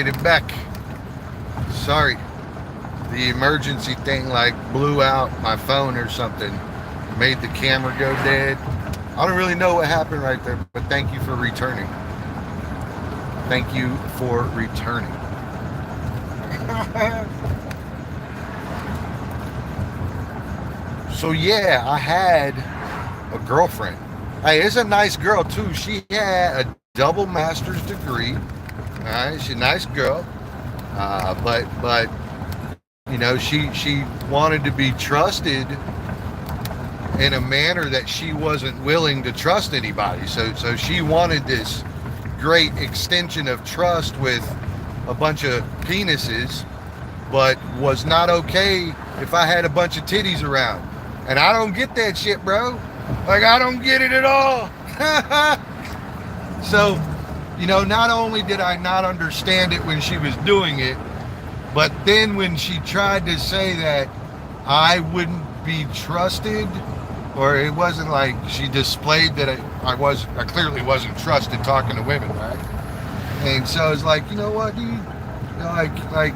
get it back. Sorry. The emergency thing like blew out my phone or something. Made the camera go dead. I don't really know what happened right there, but thank you for returning. Thank you for returning. So yeah, I had a girlfriend. Hey, it's a nice girl too. She had a double master's degree. All right, she's a nice girl. But you know, she wanted to be trusted in a manner that she wasn't willing to trust anybody. So she wanted this great extension of trust with a bunch of penises, but was not okay if I had a bunch of titties around. And I don't get that shit, bro. Like, I don't get it at all. So, you know, not only did I not understand it when she was doing it, but then when she tried to say that I wouldn't be trusted, or it wasn't like she displayed that I clearly wasn't trusted talking to women, right? And so it's like, you know what, dude? Like,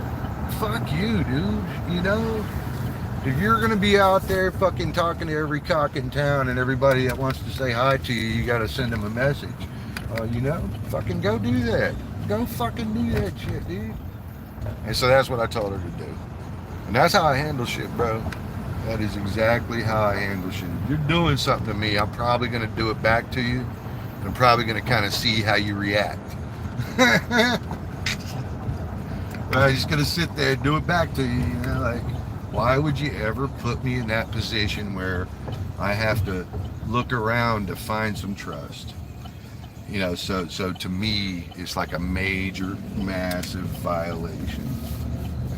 fuck you, dude. You know, if you're gonna be out there fucking talking to every cock in town and everybody that wants to say hi to you, you gotta send them a message. You know, fucking go do that. Go fucking do that shit, dude. And so that's what I told her to do. And that's how I handle shit, bro. That is exactly how I handle shit. If you're doing something to me, I'm probably going to do it back to you. And I'm probably going to kind of see how you react. I'm just going to sit there and do it back to you. You know, like, why would you ever put me in that position where I have to look around to find some trust? You know, so to me, it's like a major, massive violation.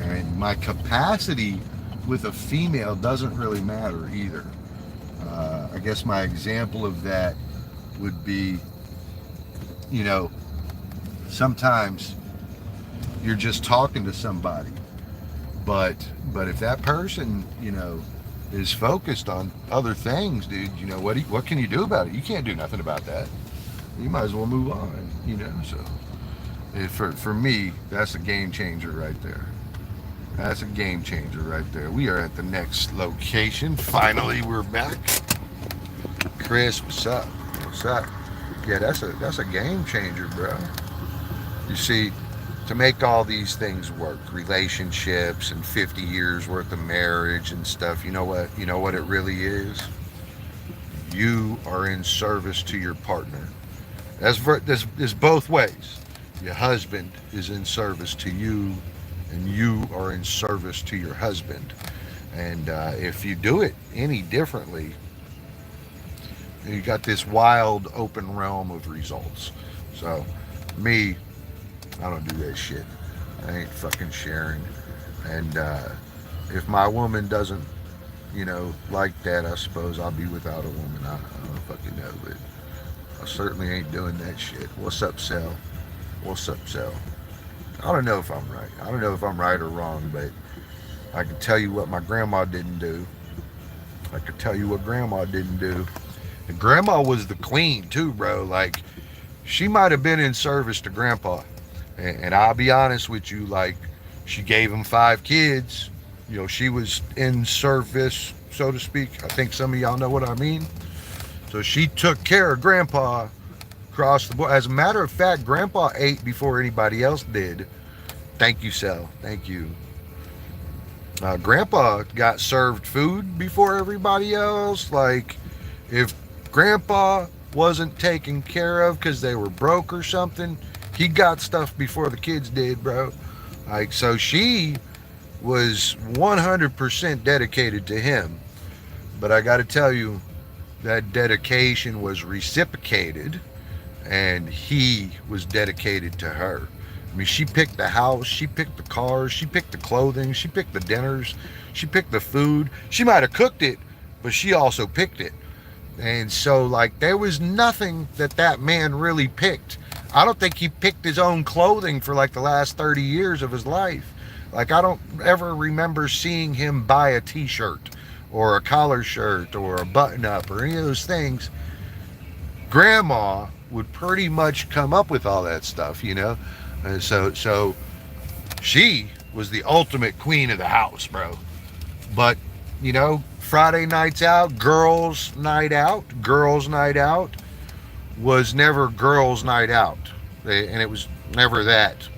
And my capacity with a female doesn't really matter either. I guess my example of that would be, you know, sometimes you're just talking to somebody, but if that person, you know, is focused on other things, dude, you know, what can you do about it? You can't do nothing about that. You might as well move on, you know. So for me, that's a game changer right there. That's a game changer right there. We are at the next location. Finally, we're back. Chris, what's up? What's up? Yeah, that's a game changer, bro. You see, to make all these things work, relationships and 50 years worth of marriage and stuff, you know what it really is? You are in service to your partner. There's both ways. Your husband is in service to you, and you are in service to your husband. And if you do it any differently, you got this wild open realm of results. So me, I don't do that shit. I ain't fucking sharing. And if my woman doesn't, you know, like that, I suppose I'll be without a woman. I don't fucking know, but I certainly ain't doing that shit. What's up, Sal? What's up, Sal? I don't know if I'm right. I don't know if I'm right or wrong, but I can tell you what my grandma didn't do. I can tell you what grandma didn't do. And grandma was the queen too, bro. Like, she might have been in service to grandpa. And I'll be honest with you, like, she gave him 5 kids. You know, she was in service, so to speak. I think some of y'all know what I mean. So she took care of grandpa across the board. As a matter of fact, grandpa ate before anybody else did. Thank you, Sal. Thank you. Grandpa got served food before everybody else. Like, if grandpa wasn't taken care of because they were broke or something, he got stuff before the kids did, bro. Like, so she was 100% dedicated to him. But I got to tell you, that dedication was reciprocated, and he was dedicated to her. I mean, she picked the house, she picked the cars, she picked the clothing, she picked the dinners, she picked the food. She might have cooked it, but she also picked it. And so, like, there was nothing that man really picked. I don't think he picked his own clothing for like the last 30 years of his life. Like, I don't ever remember seeing him buy a t-shirt or a collar shirt or a button up or any of those things. Grandma would pretty much come up with all that stuff, you know. So She was the ultimate queen of the house, bro. But, you know, Friday nights out, girls' night out was never girls' night out. And it was never that,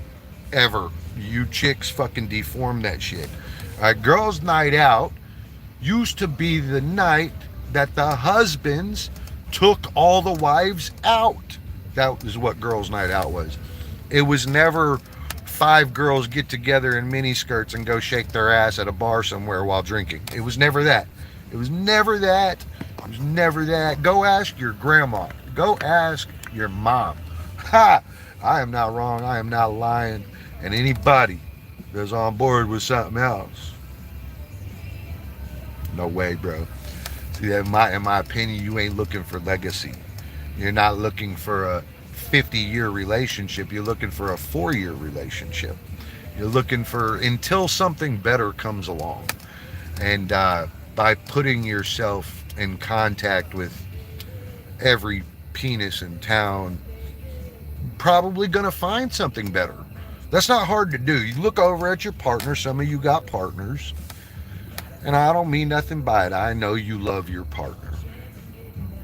ever. You chicks fucking deformed that shit. Girls' night out used to be the night that the husbands took all the wives out. That was what girls' night out was. It was never five girls get together in miniskirts and go shake their ass at a bar somewhere while drinking. It was never that. It was never that. It was never that. Go ask your grandma. Go ask your mom. Ha! I am not wrong. I am not lying. And anybody that's on board with something else, no way, bro. See, in my opinion, you ain't looking for legacy. You're not looking for a 50-year relationship. You're looking for a 4-year relationship. You're looking for until something better comes along. And by putting yourself in contact with every penis in town, probably gonna find something better. That's not hard to do. You look over at your partner. Some of you got partners. And I don't mean nothing by it. I know you love your partner.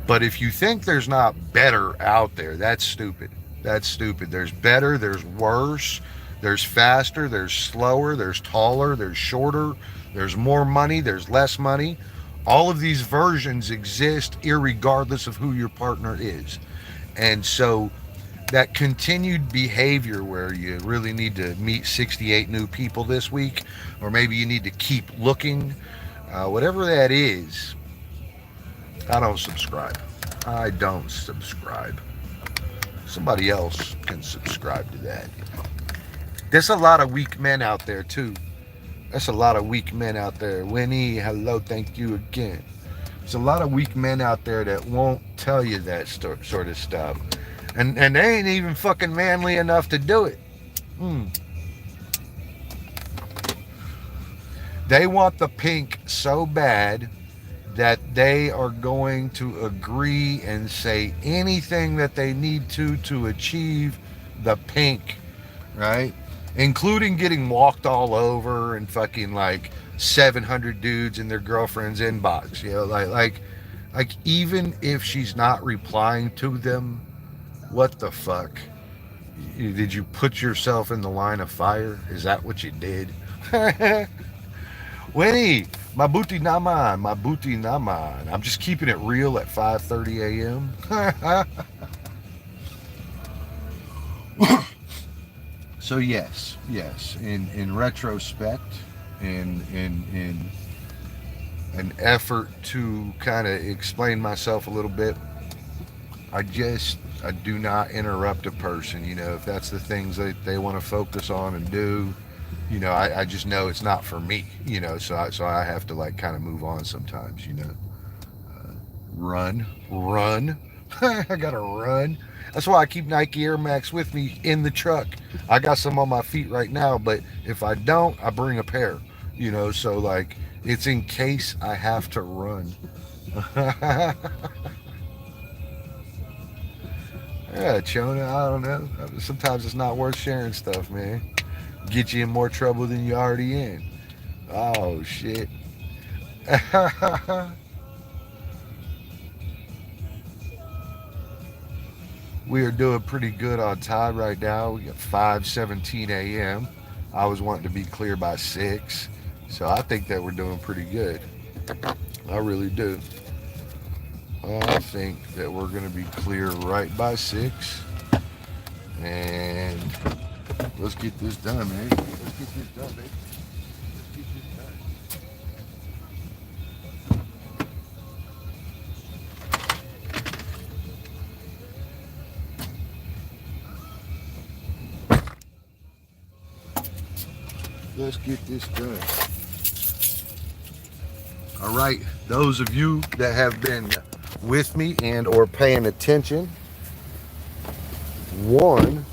But if you think there's not better out there, that's stupid. That's stupid. There's better, there's worse, there's faster, there's slower, there's taller, there's shorter, there's more money, there's less money. All of these versions exist irregardless of who your partner is. And so that continued behavior where you really need to meet 68 new people this week, or maybe you need to keep looking, whatever that is, I don't subscribe. I don't subscribe. Somebody else can subscribe to that. There's a lot of weak men out there too. There's a lot of weak men out there. Winnie, hello, thank you again. There's a lot of weak men out there that won't tell you that sort of stuff. And they ain't even fucking manly enough to do it. They want the pink so bad that they are going to agree and say anything that they need to achieve the pink, right? Including getting walked all over and fucking like 700 dudes in their girlfriend's inbox. You know, like even if she's not replying to them, what the fuck? Did you put yourself in the line of fire? Is that what you did? Winnie, mabuti naman. I'm just keeping it real at 5:30 a.m. So yes, in retrospect, in an effort to kind of explain myself a little bit, I do not interrupt a person. You know, if that's the things that they want to focus on and do, you know, I just know it's not for me, you know, so I have to like kind of move on sometimes, you know. Run. I gotta run. That's why I keep Nike Air Max with me in the truck. I got some on my feet right now, but if I don't, I bring a pair, you know, so like it's in case I have to run. Yeah, Chona, I don't know. Sometimes it's not worth sharing stuff, man. Get you in more trouble than you're already in. Oh, shit. We are doing pretty good on time right now. We got 5:17 a.m. I was wanting to be clear by 6. So I think that we're doing pretty good. I really do. I think that we're going to be clear right by 6. And let's get this done, man. Let's get this done, baby. Let's get this done. Let's get this done. All right, those of you that have been with me and or paying attention, one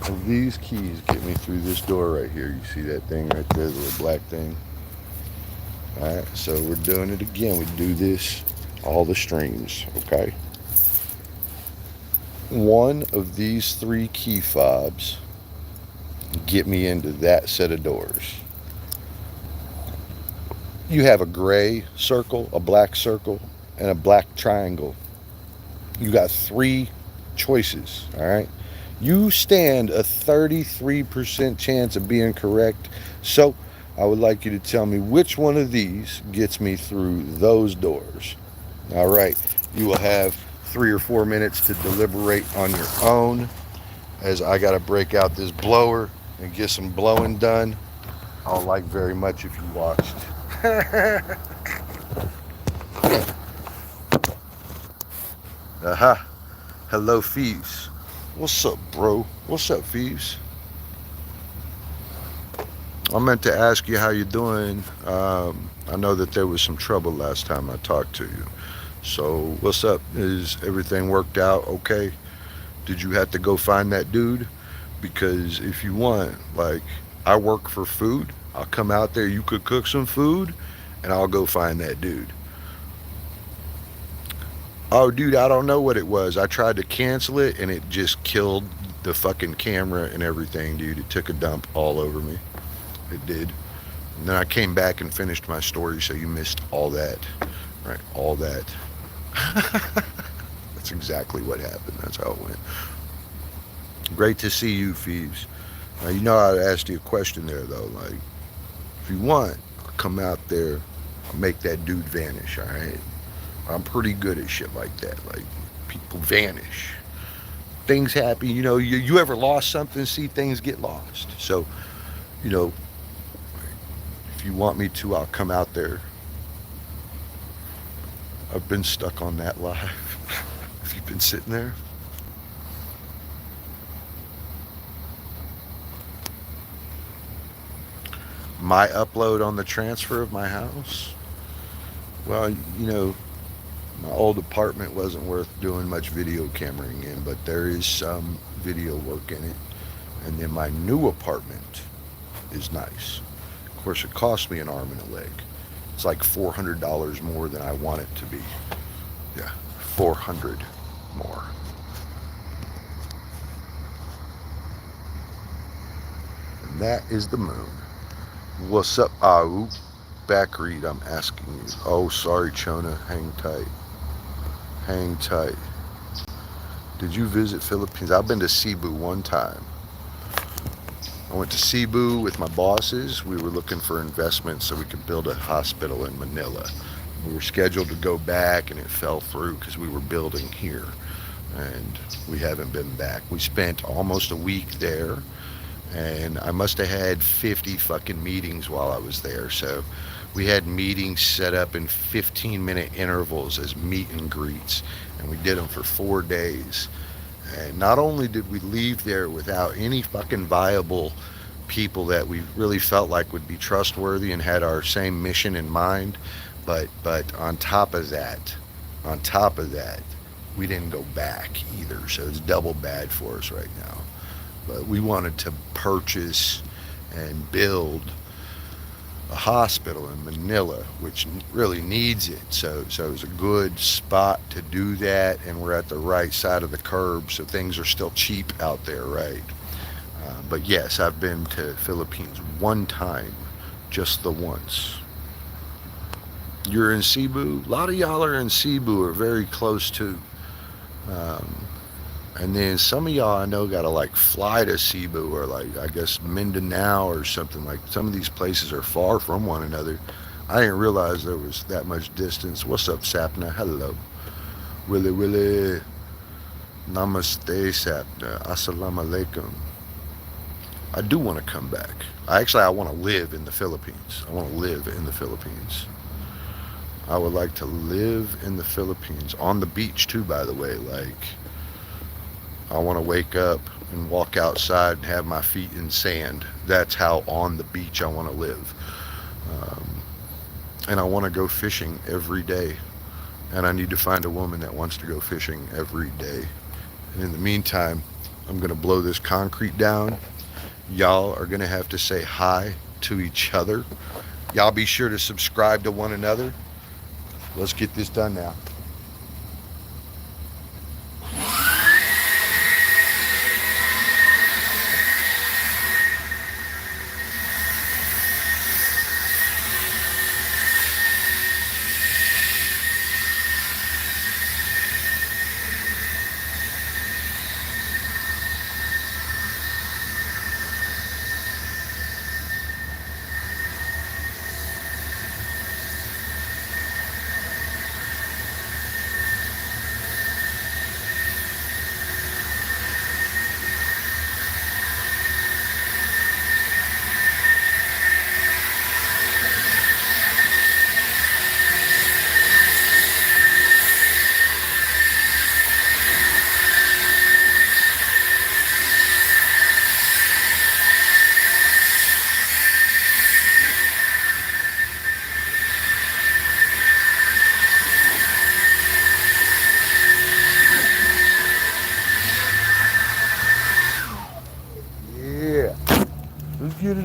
of these keys get me through this door right here. You see that thing right there, the little black thing? All right, so we're doing it again. We do this all the streams, okay? One of these 3 key fobs get me into that set of doors. You have a gray circle, a black circle, and a black triangle. You got three choices, all right? You stand a 33% chance of being correct. So I would like you to tell me which one of these gets me through those doors. All right. You will have 3 or 4 minutes to deliberate on your own, as I got to break out this blower and get some blowing done. I'll like very much if you watched. Aha. Hello, Thieves. What's up, bro? What's up, Thieves? I meant to ask you how you doing. I know that there was some trouble last time I talked to you. So what's up? Is everything worked out okay? Did you have to go find that dude? Because if you want, like, I work for food. I'll come out there, you could cook some food, and I'll go find that dude. Oh, dude, I don't know what it was. I tried to cancel it, and it just killed the fucking camera and everything, dude. It took a dump all over me. It did. And then I came back and finished my story, so you missed all that. Right, all that. That's exactly what happened. That's how it went. Great to see you, Phoebes. Now, you know I asked you a question there, though. Like, if you want, I'll come out there, I'll make that dude vanish, all right? I'm pretty good at shit like that. Like, people vanish. Things happen. You know, you ever lost something, see things get lost. So, you know, if you want me to, I'll come out there. I've been stuck on that live. Have you been sitting there? My upload on the transfer of my house? Well, you know, my old apartment wasn't worth doing much video cameraing in, but there is some video work in it. And then my new apartment is nice. Of course, it cost me an arm and a leg. It's like $400 more than I want it to be. Yeah, 400 more. And that is the moon. What's up, Au? Back read, I'm asking you. Oh, sorry, Chona. Hang tight. Hang tight. Did you visit Philippines? I've been to Cebu one time. I went to Cebu with my bosses. We were looking for investments so we could build a hospital in Manila. We were scheduled to go back, and it fell through because we were building here. And we haven't been back. We spent almost a week there, and I must have had 50 fucking meetings while I was there. So we had meetings set up in 15-minute intervals as meet and greets, and we did them for 4 days. And not only did we leave there without any fucking viable people that we really felt like would be trustworthy and had our same mission in mind, but on top of that, we didn't go back either. So it's double bad for us right now. But we wanted to purchase and build a hospital in Manila, which really needs it. So it was a good spot to do that, and we're at the right side of the curb, so things are still cheap out there, right? But yes, I've been to Philippines one time, just the once. You're in Cebu? A lot of y'all are in Cebu, are very close to. And then some of y'all I know gotta like fly to Cebu, or like, I guess, Mindanao or something. Like, some of these places are far from one another. I didn't realize there was that much distance. What's up, Sapna? Hello. Willie. Namaste, Sapna. Assalamu alaikum. I do want to come back. I want to live in the Philippines. I would like to live in the Philippines. On the beach too, by the way. Like, I want to wake up and walk outside and have my feet in sand. That's how on the beach I want to live. And I want to go fishing every day. And I need to find a woman that wants to go fishing every day. And in the meantime, I'm going to blow this concrete down. Y'all are going to have to say hi to each other. Y'all be sure to subscribe to one another. Let's get this done now.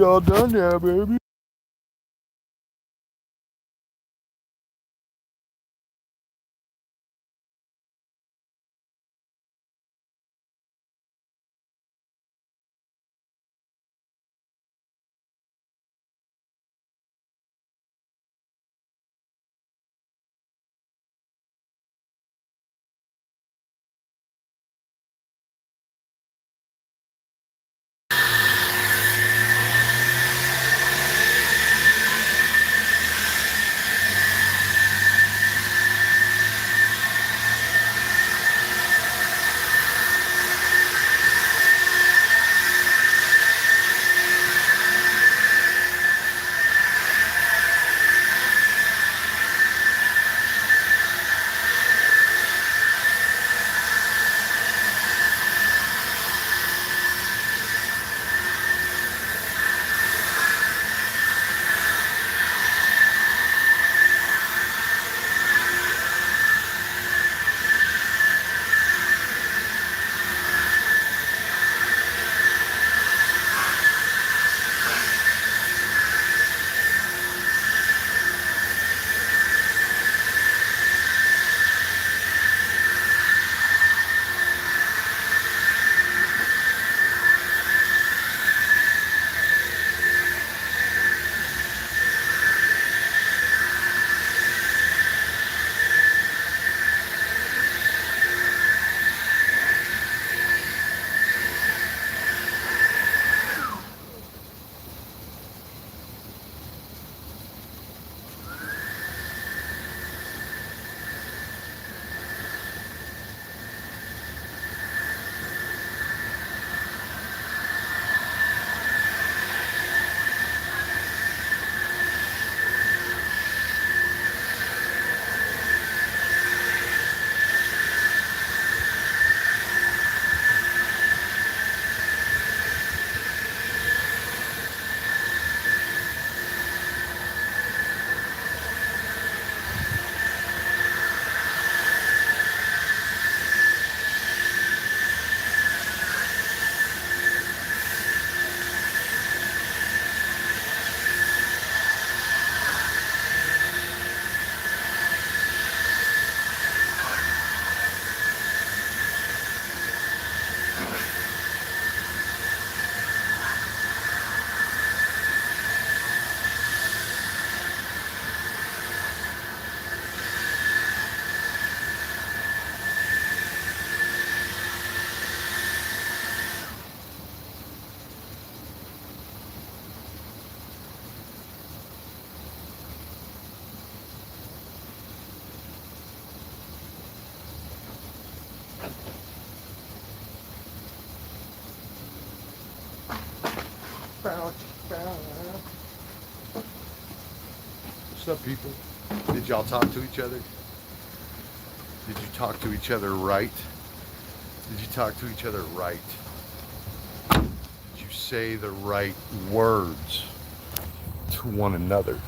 all done now, baby. What's up, people? Did y'all talk to each other? Did you talk to each other right? Did you talk to each other right? Did you say the right words to one another?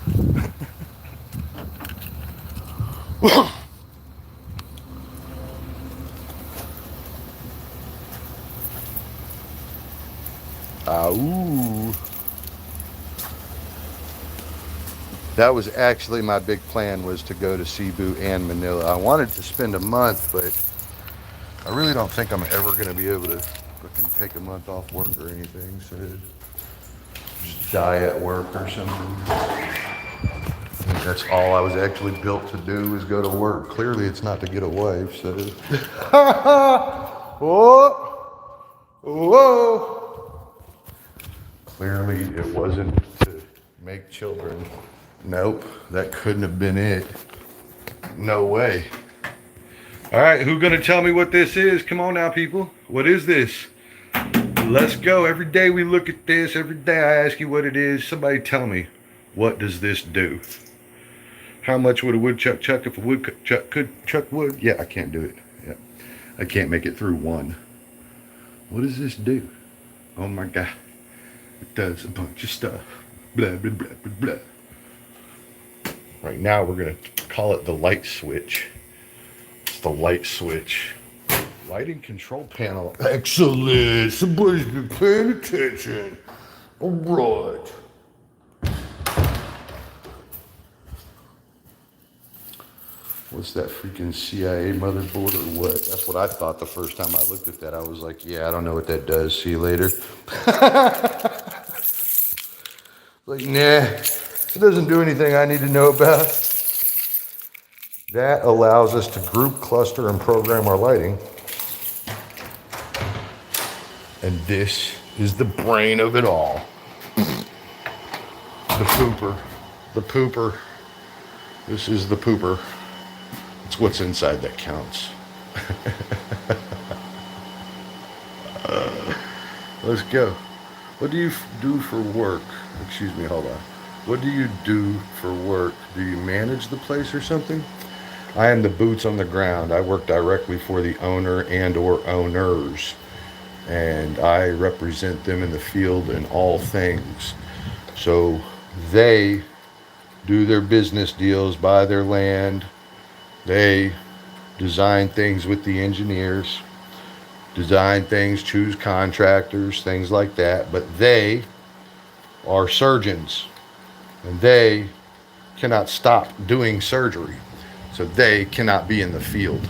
Ooh. That was actually my big plan, was to go to Cebu and Manila. I wanted to spend a month, but I really don't think I'm ever going to be able to fucking take a month off work or anything. So just die at work or something. I think that's all I was actually built to do, is go to work. Clearly it's not to get a wife, so. Whoa! Whoa! Clearly it wasn't to make children. Nope, that couldn't have been it. No way. All right, who's gonna tell me what this is? Come on now, people. What is this? Let's go. Every day we look at this. Every day I ask you what it is. Somebody tell me, what does this do? How much would a woodchuck chuck if a woodchuck could chuck wood? Yeah, I can't do it. Yeah, I can't make it through one. What does this do? Oh my God. It does a bunch of stuff. Blah, blah, blah, blah, blah. Right now we're going to call it the light switch. It's the light switch. Lighting control panel. Excellent. Somebody's been paying attention. All right. What's that freaking CIA motherboard or what? That's what I thought the first time I looked at that. I was like, yeah, I don't know what that does. See you later. Like, nah, it doesn't do anything I need to know about. That allows us to group, cluster, and program our lighting. And this is the brain of it all. The pooper. The pooper. This is the pooper. It's what's inside that counts. Let's go. What do you do for work? Excuse me, hold on. What do you do for work? Do you manage the place or something? I am the boots on the ground. I work directly for the owner and or owners, and I represent them in the field in all things. So they do their business deals, buy their land, they design things with the engineers, design things, choose contractors, things like that, but they are surgeons, and they cannot stop doing surgery. So they cannot be in the field.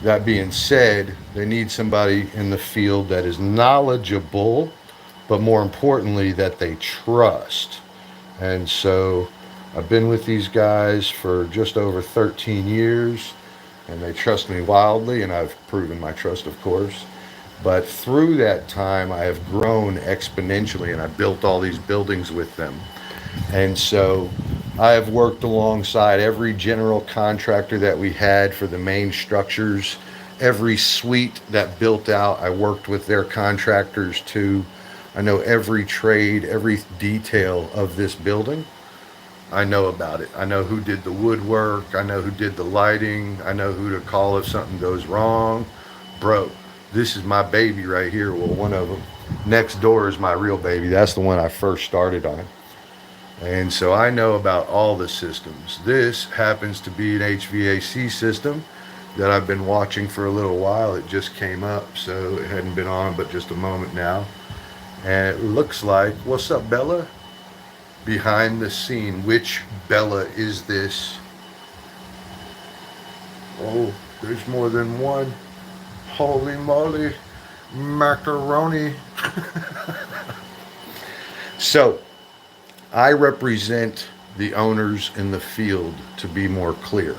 That being said, they need somebody in the field that is knowledgeable, but more importantly, that they trust. And so I've been with these guys for just over 13 years, and they trust me wildly, and I've proven my trust, of course. But through that time, I have grown exponentially, and I built all these buildings with them. And so I have worked alongside every general contractor that we had for the main structures. Every suite that built out, I worked with their contractors too. I know every trade, every detail of this building. I know about it. I know who did the woodwork. I know who did the lighting. I know who to call if something goes wrong. Bro, this is my baby right here. Well, one of them. Next door is my real baby. That's the one I first started on. And so I know about all the systems. This happens to be an HVAC system that I've been watching for a little while. It just came up, so it hadn't been on but just a moment now. And it looks like, what's up, Bella? Behind the scene, which Bella is this? Oh, there's more than one. Holy moly, macaroni. So, I represent the owners in the field, to be more clear.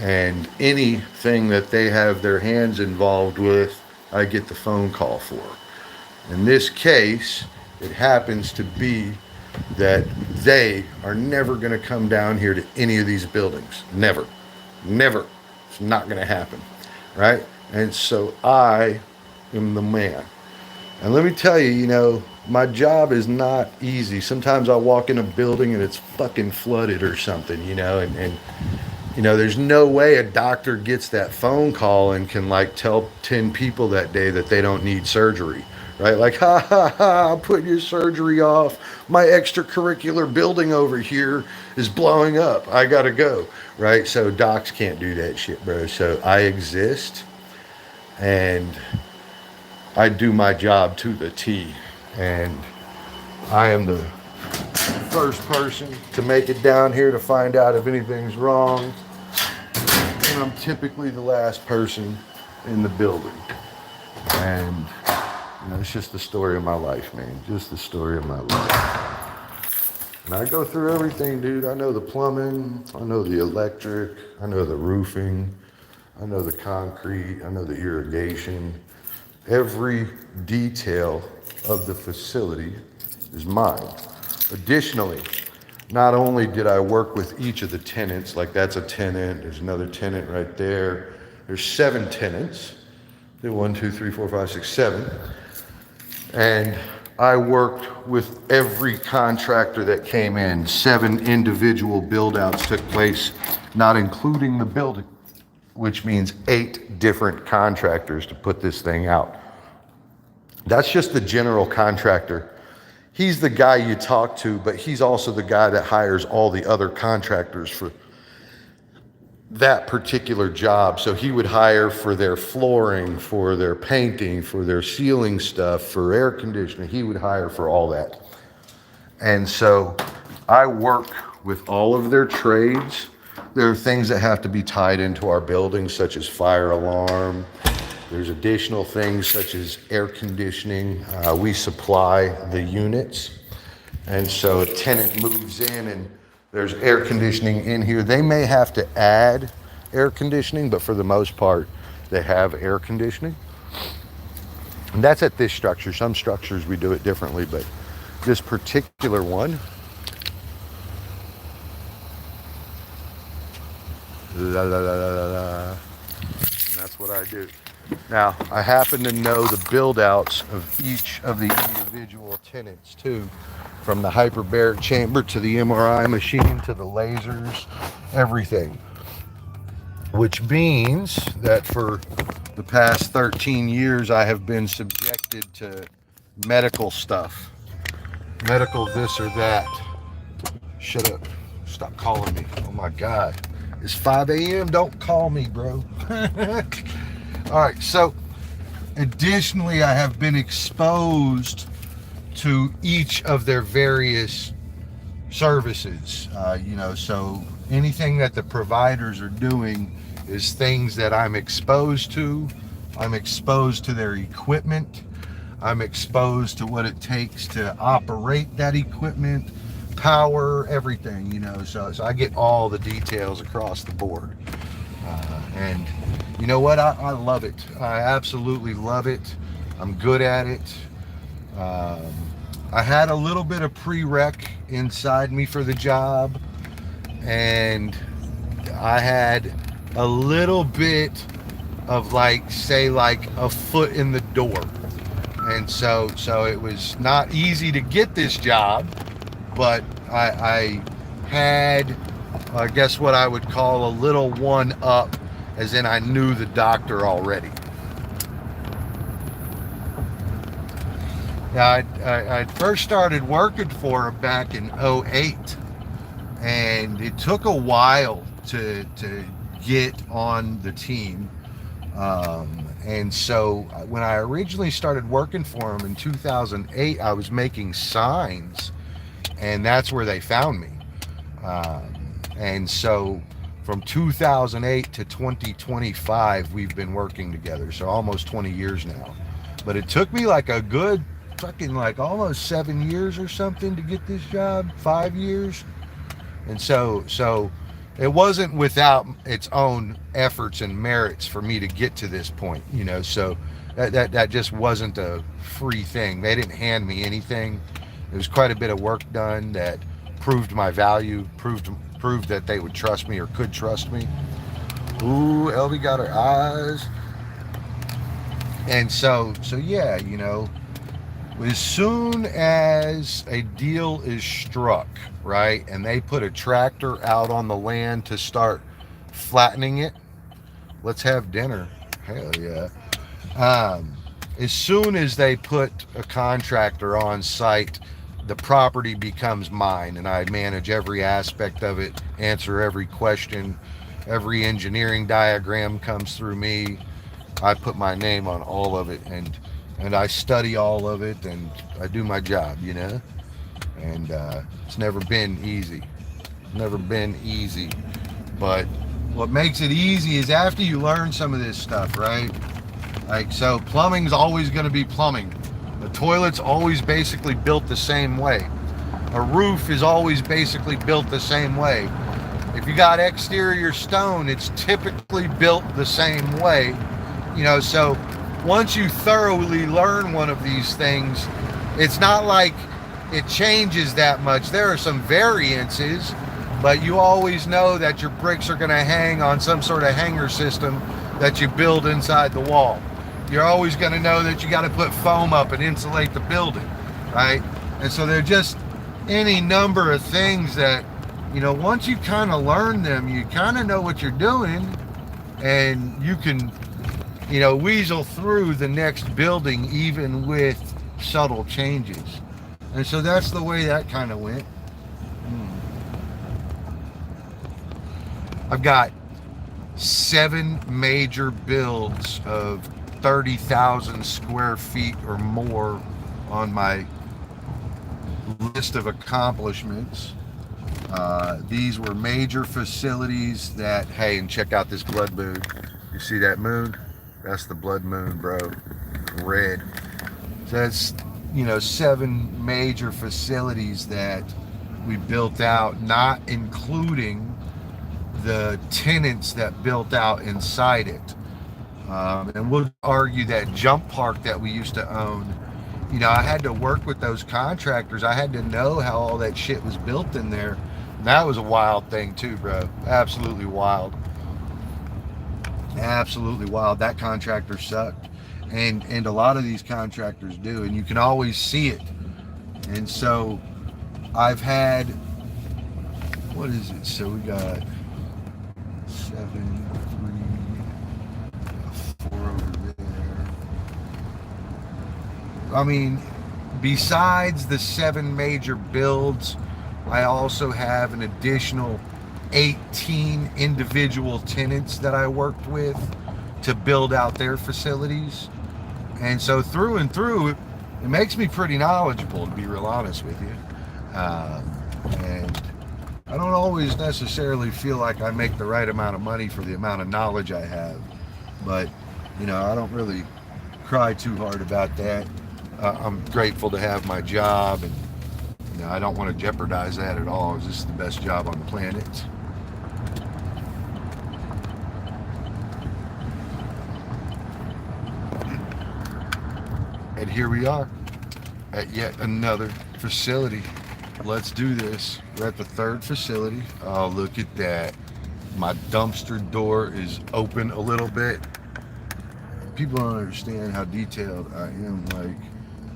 And anything that they have their hands involved with, I get the phone call for. In this case, it happens to be that they are never going to come down here to any of these buildings. Never. Never. It's not going to happen. Right? And so I am the man. And let me tell you, my job is not easy. Sometimes I walk in a building and it's fucking flooded or something, and there's no way a doctor gets that phone call and can like tell 10 people that day that they don't need surgery, right? Like, ha ha ha, I'm putting your surgery off. My extracurricular building over here is blowing up. I gotta go, right? So docs can't do that shit, bro. So I exist and I do my job to the T, and I am the first person to make it down here to find out if anything's wrong, and I'm typically the last person in the building. And it's just the story of my life, man. Just the story of my life. And I go through everything, dude. I know the plumbing, I know the electric, I know the roofing, I know the concrete, I know the irrigation. Every detail of the facility is mine. Additionally, not only did I work with each of the tenants, like that's a tenant, there's another tenant right there. There's 7 tenants. 1, 2, 3, 4, 5, 6, 7. And I worked with every contractor that came in. 7 individual build-outs took place, not including the building, which means 8 different contractors to put this thing out. That's just the general contractor. He's the guy you talk to, but he's also the guy that hires all the other contractors that particular job. So he would hire for their flooring, for their painting, for their ceiling stuff, for air conditioning. He would hire for all that. And so I work with all of their trades. There are things that have to be tied into our building, such as fire alarm. There's additional things such as air conditioning. We supply the units. And so a tenant moves in and there's air conditioning in here. They may have to add air conditioning, but for the most part, they have air conditioning. And that's at this structure. Some structures we do it differently, but this particular one, la la la la la, and that's what I do. Now, I happen to know the build outs of each of the individual tenants too, from the hyperbaric chamber to the MRI machine to the lasers, everything. Which means that for the past 13 years, I have been subjected to medical stuff. Medical this or that. Shut up. Stop calling me. Oh my God. It's 5 a.m. Don't call me, bro. All right, so additionally, I have been exposed to each of their various services. So anything that the providers are doing is things that I'm exposed to. I'm exposed to their equipment. I'm exposed to what it takes to operate that equipment, power, everything, so I get all the details across the board. And you know what? I love it. I absolutely love it. I'm good at it. I had a little bit of prereq inside me for the job, and I had a little bit of like a foot in the door. And so it was not easy to get this job, but I had, I guess what I would call a little one up, as in I knew the doctor already. Now, I first started working for him back in 2008, and it took a while to get on the team. And so when I originally started working for him in 2008, I was making signs, and that's where they found me. And so from 2008 to 2025, we've been working together. So almost 20 years now. But it took me like a good fucking almost 7 years or something to get this job, 5 years. And so it wasn't without its own efforts and merits for me to get to this point, so that just wasn't a free thing. They didn't hand me anything. There was quite a bit of work done that proved my value, proved that they would trust me or could trust me. Ooh, Elvie got her eyes. And so yeah, as soon as a deal is struck, right, and they put a tractor out on the land to start flattening it, let's have dinner. Hell yeah. As soon as they put a contractor on site, the property becomes mine, and I manage every aspect of it, answer every question, every engineering diagram comes through me. I put my name on all of it, and I study all of it, and I do my job, and it's never been easy. But what makes it easy is after you learn some of this stuff, right? So plumbing's always going to be plumbing. The toilet's always basically built the same way. A roof is always basically built the same way. If you got exterior stone, it's typically built the same way. So once you thoroughly learn one of these things, it's not like it changes that much. There are some variances, but you always know that your bricks are going to hang on some sort of hanger system that you build inside the wall. You're always going to know that you got to put foam up and insulate the building, right? And so they're just any number of things that, once you kind of learn them, you kind of know what you're doing, and you can, weasel through the next building even with subtle changes. And so that's the way that kind of went. I've got 7 major builds of 30,000 square feet or more on my list of accomplishments. These were major facilities that, hey, and check out this blood moon. You see that moon? That's the blood moon, bro. Red. So that's, 7 major facilities that we built out, not including the tenants that built out inside it. And we'll argue that jump park that we used to own, I had to work with those contractors. I had to know how all that shit was built in there. And that was a wild thing too, bro. Absolutely wild. Absolutely wild. That contractor sucked. And a lot of these contractors do. And you can always see it. And so I've had, what is it? So we got 7, 3, 4 over there. I mean, besides the 7 major builds, I also have an additional 18 individual tenants that I worked with to build out their facilities. And so through and through, it makes me pretty knowledgeable, to be real honest with you. And I don't always necessarily feel like I make the right amount of money for the amount of knowledge I have. But, I don't really cry too hard about that. I'm grateful to have my job, and I don't want to jeopardize that at all. This is the best job on the planet. And here we are at yet another facility. Let's do this. We're at the 3rd facility. Oh, look at that. My dumpster door is open a little bit. People don't understand how detailed I am. Like,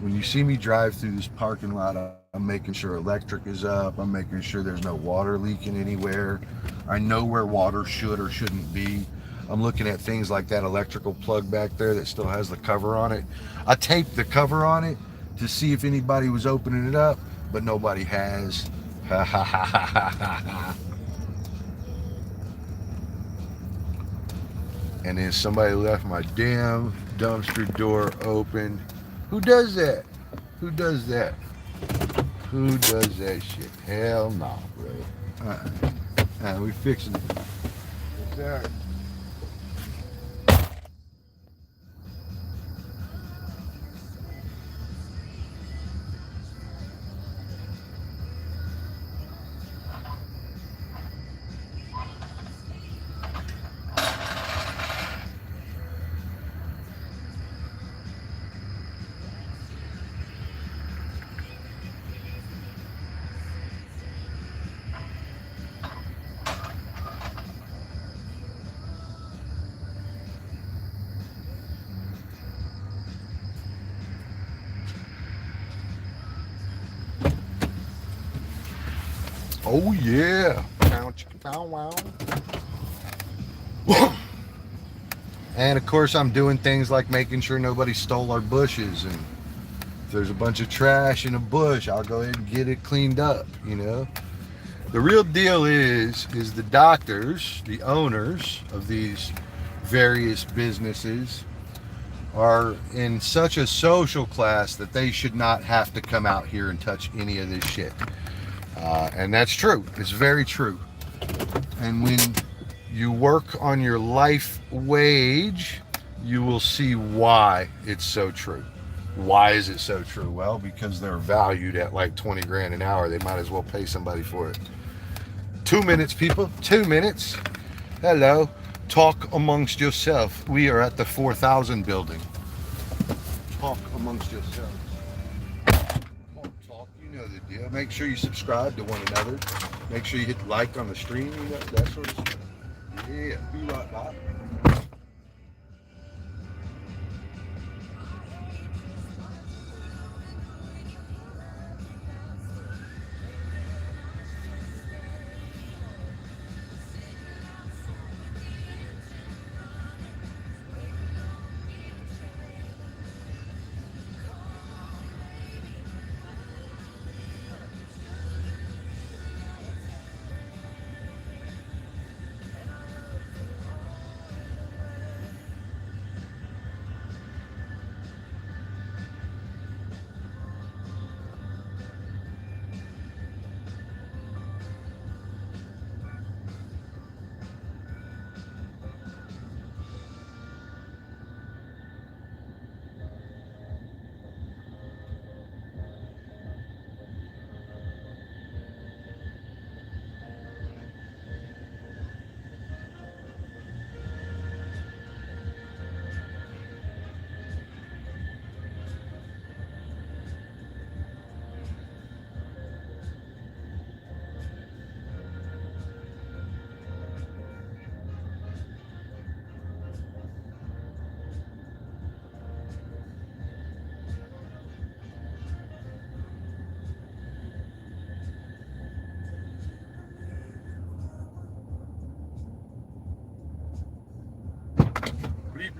when you see me drive through this parking lot, I'm making sure electric is up. I'm making sure there's no water leaking anywhere. I know where water should or shouldn't be. I'm looking at things like that electrical plug back there that still has the cover on it. I taped the cover on it to see if anybody was opening it up, but nobody has. And then somebody left my damn dumpster door open. Who does that? Who does that? Who does that shit? Hell no, bro. We fixing it. What's that? Oh yeah. And of course I'm doing things like making sure nobody stole our bushes, and if there's a bunch of trash in a bush, I'll go ahead and get it cleaned up, The real deal is the doctors, the owners of these various businesses, are in such a social class that they should not have to come out here and touch any of this shit. And that's true. It's very true. And when you work on your life wage, you will see why it's so true. Why is it so true? Well, because they're valued at like 20 grand an hour. They might as well pay somebody for it. 2 minutes, people. 2 minutes. Hello. Talk amongst yourself. We are at the 4,000 building. Talk amongst yourselves. Talk. You know the deal. Make sure you subscribe to one another. Make sure you hit like on the stream. That sort of stuff. Yeah. Be like that.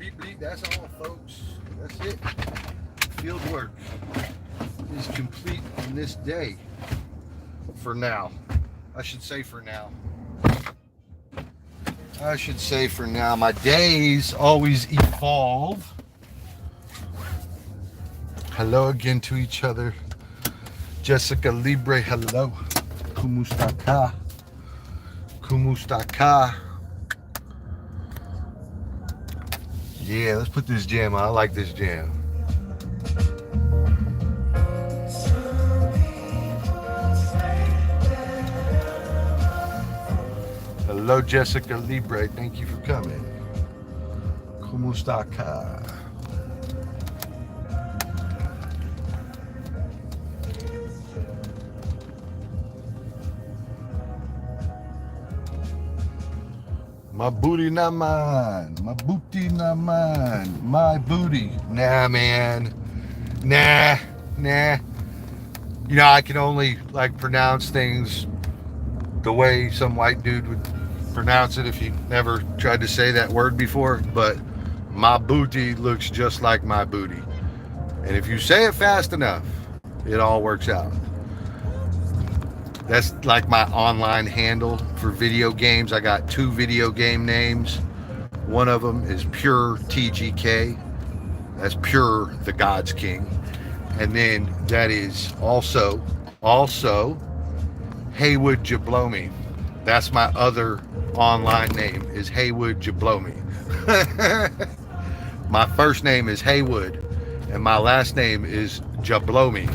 Bleep, bleep. That's all, folks. That's it. Field work is complete on this day. For now. I should say for now. My days always evolve. Hello again to each other. Jessica Libre, hello. Kumustaka. Yeah, let's put this jam on. I like this jam. Hello, Jessica Libre. Thank you for coming. Kumustaka. My booty not mine. My booty not mine. My booty. Nah, man. Nah. You know, I can only like pronounce things the way some white dude would pronounce it if he never tried to say that word before, but my booty looks just like my booty. And if you say it fast enough, it all works out. That's like my online handle for video games. I got 2 video game names. One of them is Pure TGK. That's Pure the God's King. And then that is also Haywood Jablomi. That's my other online name is Haywood Jablomi. My first name is Haywood and my last name is Jablomi.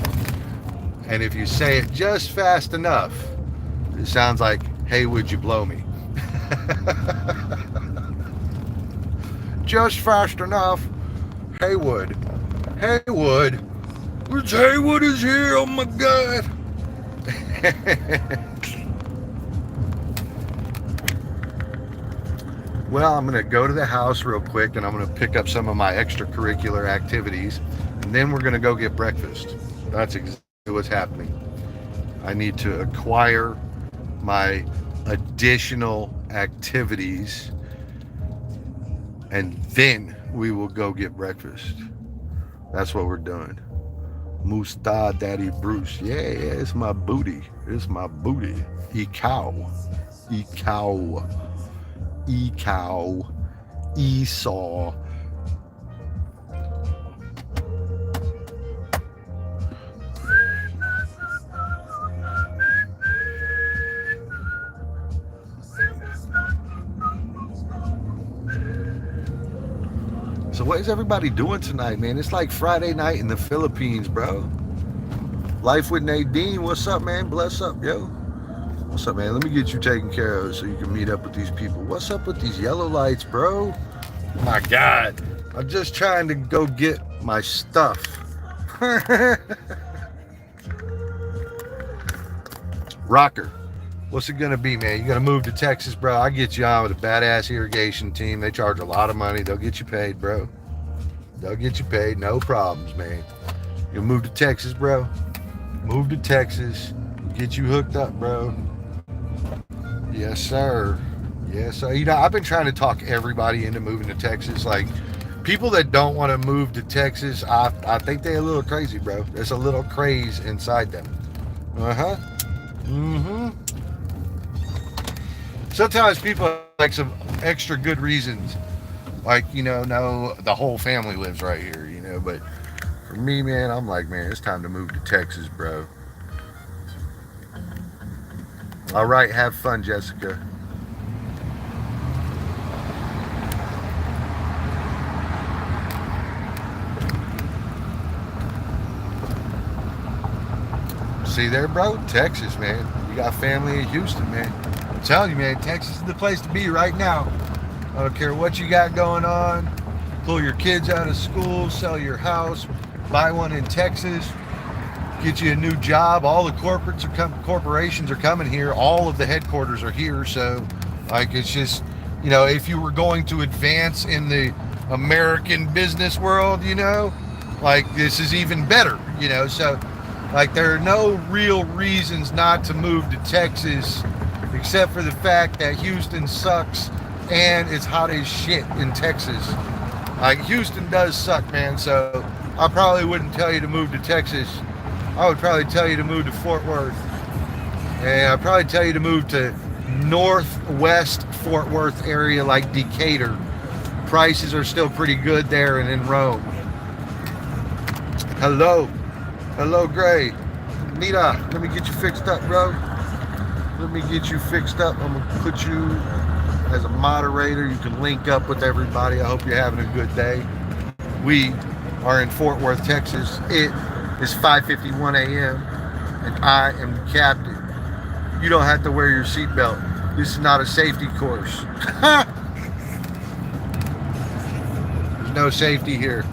And if you say it just fast enough, it sounds like Haywood Jablomi. Just fast enough. Haywood. Which Haywood is here? Oh my God. Well, I'm going to go to the house real quick and I'm going to pick up some of my extracurricular activities and then we're going to go get breakfast. That's exactly what's happening. I need to acquire my additional activities and then we will go get breakfast. That's what we're doing. Musta Daddy Bruce. Yeah, it's my booty. E-cow. Esau. So what is everybody doing tonight, man? It's like Friday night in the Philippines, bro. Life with Nadine. What's up, man? Bless up, yo. What's up, man? Let me get you taken care of so you can meet up with these people. What's up with these yellow lights, bro? Oh my God. I'm just trying to go get my stuff. Rocker. What's it gonna be, man? You gonna move to Texas, bro? I'll get you on with a badass irrigation team. They charge a lot of money. They'll get you paid, bro. They'll get you paid. No problems, man. You'll move to Texas, bro. Move to Texas. Get you hooked up, bro. Yes, sir. Yes, sir. You know, I've been trying to talk everybody into moving to Texas. Like, people that don't want to move to Texas, I think they're a little crazy, bro. There's a little craze inside them. Uh-huh. Mm-hmm. Sometimes people have like some extra good reasons. Like, you know, no, the whole family lives right here, you know. But for me, man, I'm like, man, it's time to move to Texas, bro. All right, have fun, Jessica. See there, bro? Texas, man. You got family in Houston, man. I'm telling you, man, Texas is the place to be right now. I don't care what you got going on. Pull your kids out of school, sell your house, buy one in Texas, get you a new job. All the corporations are coming here. All of the headquarters are here. So, like, it's just, you know, if you were going to advance in the American business world, you know, like, this is even better, you know. So, like, there are no real reasons not to move to Texas except for the fact that Houston sucks and it's hot as shit in Texas. Like Houston does suck, man. So I probably wouldn't tell you to move to Texas. I would probably tell you to move to Fort Worth, and I'd probably tell you to move to northwest Fort Worth area like Decatur. Prices are still pretty good there and in Rome. Hello. Hello, Gray. Nita, let me get you fixed up, bro. Let me get you fixed up. I'm going to put you as a moderator. You can link up with everybody. I hope you're having a good day. We are in Fort Worth, Texas. It is 5:51 a.m. and I am the captain. You don't have to wear your seatbelt. This is not a safety course. There's no safety here.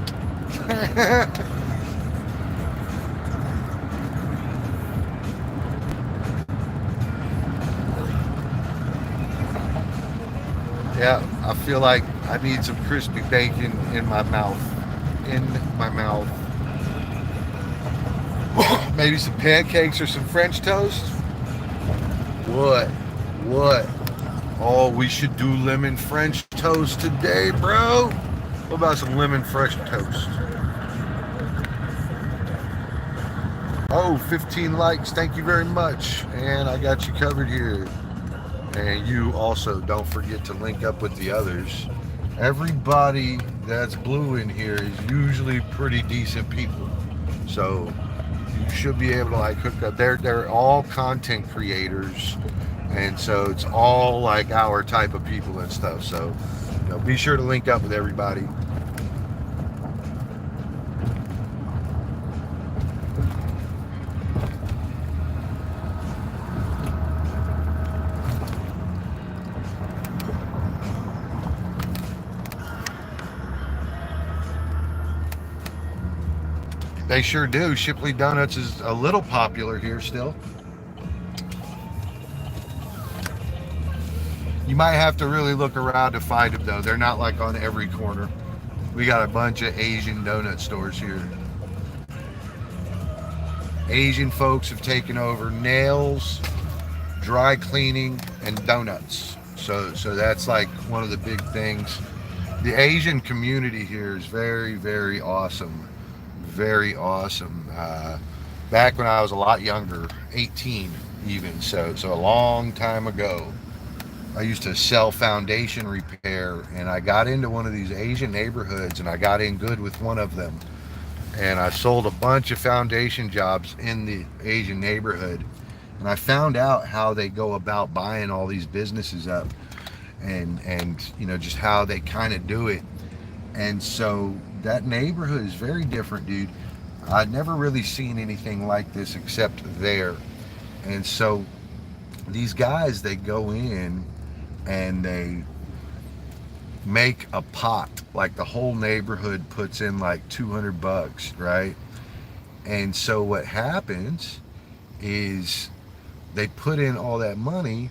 Yeah, I feel like I need some crispy bacon in my mouth. In my mouth. Maybe some pancakes or some French toast. What? What? Oh, we should do lemon French toast today, bro. What about some lemon French toast? Oh, 15 likes. Thank you very much. And I got you covered here. And you also don't forget to link up with the others. Everybody that's blue in here is usually pretty decent people. So you should be able to like hook up. They're all content creators. And so it's all like our type of people and stuff. So, be sure to link up with everybody. They sure do. Shipley Donuts is a little popular here still. You might have to really look around to find them though. They're not like on every corner. We got a bunch of Asian donut stores here. Asian folks have taken over nails, dry cleaning, and donuts. So that's like one of the big things. The Asian community here is very, very awesome. Very awesome. Back when I was a lot younger, 18 even, so a long time ago, I used to sell foundation repair, and I got into one of these Asian neighborhoods, and I got in good with one of them, and I sold a bunch of foundation jobs in the Asian neighborhood, and I found out how they go about buying all these businesses up, and just how they kind of do it. And so that neighborhood is very different, dude. I'd never really seen anything like this except there. And so these guys, they go in and they make a pot, like the whole neighborhood puts in like $200, right? And so what happens is they put in all that money,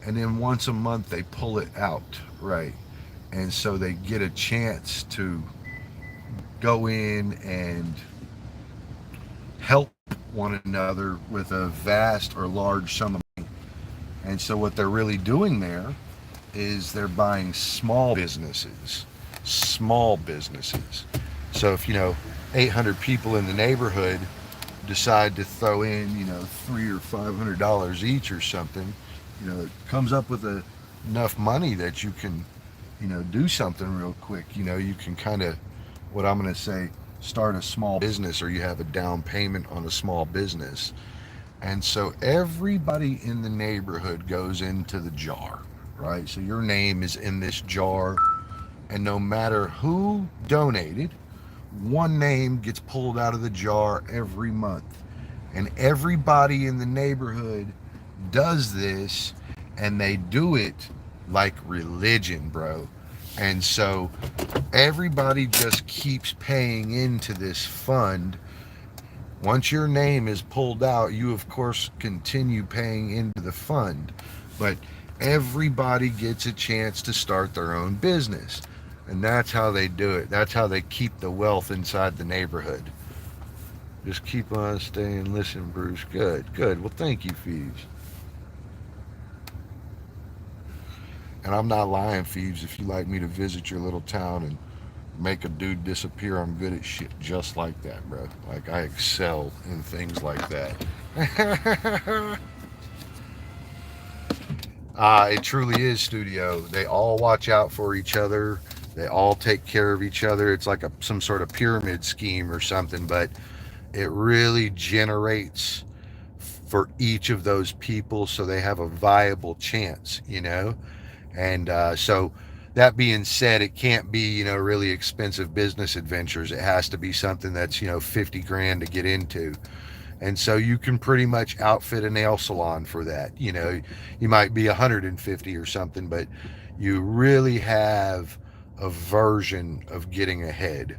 and then once a month they pull it out, right? And so they get a chance to go in and help one another with a vast or large sum of money. And so what they're really doing there is they're buying small businesses. Small businesses. So if 800 people in the neighborhood decide to throw in $300 or $500 each or something, it comes up with enough money that you can do something real quick. You can kind of, what I'm going to say, start a small business, or you have a down payment on a small business. And so everybody in the neighborhood goes into the jar, right? So your name is in this jar, and no matter who donated, one name gets pulled out of the jar every month. And everybody in the neighborhood does this, and they do it like religion, bro. And so everybody just keeps paying into this fund. Once your name is pulled out, you of course continue paying into the fund, but everybody gets a chance to start their own business. And that's how they do it. That's how they keep the wealth inside the neighborhood. Just keep on staying. Listen, Bruce. Good. Well, thank you, Phoebes. And I'm not lying, Phoebes. If you'd like me to visit your little town and make a dude disappear, I'm good at shit just like that, bro. Like, I excel in things like that. It truly is studio. They all watch out for each other. They all take care of each other. It's like some sort of pyramid scheme or something, but it really generates for each of those people so they have a viable chance, you know? And so that being said, it can't be, really expensive business adventures. It has to be something that's, 50 grand to get into. And so you can pretty much outfit a nail salon for that. You might be 150 or something, but you really have a version of getting ahead.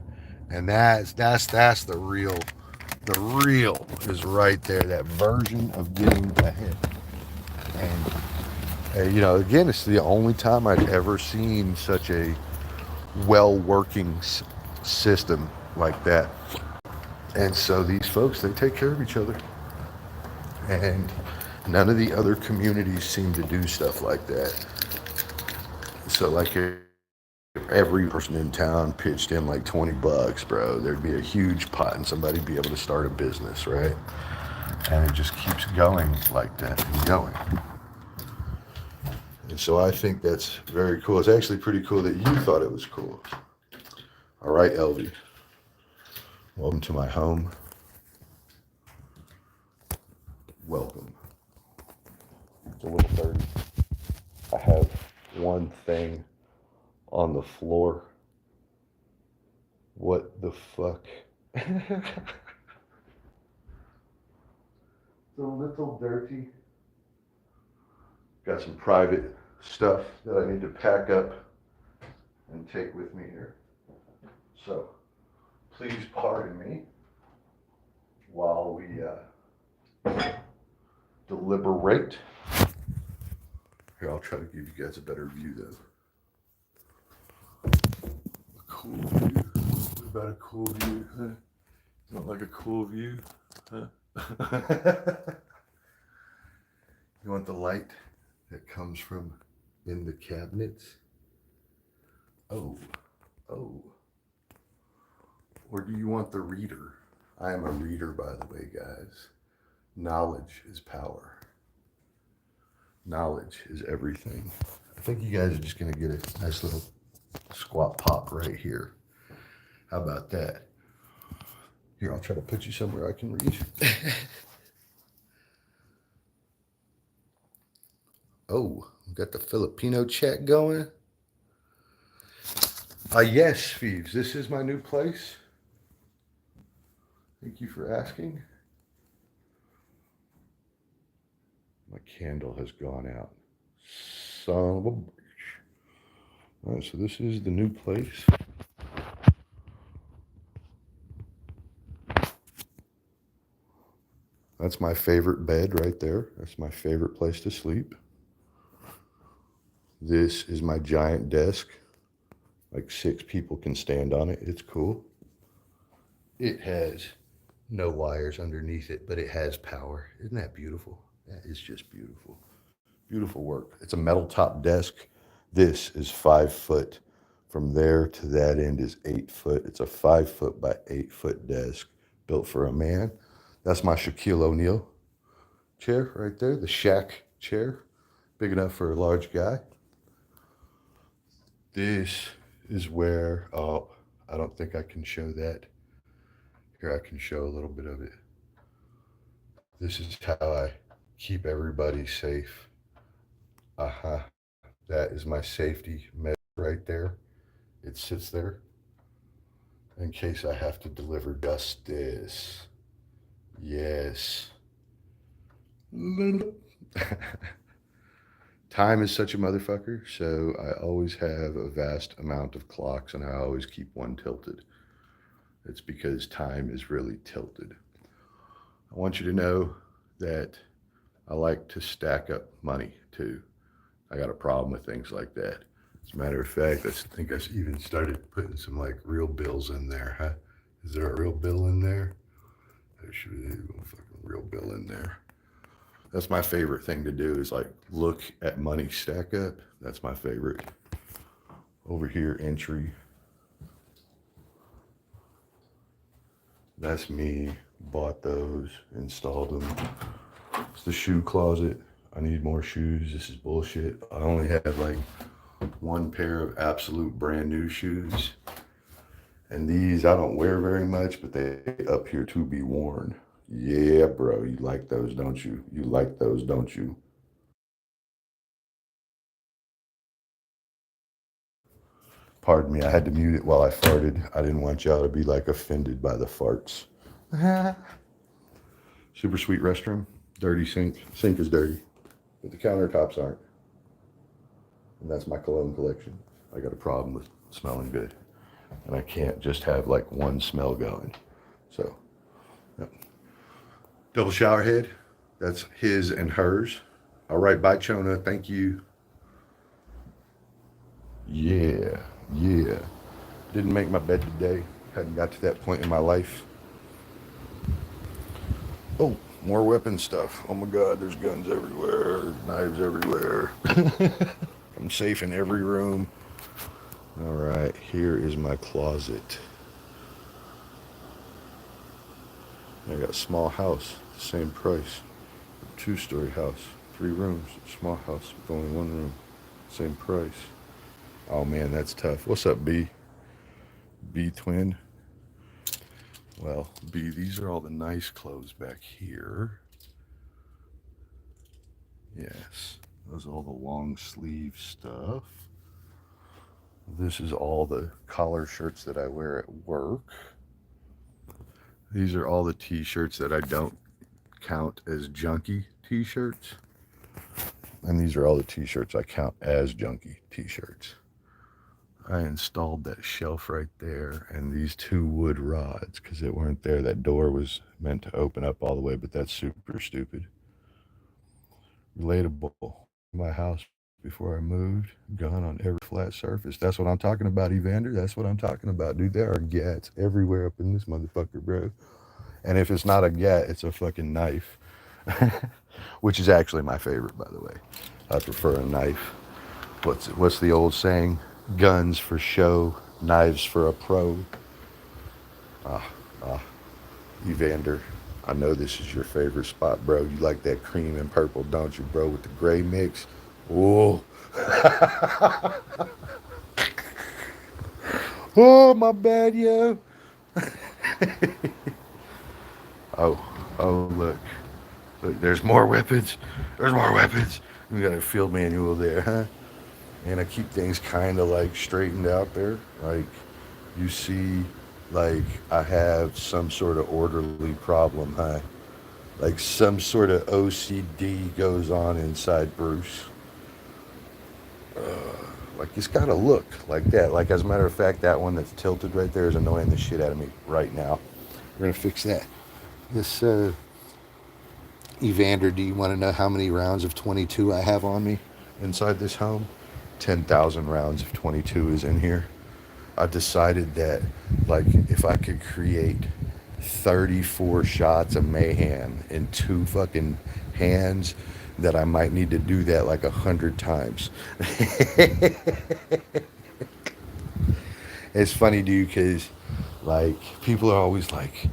And that's the real is right there, that version of getting ahead. And again, it's the only time I'd ever seen such a well working system like that. And so these folks, they take care of each other. And none of the other communities seem to do stuff like that. So, like, if every person in town pitched in like $20, bro, there'd be a huge pot and somebody'd be able to start a business, right? And it just keeps going like that and going. And so I think that's very cool. It's actually pretty cool that you thought it was cool. All right, Elvie. Welcome to my home. Welcome. It's a little dirty. I have one thing on the floor. What the fuck? It's a little dirty. Got some private stuff that I need to pack up and take with me here. So please pardon me while we deliberate. Here, I'll try to give you guys a better view though. A cool view. What about a cool view, huh? You don't like a cool view, huh? You want the light that comes from in the cabinets? Oh. Or do you want the reader? I am a reader, by the way, guys. Knowledge is power. Knowledge is everything. I think you guys are just going to get a nice little squat pop right here. How about that? Here, I'll try to put you somewhere I can read. Oh, we got the Filipino chat going. Yes, Phoebes, this is my new place. Thank you for asking. My candle has gone out. Son of a bitch. All right, so this is the new place. That's my favorite bed right there. That's my favorite place to sleep. This is my giant desk. Like 6 people can stand on it. It's cool. It has no wires underneath it, but it has power. Isn't that beautiful? That is just beautiful. Beautiful work. It's a metal top desk. This is 5 foot. From there to that end is 8 foot. It's a 5 foot by 8 foot desk built for a man. That's my Shaquille O'Neal chair right there, the Shaq chair, big enough for a large guy. This is where, I don't think I can show that. Here, I can show a little bit of it. This is how I keep everybody safe. That is my safety measure right there. It sits there in case I have to deliver justice. Yes. Time is such a motherfucker, so I always have a vast amount of clocks and I always keep one tilted. It's because time is really tilted. I want you to know that I like to stack up money too. I got a problem with things like that. As a matter of fact, I think I even started putting some like real bills in there, huh? Is there a real bill in there? There should be a fucking real bill in there. That's my favorite thing to do is like look at money stack up. That's my favorite. Over here, entry. That's me. Bought those, installed them. It's the shoe closet. I need more shoes. This is bullshit. I only have like one pair of absolute brand new shoes. And these I don't wear very much, but they up here to be worn. Yeah, bro. You like those, don't you? You like those, don't you? Pardon me, I had to mute it while I farted. I didn't want y'all to be like offended by the farts. Super sweet restroom. Dirty sink. Sink is dirty, but the countertops aren't. And that's my cologne collection. I got a problem with smelling good. And I can't just have like one smell going. So, yep. Double shower head. That's his and hers. All right, bye, Chona. Thank you. Yeah, yeah. Didn't make my bed today. Hadn't got to that point in my life. Oh, more weapon stuff. Oh my God, there's guns everywhere, knives everywhere. I'm safe in every room. All right, here is my closet. I got a small house, same price. 2-story house, 3 rooms, small house with only 1 room, same price. Oh man, that's tough. What's up, B? B twin? Well, B, these are all the nice clothes back here. Yes, those are all the long sleeve stuff. This is all the collar shirts that I wear at work. These are all the t-shirts that I don't count as junky t-shirts. And these are all the t-shirts I count as junky t-shirts. I installed that shelf right there and these 2 wood rods because they weren't there. That door was meant to open up all the way, but that's super stupid. Relatable. My house before I moved, gone on every flat surface. That's what I'm talking about, Evander. That's what I'm talking about, dude. There are gats everywhere up in this motherfucker, bro. And if it's not a gat, it's a fucking knife. Which is actually my favorite, by the way. I prefer a knife. What's the old saying? Guns for show, knives for a pro. Evander, I know this is your favorite spot, bro. You like that cream and purple, don't you, bro, with the gray mix? Oh. Oh, my bad, yo. Oh, look. Look, there's more weapons. There's more weapons. We got a field manual there, huh? And I keep things kind of like straightened out there. Like, you see, like, I have some sort of orderly problem, huh? Like, some sort of OCD goes on inside Bruce. Like, it's got to look like that. Like, as a matter of fact, that one that's tilted right there is annoying the shit out of me right now. We're going to fix that. This, Evander, do you want to know how many rounds of 22 I have on me inside this home? 10,000 rounds of 22 is in here. I decided that, like, if I could create 34 shots of mayhem in 2 fucking hands, that I might need to do that like 100 times. It's funny, dude, because, like, people are always like,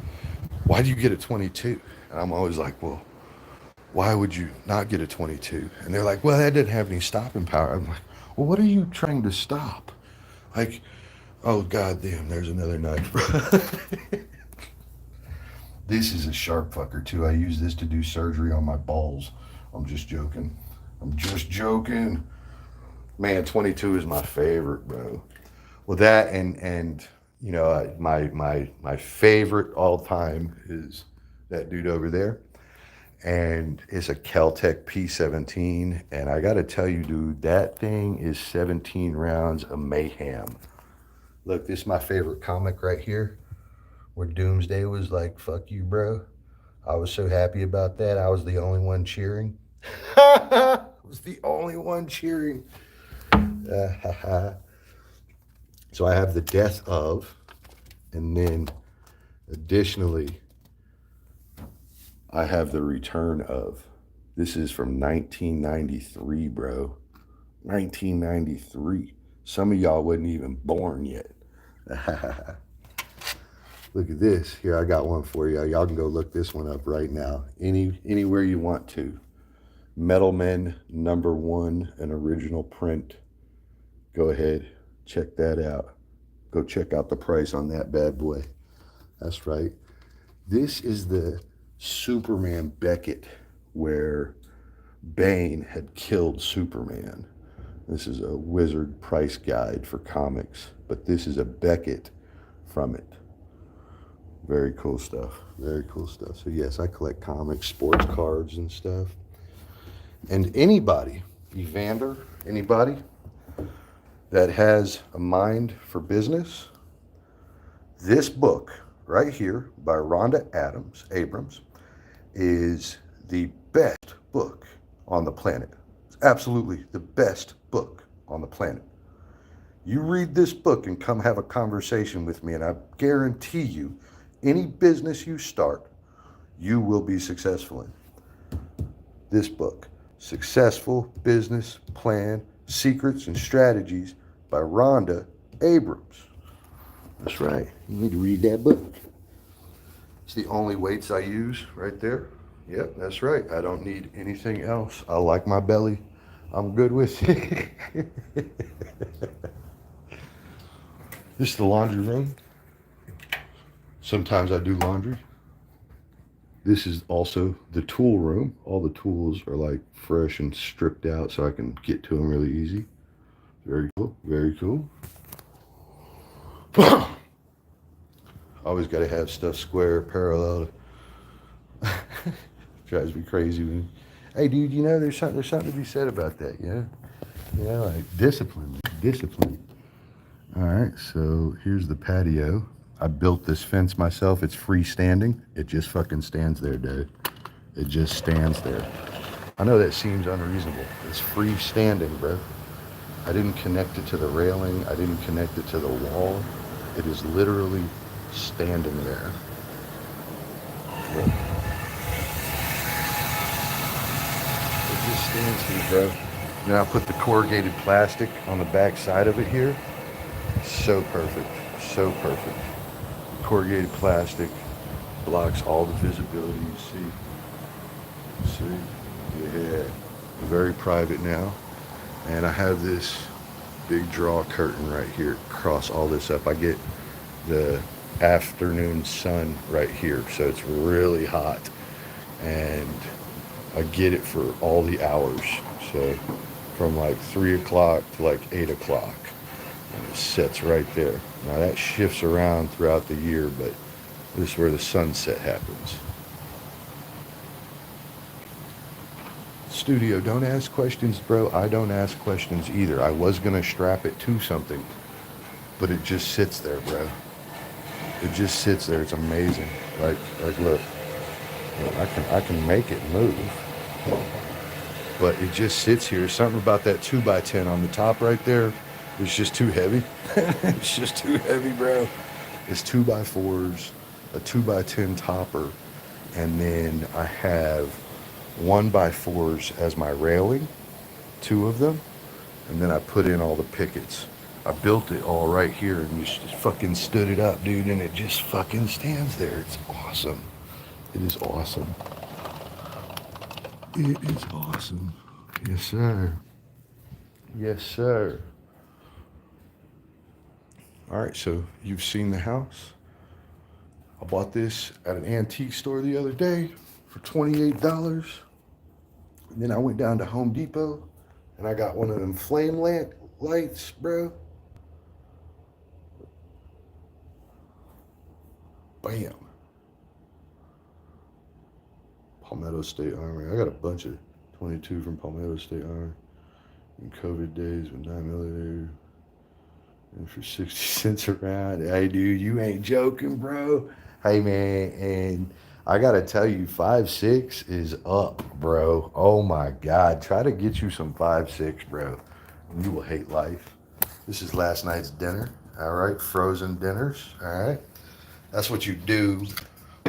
why do you get a 22? And I'm always like, well, why would you not get a 22? And they're like, well, that didn't have any stopping power. I'm like, well, what are you trying to stop? Like, oh, goddamn, there's another knife, bro. This is a sharp fucker, too. I use this to do surgery on my balls. I'm just joking. I'm just joking. Man, 22 is my favorite, bro. Well, that and you know, my favorite all time is that dude over there. And it's a Kel-Tec P17. And I got to tell you, dude, that thing is 17 rounds of mayhem. Look, this is my favorite comic right here, where Doomsday was like, fuck you, bro. I was so happy about that. I was the only one cheering. I was the only one cheering. So I have the death of, and then additionally, I have the return of. This is from 1993, bro. 1993. Some of y'all wasn't even born yet. Look at this. Here, I got one for you. Y'all can go look this one up right now. Anywhere you want to. Metal Men #1, an original print. Go ahead, check that out. Go check out the price on that bad boy. That's right. This is the Superman Beckett where Bane had killed Superman. This is a wizard price guide for comics, but this is a Beckett from it. Very cool stuff. Very cool stuff. So yes, I collect comics, sports cards and stuff. And anybody, Evander, anybody that has a mind for business, this book right here by Rhonda Abrams is the best book on the planet. It's absolutely the best book on the planet. You read this book and come have a conversation with me, and I guarantee you, any business you start, you will be successful in. This book, Successful Business Plan, Secrets and Strategies by Rhonda Abrams. That's right. You need to read that book. It's the only weights I use right there. Yep, that's right. I don't need anything else. I like my belly. I'm good with it. This is the laundry room. Sometimes I do laundry. This is also the tool room. All the tools are like fresh and stripped out so I can get to them really easy. Very cool, very cool. Always got to have stuff square, parallel. Drives me crazy. Hey, dude, you know, there's something to be said about that, yeah? You know, like discipline. All right, so here's the patio. I built this fence myself. It's freestanding. It just fucking stands there, dude. It just stands there. I know that seems unreasonable. It's freestanding, bro. I didn't connect it to the railing. I didn't connect it to the wall. It is literally standing there. Look. It just stands here, bro. Now I put the corrugated plastic on the back side of it here. So perfect. So perfect. Corrugated plastic blocks all the visibility. You see? Yeah. Very private now. And I have this big draw curtain right here across all this up. I get the afternoon sun right here, so it's really hot. And I get it for all the hours. So from like 3 o'clock to like 8 o'clock. And it sets right there. Now that shifts around throughout the year, but this is where the sunset happens. Studio, don't ask questions, bro. I don't ask questions either. I was gonna strap it to something, but it just sits there, bro. It just sits there. It's amazing. Like look, I can make it move, but it just sits here. Something about that 2x10 on the top right there. It's just too heavy. It's just too heavy, bro. It's 2x4s, a 2x10 topper, and then I have 1x4s as my railing, 2 of them, and then I put in all the pickets. I built it all right here and just fucking stood it up, dude, and it just fucking stands there. It's awesome. It is awesome. It is awesome. Yes, sir. Yes, sir. All right, so you've seen the house. I bought this at an antique store the other day for $28. And then I went down to Home Depot and I got one of them flame lamp lights, bro. Bam. Palmetto State Armory. I got a bunch of 22 from Palmetto State Armory. In COVID days with 9mm. And for 60 cents a round. Hey, dude, you ain't joking, bro. Hey, man, and I got to tell you, 5.6 is up, bro. Oh, my God. Try to get you some 5.6, bro. You will hate life. This is last night's dinner, all right? Frozen dinners, all right? That's what you do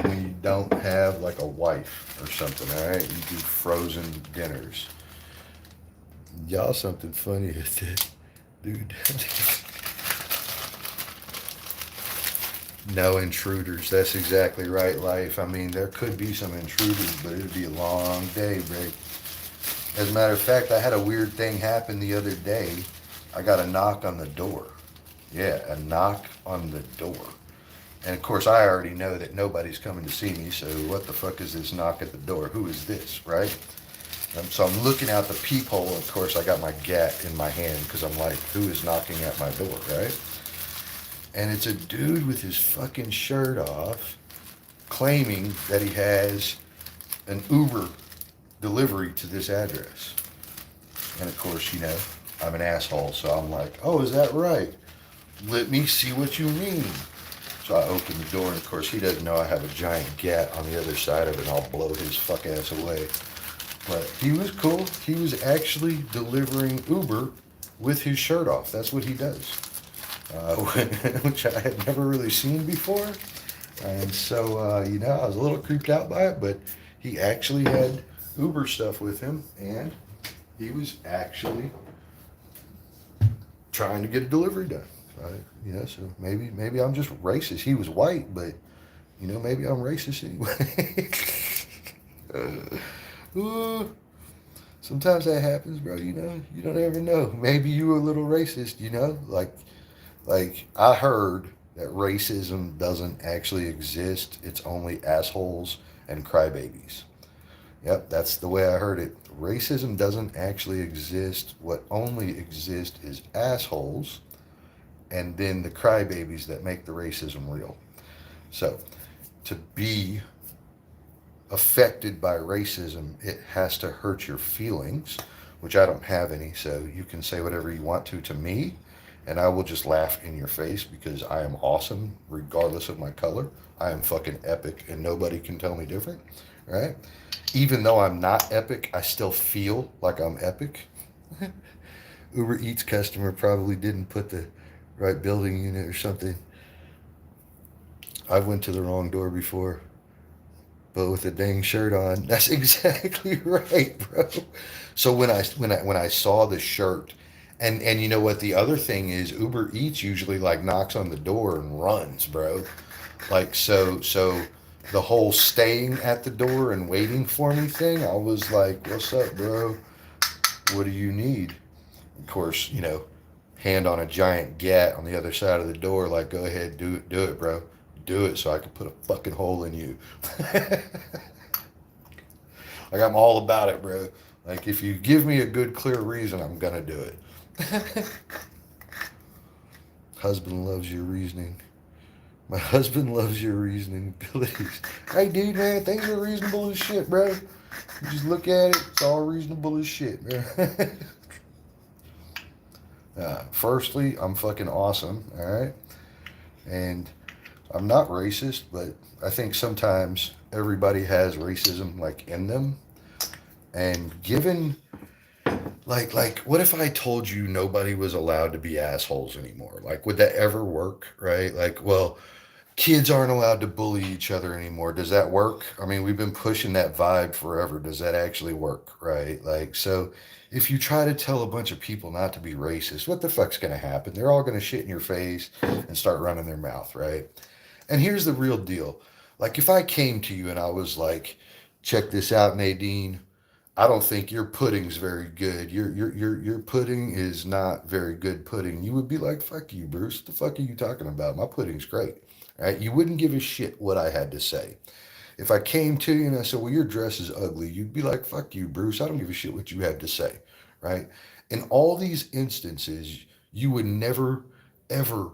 when you don't have, like, a wife or something, all right? You do frozen dinners. Y'all something funny with it, dude. No intruders. That's exactly right, life. I mean, there could be some intruders, but it'd be a long day, Rick. As a matter of fact, I had a weird thing happen the other day. I got a knock on the door. Yeah, a knock on the door. And of course, I already know that nobody's coming to see me, so what the fuck is this knock at the door? Who is this, right? So I'm looking out the peephole. Of course, I got my gat in my hand because I'm like, who is knocking at my door, right? And it's a dude with his fucking shirt off claiming that he has an Uber delivery to this address. And of course, I'm an asshole, so I'm like, oh, is that right? Let me see what you mean. So I open the door, and of course, he doesn't know I have a giant gat on the other side of it, and I'll blow his fuck ass away. But he was cool. He was actually delivering Uber with his shirt off. That's what he does, which I had never really seen before. And so, I was a little creeped out by it, but he actually had Uber stuff with him, and he was actually trying to get a delivery done. So maybe I'm just racist. He was white, but maybe I'm racist anyway. Ooh, sometimes that happens, bro. You don't ever know. Maybe you were a little racist. Like I heard that racism doesn't actually exist. It's only assholes and crybabies. Yep, that's the way I heard it. Racism doesn't actually exist. What only exists is assholes and then the crybabies that make the racism real. So, to be affected by racism, it has to hurt your feelings, which I don't have any, so you can say whatever you want to me, and I will just laugh in your face because I am awesome regardless of my color. I am fucking epic, and nobody can tell me different, right? Even though I'm not epic, I still feel like I'm epic. Uber Eats customer probably didn't put the right building unit or something. I went to the wrong door before, but with a dang shirt on. That's exactly right, bro. So when I saw the shirt, and you know what the other thing is, Uber Eats usually like knocks on the door and runs, bro. Like so the whole staying at the door and waiting for me thing, I was like, what's up, bro? What do you need? Of course, hand on a giant gat on the other side of the door, like, go ahead, do it, bro. Do it so I can put a fucking hole in you. Like, I'm all about it, bro. Like, if you give me a good, clear reason, I'm gonna do it. Husband loves your reasoning. My husband loves your reasoning abilities. Hey, dude, man, things are reasonable as shit, bro. You just look at it, it's all reasonable as shit, man. Firstly, I'm fucking awesome, all right? And I'm not racist, but I think sometimes everybody has racism like in them. And given what if I told you nobody was allowed to be assholes anymore? Like, would that ever work, right? Like, well, kids aren't allowed to bully each other anymore. Does that work? I mean, we've been pushing that vibe forever. Does that actually work, right? Like, so if you try to tell a bunch of people not to be racist, what the fuck's going to happen? They're all going to shit in your face and start running their mouth, right? And here's the real deal. Like, if I came to you and I was like, check this out, Nadine. I don't think your pudding's very good. Your pudding is not very good pudding. You would be like, fuck you, Bruce. What the fuck are you talking about? My pudding's great. Right? You wouldn't give a shit what I had to say. If I came to you and I said, well, your dress is ugly, you'd be like, fuck you, Bruce. I don't give a shit what you had to say. Right? In all these instances, you would never, ever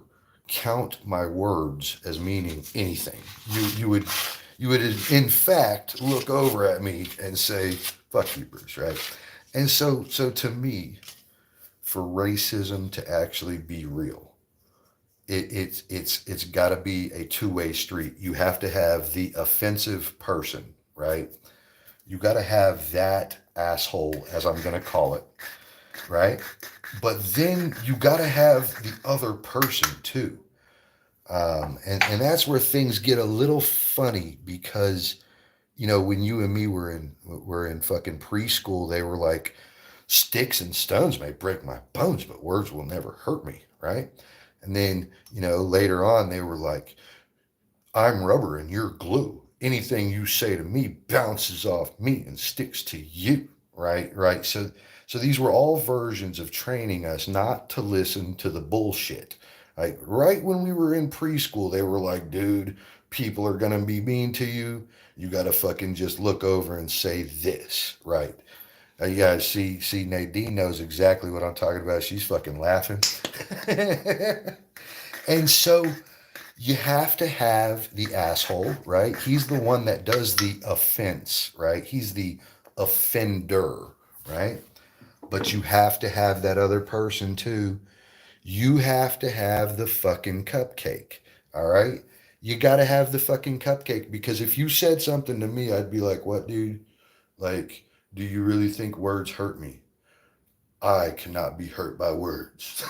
count my words as meaning anything. You would in fact look over at me and say, fuck you, Bruce, right? And so to me, for racism to actually be real, it's got to be a two-way street. You have to have the offensive person, right? You got to have that asshole, as I'm going to call it, right? But then you got to have the other person too. And that's where things get a little funny because, when you and me were in fucking preschool, they were like, sticks and stones may break my bones, but words will never hurt me, right? And then, later on, they were like, I'm rubber and you're glue. Anything you say to me bounces off me and sticks to you. Right, right. So these were all versions of training us not to listen to the bullshit. Like right when we were in preschool, they were like, dude, people are gonna be mean to you. You gotta fucking just look over and say this, right? Yeah, see, Nadine knows exactly what I'm talking about. She's fucking laughing. And so you have to have the asshole, right? He's the one that does the offense, right? He's the offender, right? But you have to have that other person too. You have to have the fucking cupcake, all right? You got to have the fucking cupcake because if you said something to me, I'd be like, what, dude? Like, do you really think words hurt me? I cannot be hurt by words.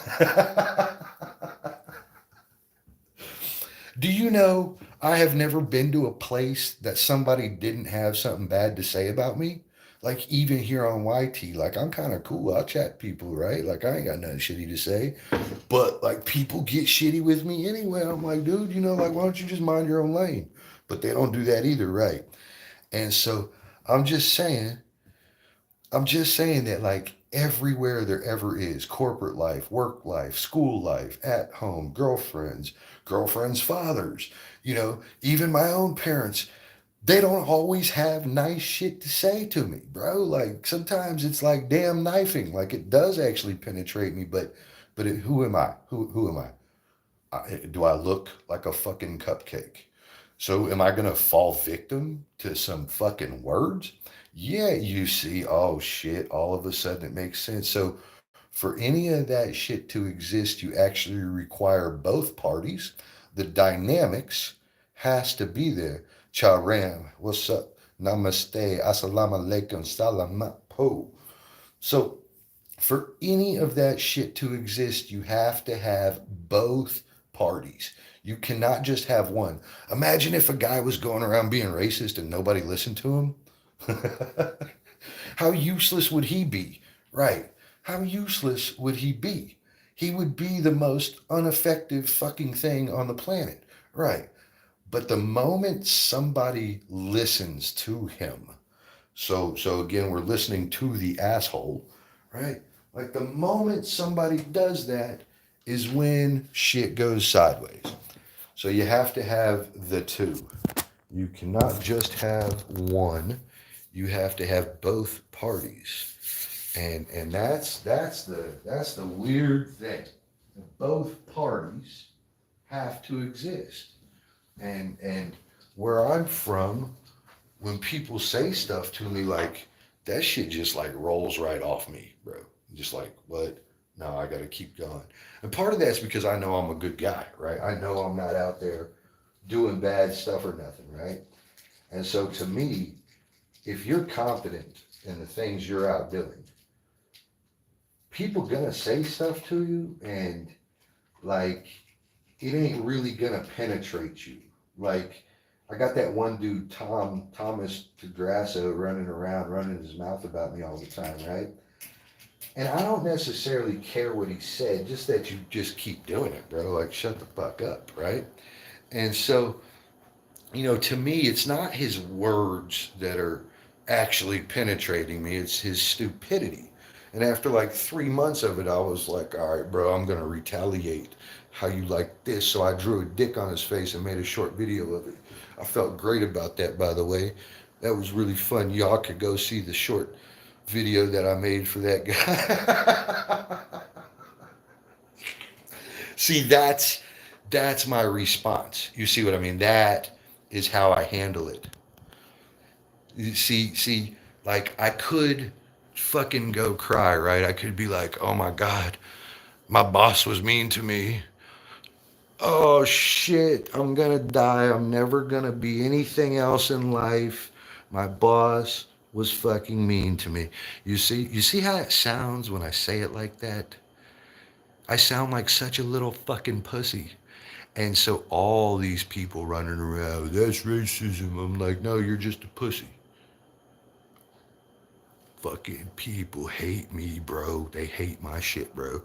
Do you know I have never been to a place that somebody didn't have something bad to say about me? Like even here on YT, like I'm kind of cool. I'll chat people, right? Like I ain't got nothing shitty to say. But like people get shitty with me anyway. I'm like, dude, like why don't you just mind your own lane? But they don't do that either, right? And so I'm just saying, I'm just saying that like everywhere there ever is corporate life, work life, school life, at home, girlfriends, fathers, even my own parents, they don't always have nice shit to say to me, bro. Like sometimes it's like damn knifing. Like it does actually penetrate me, but who am I? Who am I? Do I look like a fucking cupcake? So am I going to fall victim to some fucking words? Yeah, you see, oh shit, all of a sudden it makes sense. So for any of that shit to exist, you actually require both parties. The dynamics has to be there. Charam, what's up? Namaste, assalamu alaikum, salamat po. So for any of that shit to exist, you have to have both parties. You cannot just have one. Imagine if a guy was going around being racist and nobody listened to him. How useless would he be? Right. How useless would he be? He would be the most ineffective fucking thing on the planet. Right. But the moment somebody listens to him, so again, we're listening to the asshole, right? Like the moment somebody does that is when shit goes sideways. So you have to have the two. You cannot just have one. You have to have both parties. And that's the weird thing. Both parties have to exist. And where I'm from, when people say stuff to me like that shit just like rolls right off me, bro. Just like, what? No, I got to keep going. And part of that's because I know I'm a good guy, right? I know I'm not out there doing bad stuff or nothing, right? And so to me, if you're confident in the things you're out doing, people gonna say stuff to you and like it ain't really gonna penetrate you. Like I got that one dude, Thomas Pedrasso, running around, running his mouth about me all the time, right? And I don't necessarily care what he said, just that you just keep doing it, bro. Like shut the fuck up, right? And so, to me, it's not his words that are actually penetrating me, it's his stupidity. And after like 3 months of it, I was like, all right, bro, I'm going to retaliate. How you like this? So I drew a dick on his face and made a short video of it. I felt great about that, by the way. That was really fun. Y'all could go see the short video that I made for that guy. See, that's my response. You see what I mean? That is how I handle it. You see, like I could fucking go cry, right? I could be like, oh my God, my boss was mean to me. Oh shit, I'm gonna die. I'm never gonna be anything else in life. My boss was fucking mean to me. You see how it sounds when I say it like that? I sound like such a little fucking pussy. And so all these people running around, that's racism. I'm like, no, you're just a pussy. Fucking people hate me, bro. They hate my shit, bro.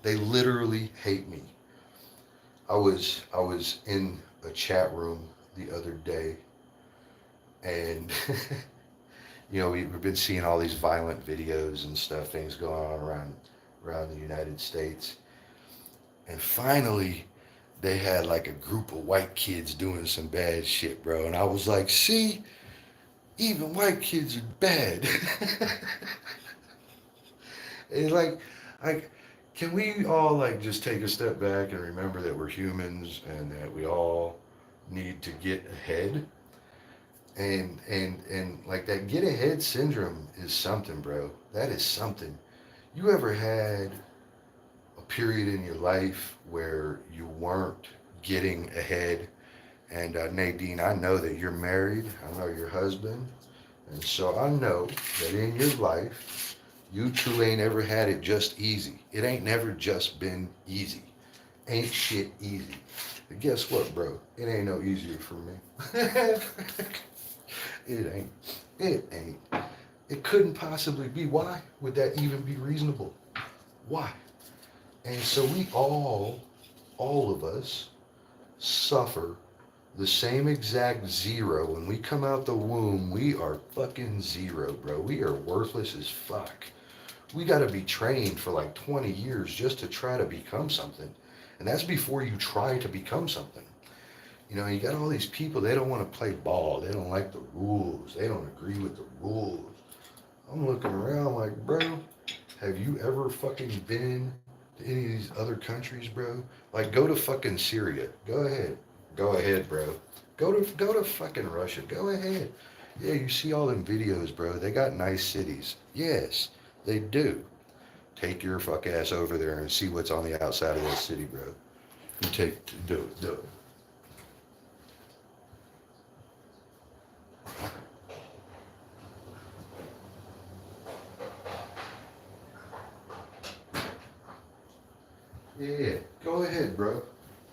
They literally hate me. I was in a chat room the other day, and we've been seeing all these violent videos and stuff, things going on around the United States, and finally they had like a group of white kids doing some bad shit, bro, and I was like, see, even white kids are bad. It's like, can we all like just take a step back and remember that we're humans and that we all need to get ahead? And like that get ahead syndrome is something, bro. That is something. You ever had a period in your life where you weren't getting ahead? And Nadine, I know that you're married. I know your husband, and so I know that in your life, you two ain't ever had it just easy. It ain't never just been easy. Ain't shit easy. But guess what, bro? It ain't no easier for me. It ain't. It ain't. It couldn't possibly be. Why would that even be reasonable? Why? And so we all of us, suffer the same exact zero. When we come out the womb, we are fucking zero, bro. We are worthless as fuck. We got to be trained for like 20 years just to try to become something. And that's before you try to become something. You got all these people, they don't want to play ball. They don't like the rules. They don't agree with the rules. I'm looking around like, bro, have you ever fucking been to any of these other countries, bro? Like, go to fucking Syria. Go ahead. Go ahead, bro. Go to fucking Russia. Go ahead. Yeah, you see all them videos, bro. They got nice cities. Yes, they do. Take your fuck ass over there and see what's on the outside of that city, bro. Do it, do it. Yeah, go ahead, bro.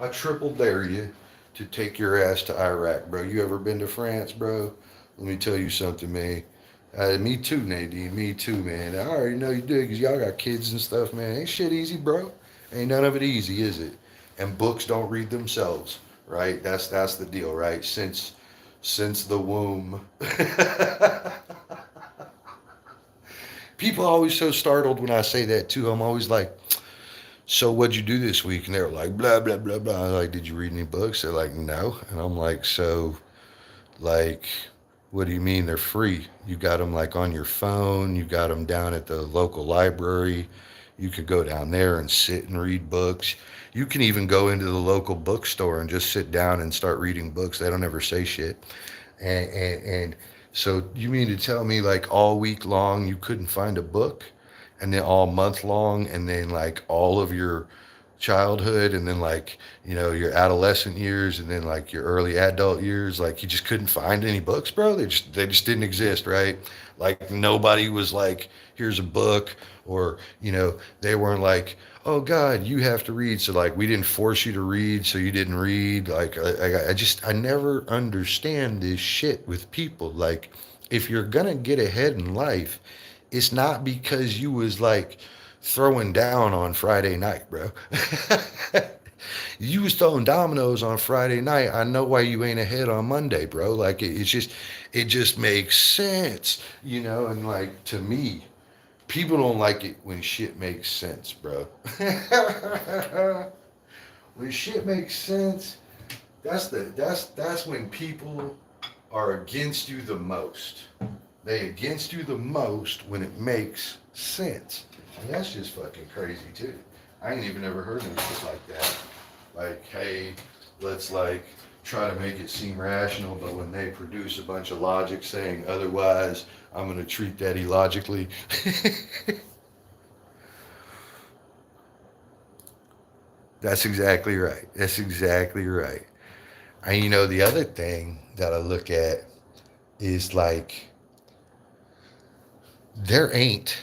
I triple dare you to take your ass to Iraq, bro. You ever been to France, bro? Let me tell you something, man. Me too, Nadine. Me too, man. I already know you do because y'all got kids and stuff, man. Ain't shit easy, bro. Ain't none of it easy, is it? And books don't read themselves, right? That's the deal, right? Since the womb. People are always so startled when I say that too. I'm always like, so what'd you do this week? And they're like, blah, blah, blah, blah. I'm like, did you read any books? They're like, no. And I'm like, so, like, what do you mean they're free? You got them like on your phone. You got them down at the local library. You could go down there and sit and read books. You can even go into the local bookstore and just sit down and start reading books. They don't ever say shit. And so you mean to tell me like all week long you couldn't find a book? And then all month long, and then like all of your childhood, and then like your adolescent years, and then like your early adult years, like you just couldn't find any books, bro. They just didn't exist, right? Like nobody was like, here's a book, or they weren't like, oh God, you have to read. So like we didn't force you to read, so you didn't read. Like I never understand this shit with people. Like if you're gonna get ahead in life, it's not because you was like throwing down on Friday night, bro. You was throwing dominoes on Friday night. I know why you ain't ahead on Monday, bro. Like it just makes sense, and like to me, people don't like it when shit makes sense, bro. When shit makes sense, that's when people are against you the most. They against you the most when it makes sense. And that's just fucking crazy too. I ain't even ever heard of shit like that. Like, hey, let's like try to make it seem rational, but when they produce a bunch of logic saying otherwise, I'm gonna treat that illogically. That's exactly right. That's exactly right. And the other thing that I look at is like there ain't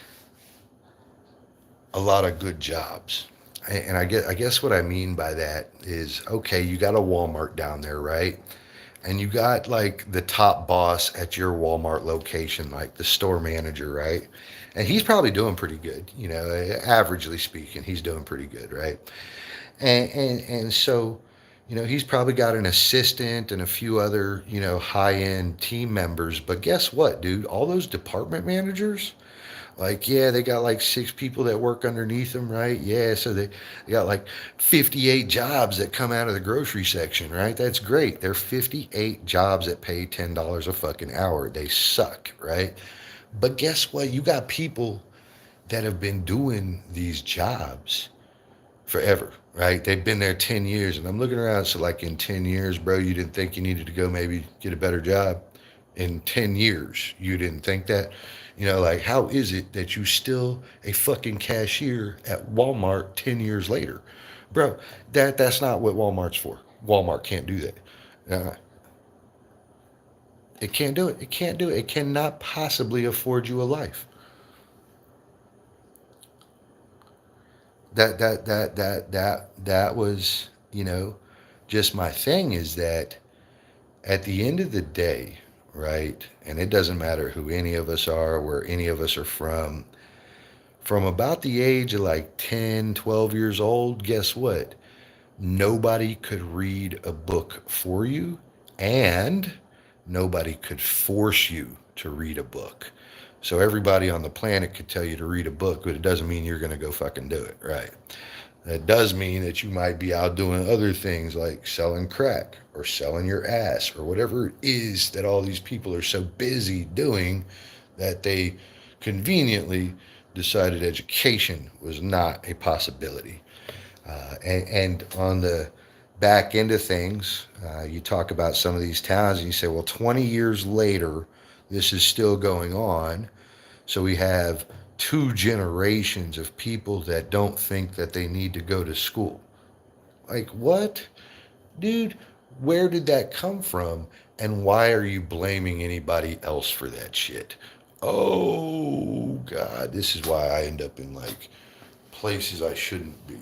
a lot of good jobs. And I guess what I mean by that is, okay, you got a Walmart down there, right? And you got like the top boss at your Walmart location, like the store manager, right? And he's probably doing pretty good, averagely speaking, he's doing pretty good, right? And so, he's probably got an assistant and a few other, high end team members. But guess what, dude? All those department managers, like, yeah, they got like 6 people that work underneath them, right? Yeah, so they got like 58 jobs that come out of the grocery section, right? That's great. They're 58 jobs that pay $10 a fucking hour. They suck, right? But guess what? You got people that have been doing these jobs forever, right? They've been there 10 years. And I'm looking around, so like in 10 years, bro, you didn't think you needed to go maybe get a better job? In 10 years, you didn't think that? Like, how is it that you still a fucking cashier at Walmart 10 years later? Bro, that's not what Walmart's for. Walmart can't do that. Uh, it can't do it. It can't do it. It cannot possibly afford you a life. That was, just my thing is that at the end of the day, right? And it doesn't matter who any of us are, where any of us are from about the age of like 10, 12 years old, guess what? Nobody could read a book for you, and nobody could force you to read a book. So everybody on the planet could tell you to read a book, but it doesn't mean you're going to go fucking do it, right? That does mean that you might be out doing other things like selling crack or selling your ass or whatever it is that all these people are so busy doing that they conveniently decided education was not a possibility. And on the back end of things, you talk about some of these towns and you say, well, 20 years later, this is still going on. So we have 2 generations of people that don't think that they need to go to school. Like, what? Dude, where did that come from? And why are you blaming anybody else for that shit? Oh, God, this is why I end up in like places I shouldn't be.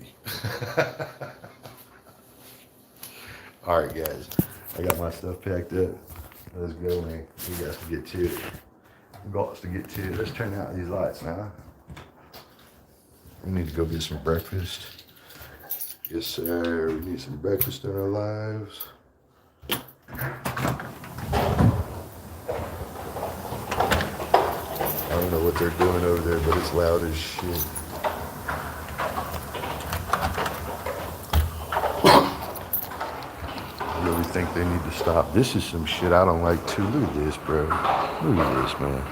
All right, guys, I got my stuff packed up. Let's go, man. We got to get to it. Let's turn out these lights now. We need to go get some breakfast. Yes, sir. We need some breakfast in our lives. I don't know what they're doing over there, but it's loud as shit. I really think they need to stop. This is some shit I don't like too. Look at this, bro. Look at this, man.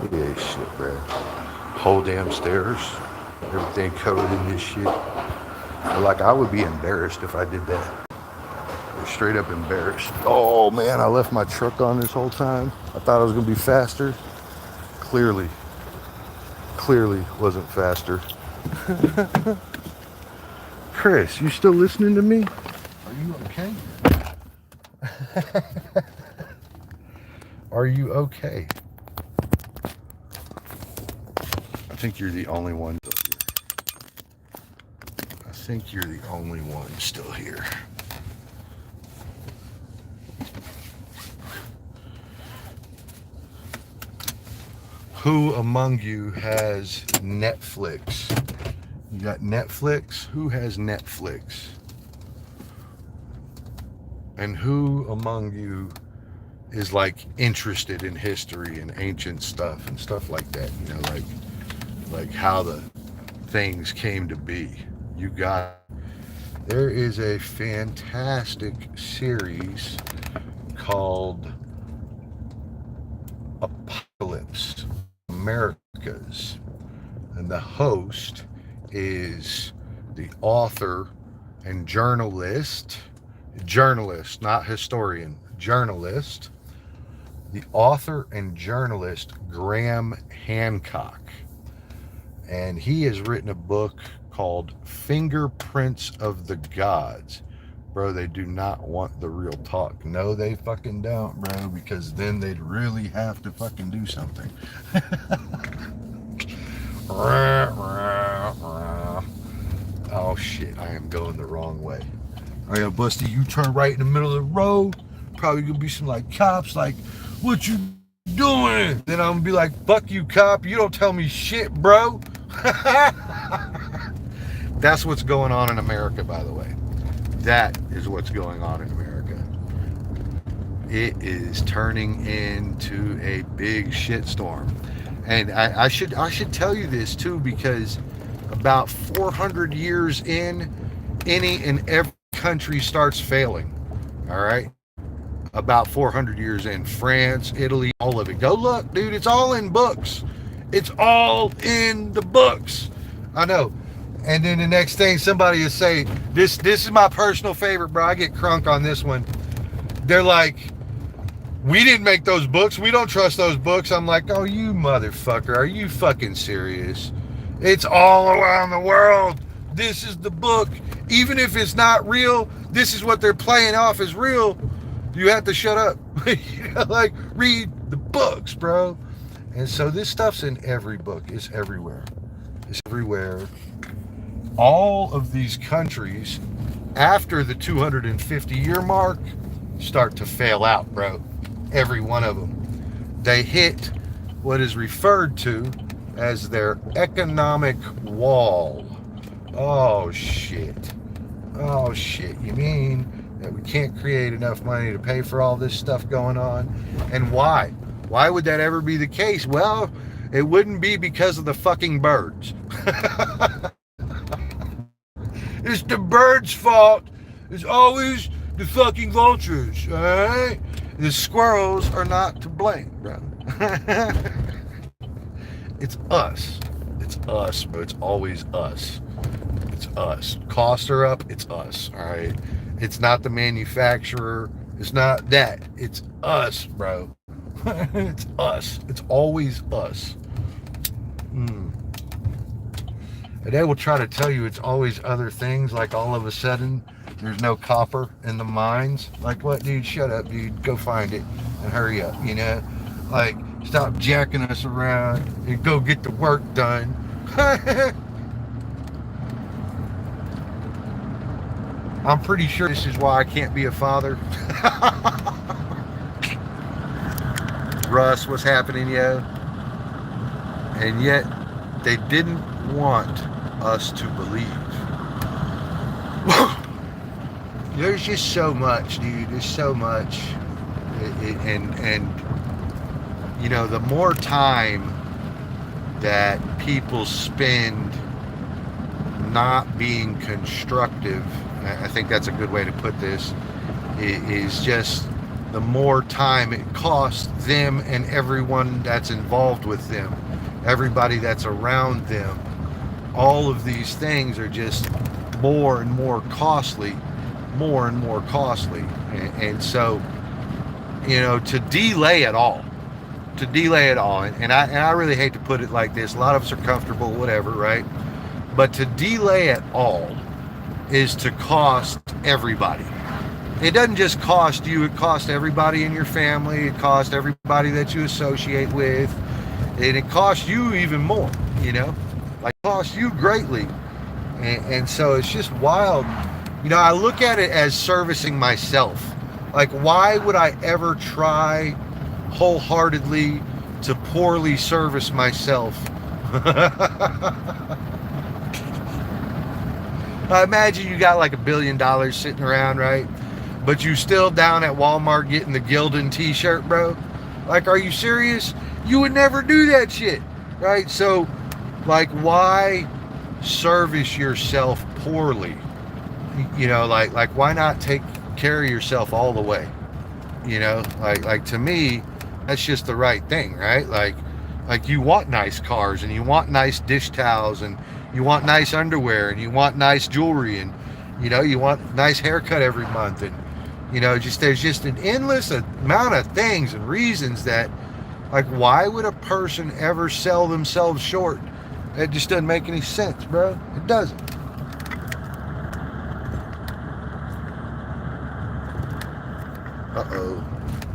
Look at this shit, bro. Whole damn stairs. Everything covered in this shit. Like, I would be embarrassed if I did that. Straight up embarrassed. Oh man, I left my truck on this whole time. I thought I was gonna be faster. Clearly wasn't faster. Chris, you still listening to me? Are you okay? Are you okay? I think you're the only one still here. I think you're the only one still here. Who among you has Netflix? You got Netflix? Who has Netflix? And who among you is like interested in history and ancient stuff and stuff like that? Like how the things came to be. There is a fantastic series called Apocalypse Americas, and the host is the author and journalist, not historian, journalist, the author and journalist Graham Hancock. And he has written a book called Fingerprints of the Gods. Bro, they do not want the real talk. No, they fucking don't, bro, because then they'd really have to fucking do something. Oh shit, I am going the wrong way. I got busted. You turn right in the middle of the road. Probably gonna be some like cops like, what you doing? Then I'm gonna be like, fuck you, cop. You don't tell me shit, bro. That's what's going on in America, by the way. That is what's going on in America. It is turning into a big shitstorm. And I should tell you this too, because about 400 years in, any and every country starts failing. All right? About 400 years in, France, Italy, all of it. Go look, dude. It's all in books. It's all in the books. I know. And then the next thing somebody is saying, this is my personal favorite, bro. I get crunk on this one. They're like, we didn't make those books. We don't trust those books. I'm like, oh, you motherfucker. Are you fucking serious? It's all around the world. This is the book. Even if it's not real, this is what they're playing off as real. You have to shut up. Like, read the books, bro. And so this stuff's in every book. It's everywhere. It's everywhere. All of these countries, after the 250-year mark, start to fail out, bro. Every one of them. They hit what is referred to as their economic wall. Oh, shit. Oh, shit. You mean that we can't create enough money to pay for all this stuff going on? And why? Why would that ever be the case? Well, it wouldn't be because of the fucking birds. It's the birds' fault. It's always the fucking vultures, all right? The squirrels are not to blame, bro. It's us. It's us, bro. It's always us. It's us. Costs are up, it's us, all right? It's not the manufacturer. It's not that. It's us, bro. It's us. It's always us. And they will try to tell you it's always other things, like all of a sudden there's no copper in the mines. Like, what, dude? Shut up, dude. Go find it and hurry up, you know? Like, stop jacking us around and go get the work done. I'm pretty sure this is why I can't be a father. Russ, what's happening, yo? And yet, they didn't want us to believe. There's just so much, dude. There's so much. And you know, the more time that people spend not being constructive, I think that's a good way to put this, is just the more time it costs them and everyone that's involved with them, everybody that's around them. All of these things are just more and more costly, more and more costly. And so, you know, to delay it all, and I really hate to put it like this, a lot of us are comfortable, whatever, right? But to delay it all is to cost everybody. It doesn't just cost you, it costs everybody in your family, it costs everybody that you associate with, and it costs you even more, you know? Like, it costs you greatly. And so it's just wild. You know, I look at it as servicing myself. Like, why would I ever try wholeheartedly to poorly service myself? I imagine you got like $1 billion sitting around, right? But you still down at Walmart getting the Gildan t-shirt, bro. Like, are you serious? You would never do that shit, right? So, like, why service yourself poorly? You know, like why not take care of yourself all the way? You know, like to me, that's just the right thing, right? Like you want nice cars, and you want nice dish towels, and you want nice underwear, and you want nice jewelry, and, you know, you want nice haircut every month, and, you know, just there's just an endless amount of things and reasons that, like, why would a person ever sell themselves short? It just doesn't make any sense, bro. It doesn't. Uh-oh.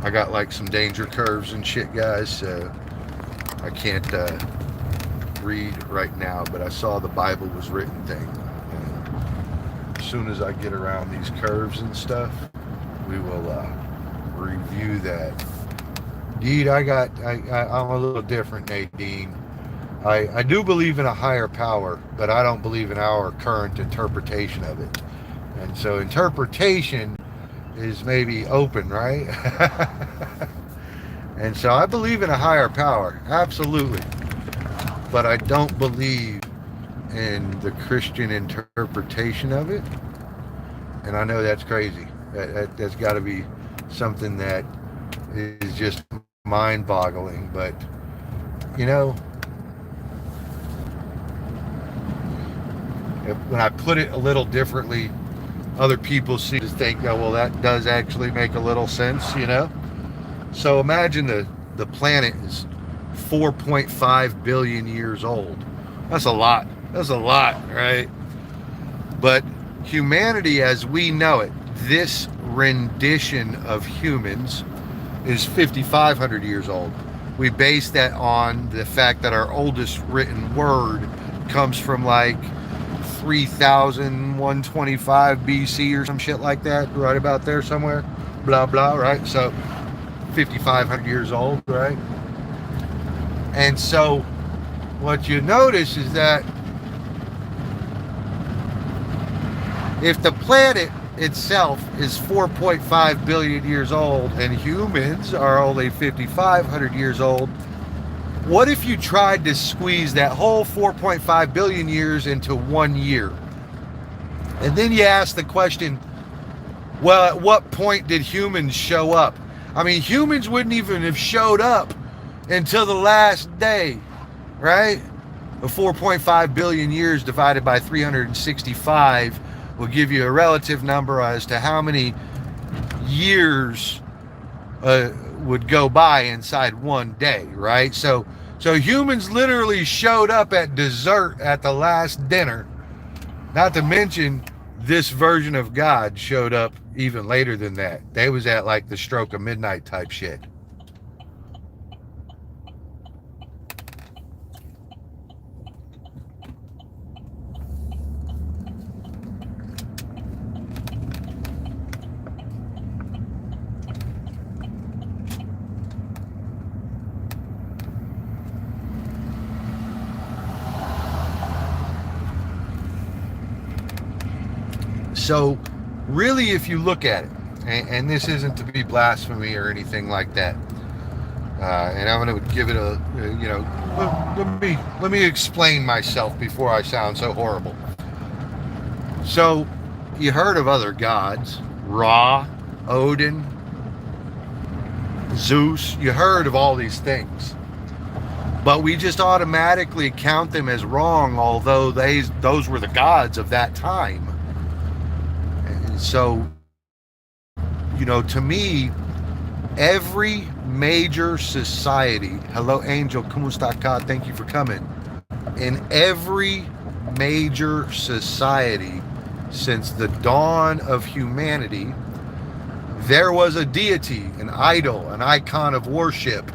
I got like some danger curves and shit, guys, so I can't read right now, but I saw the Bible was written thing. And as soon as I get around these curves and stuff, we will review that. Indeed, I'm a little different, Nadine. I do believe in a higher power, but I don't believe in our current interpretation of it. And so interpretation is maybe open, right? And so I believe in a higher power, absolutely. But I don't believe in the Christian interpretation of it. And I know that's crazy. That's got to be something that is just mind-boggling. But, you know, when I put it a little differently, other people seem to think, oh, well, that does actually make a little sense, you know? So imagine the planet is 4.5 billion years old. That's a lot. That's a lot, right? But humanity as we know it, this rendition of humans, is 5,500 years old. We base that on the fact that our oldest written word comes from like 3,125 BC or some shit like that, right about there somewhere, blah, blah, right? So 5,500 years old, right? And so what you notice is that if the planet itself is 4.5 billion years old and humans are only 5,500 years old, what if you tried to squeeze that whole 4.5 billion years into 1 year? And then you ask the question, well, at what point did humans show up? I mean, humans wouldn't even have showed up until the last day, right? The 4.5 billion years divided by 365 will give you a relative number as to how many years would go by inside 1 day, right? So humans literally showed up at dessert at the last dinner. Not to mention, this version of God showed up even later than that. They was at like the stroke of midnight type shit. So really, if you look at it, and this isn't to be blasphemy or anything like that, and I'm going to give it a, let me explain myself before I sound so horrible. So you heard of other gods, Ra, Odin, Zeus, you heard of all these things. But we just automatically count them as wrong, although those were the gods of that time. So, to me, every major society, hello Angel, ¿cómo está acá? Thank you for coming. In every major society since the dawn of humanity, there was a deity, an idol, an icon of worship,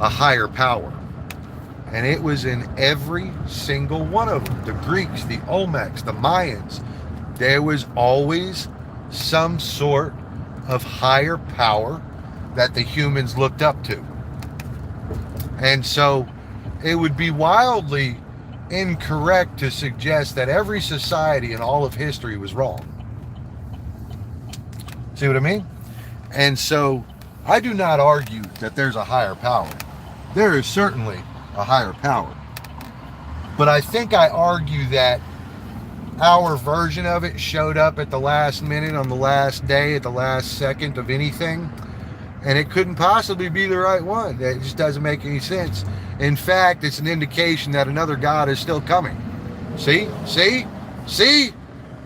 a higher power. And it was in every single one of them. The Greeks, the Olmecs, the Mayans. There was always some sort of higher power that the humans looked up to. And so it would be wildly incorrect to suggest that every society in all of history was wrong. See what I mean? And so I do not argue that there's a higher power. There is certainly a higher power. But I think I argue that our version of it showed up at the last minute, on the last day, at the last second of anything, and it couldn't possibly be the right one. It just doesn't make any sense. In fact, it's an indication that another God is still coming. See?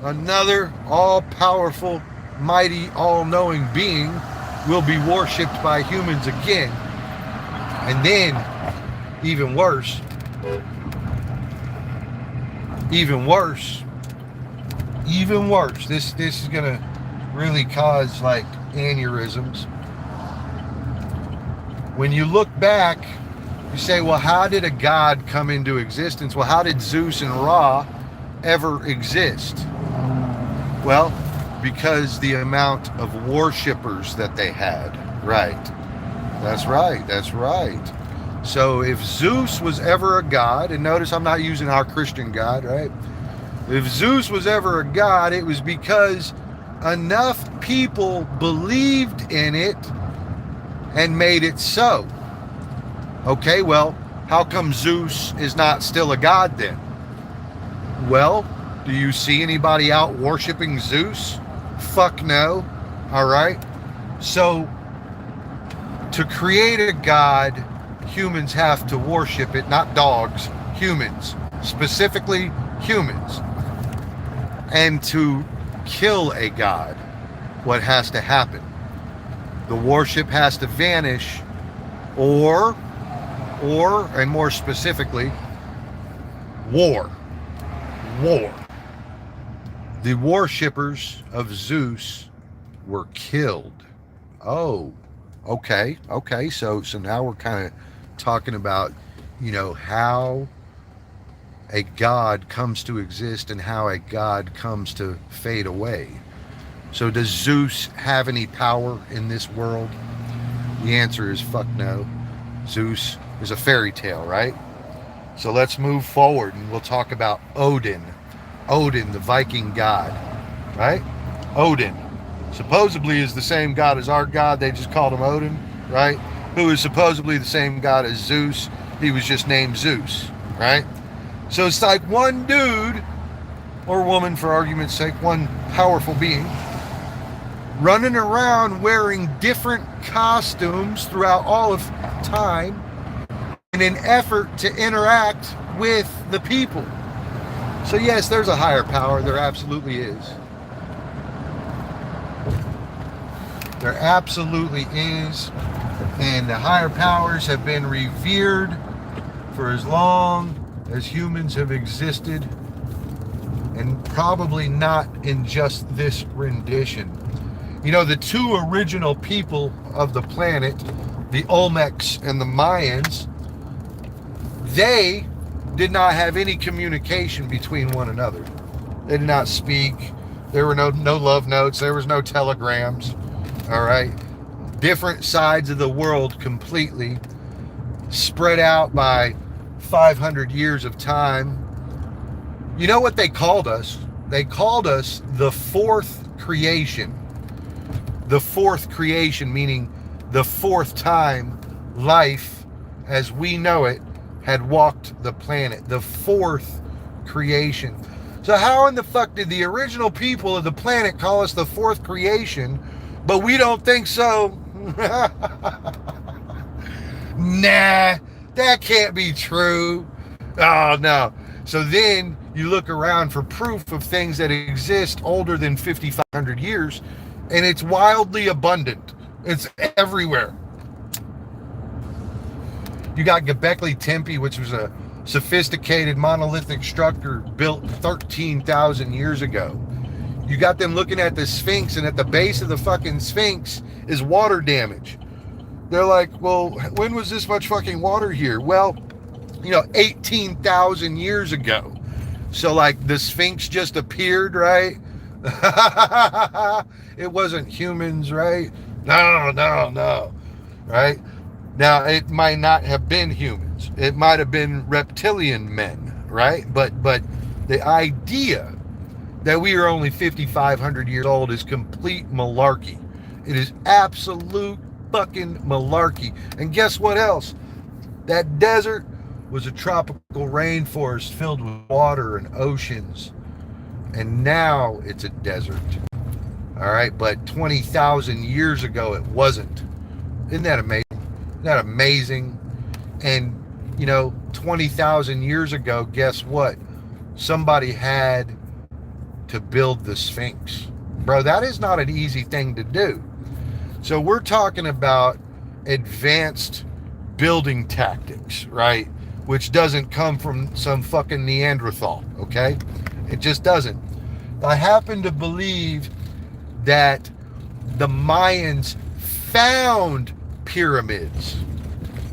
Another all-powerful, mighty, all-knowing being will be worshipped by humans again. And then, even worse, this is gonna really cause like aneurysms. When you look back, you say, well, how did a god come into existence? Well, how did Zeus and Ra ever exist? Well, because the amount of worshippers that they had. Right. That's right. So if Zeus was ever a god, and notice I'm not using our Christian God, right? If Zeus was ever a god, it was because enough people believed in it and made it so. Okay, well, how come Zeus is not still a god then? Well, do you see anybody out worshiping Zeus? Fuck no. All right. So to create a god, humans have to worship it, not dogs, humans, specifically humans. And to kill a god, what has to happen? The worship has to vanish, or, and more specifically, war. War. The worshippers of Zeus were killed. Oh, okay. So now we're kind of talking about, how a god comes to exist and how a god comes to fade away. So does Zeus have any power in this world? The answer is fuck no. Zeus is a fairy tale, right? So let's move forward and we'll talk about Odin. Odin, the Viking god, right? Odin supposedly is the same god as our god. They just called him Odin, right? Who is supposedly the same god as Zeus. He was just named Zeus, right? So it's like one dude, or woman for argument's sake, one powerful being, running around wearing different costumes throughout all of time in an effort to interact with the people. So yes, there's a higher power. There absolutely is. There absolutely is. And the higher powers have been revered for as long as humans have existed, and probably not in just this rendition. The two original people of the planet, the Olmecs and the Mayans, they did not have any communication between one another. They did not speak. There were no love notes. There was no telegrams. All right. Different sides of the world completely, spread out by 500 years of time. You know what they called us? They called us the fourth creation. The fourth creation, meaning the fourth time life as we know it had walked the planet. The fourth creation. So how in the fuck did the original people of the planet call us the fourth creation, but we don't think so? Nah, that can't be true. Oh, no. So then you look around for proof of things that exist older than 5,500 years, and it's wildly abundant. It's everywhere. You got Göbekli Tepe, which was a sophisticated monolithic structure built 13,000 years ago. You got them looking at the Sphinx, and at the base of the fucking Sphinx is water damage. They're like, well, when was this much fucking water here? Well, 18,000 years ago. So like the Sphinx just appeared, right? It wasn't humans, right? No. Right? Now, it might not have been humans. It might have been reptilian men, right? But the idea that we are only 5,500 years old is complete malarkey. It is absolute fucking malarkey. And guess what else? That desert was a tropical rainforest filled with water and oceans. And now it's a desert. All right, but 20,000 years ago it wasn't. Isn't that amazing? Isn't that amazing? And 20,000 years ago, guess what? Somebody had to build the Sphinx. Bro, that is not an easy thing to do. So we're talking about advanced building tactics, right? Which doesn't come from some fucking Neanderthal, okay? It just doesn't. I happen to believe that the Mayans found pyramids.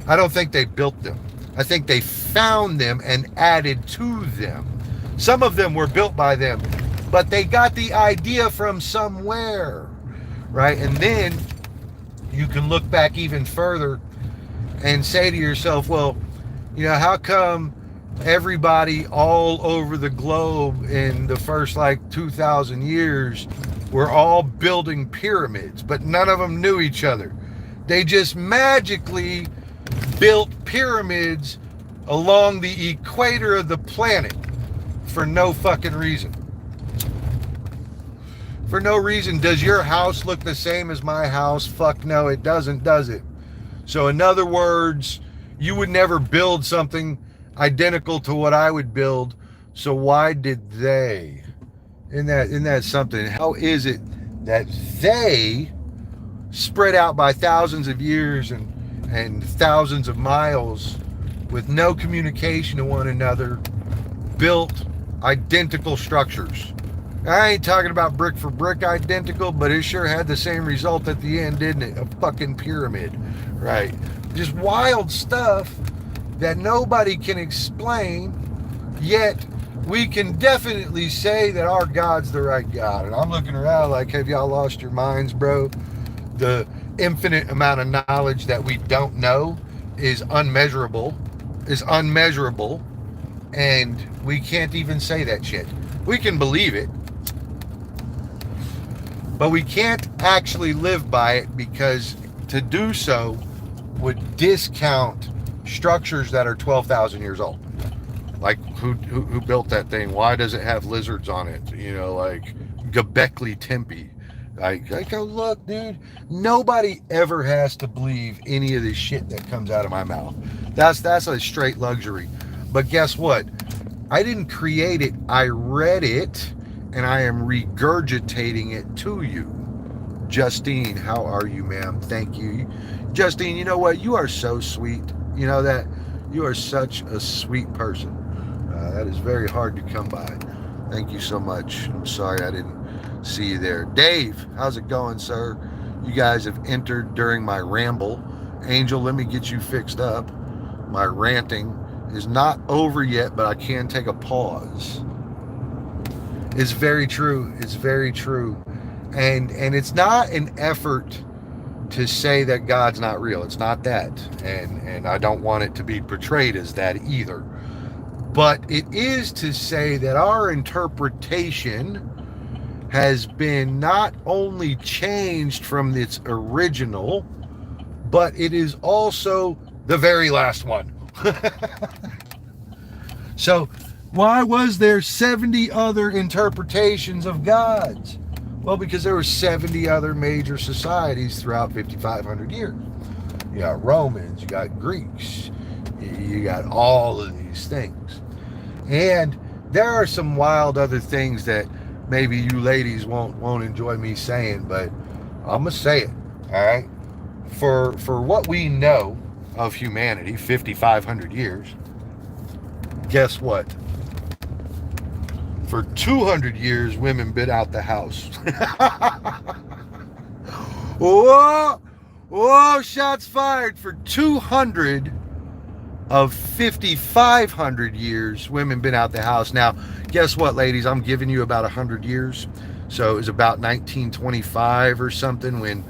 I don't think they built them. I think they found them and added to them. Some of them were built by them, but they got the idea from somewhere, right? And then you can look back even further and say to yourself, well, how come everybody all over the globe in the first like 2,000 years were all building pyramids, but none of them knew each other? They just magically built pyramids along the equator of the planet for no fucking reason. For no reason. Does your house look the same as my house? Fuck no, it doesn't, does it? So in other words, you would never build something identical to what I would build. So why did they? Isn't that something? How is it that they, spread out by thousands of years and thousands of miles with no communication to one another, built identical structures? I ain't talking about brick for brick identical, but it sure had the same result at the end, didn't it? A fucking pyramid, right? Just wild stuff that nobody can explain, yet we can definitely say that our God's the right God. And I'm looking around like, have y'all lost your minds, bro? The infinite amount of knowledge that we don't know is unmeasurable, and we can't even say that shit. We can believe it, but we can't actually live by it, because to do so would discount structures that are 12,000 years old. Like, who built that thing? Why does it have lizards on it? Like Göbekli Tepe. Like, oh, look, dude, nobody ever has to believe any of this shit that comes out of my mouth. That's a straight luxury. But guess what? I didn't create it. I read it, and I am regurgitating it to you. Justine, how are you, ma'am? Thank you. Justine, you know what? You are so sweet. You know that? You are such a sweet person. That is very hard to come by. Thank you so much. I'm sorry I didn't see you there. Dave, how's it going, sir? You guys have entered during my ramble. Angel, let me get you fixed up. My ranting is not over yet, but I can take a pause. It's very true. It's very true. And it's not an effort to say that God's not real. It's not that. And I don't want it to be portrayed as that either. But it is to say that our interpretation has been not only changed from its original, but it is also the very last one. So why was there 70 other interpretations of gods? Well, because there were 70 other major societies throughout 5,500 years. You got Romans, you got Greeks, you got all of these things. And there are some wild other things that maybe you ladies won't enjoy me saying, but I'm gonna say it, all right? For what we know of humanity, 5,500 years, guess what? For 200 years, women been out the house. Whoa, shots fired. For 200 of 5,500 years, women been out the house. Now, guess what, ladies? I'm giving you about 100 years. So it was about 1925 or something when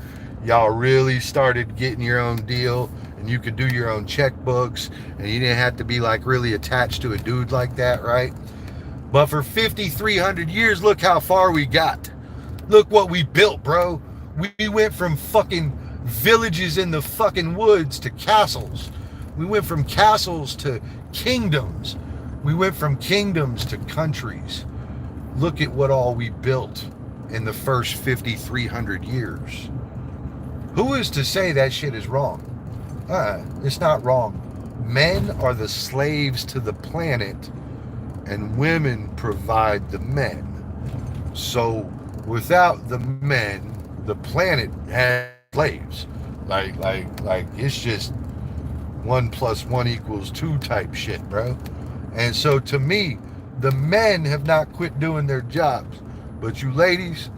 y'all really started getting your own deal, and you could do your own checkbooks, and you didn't have to be like really attached to a dude like that, right? But for 5,300 years, look how far we got. Look what we built, bro. We went from fucking villages in the fucking woods to castles. We went from castles to kingdoms. We went from kingdoms to countries. Look at what all we built in the first 5,300 years. Who is to say that shit is wrong? It's not wrong. Men are the slaves to the planet, and women provide the men. So without the men, the planet has slaves. Like it's just 1 + 1 = 2 type shit, bro. And so to me, the men have not quit doing their jobs, but you ladies,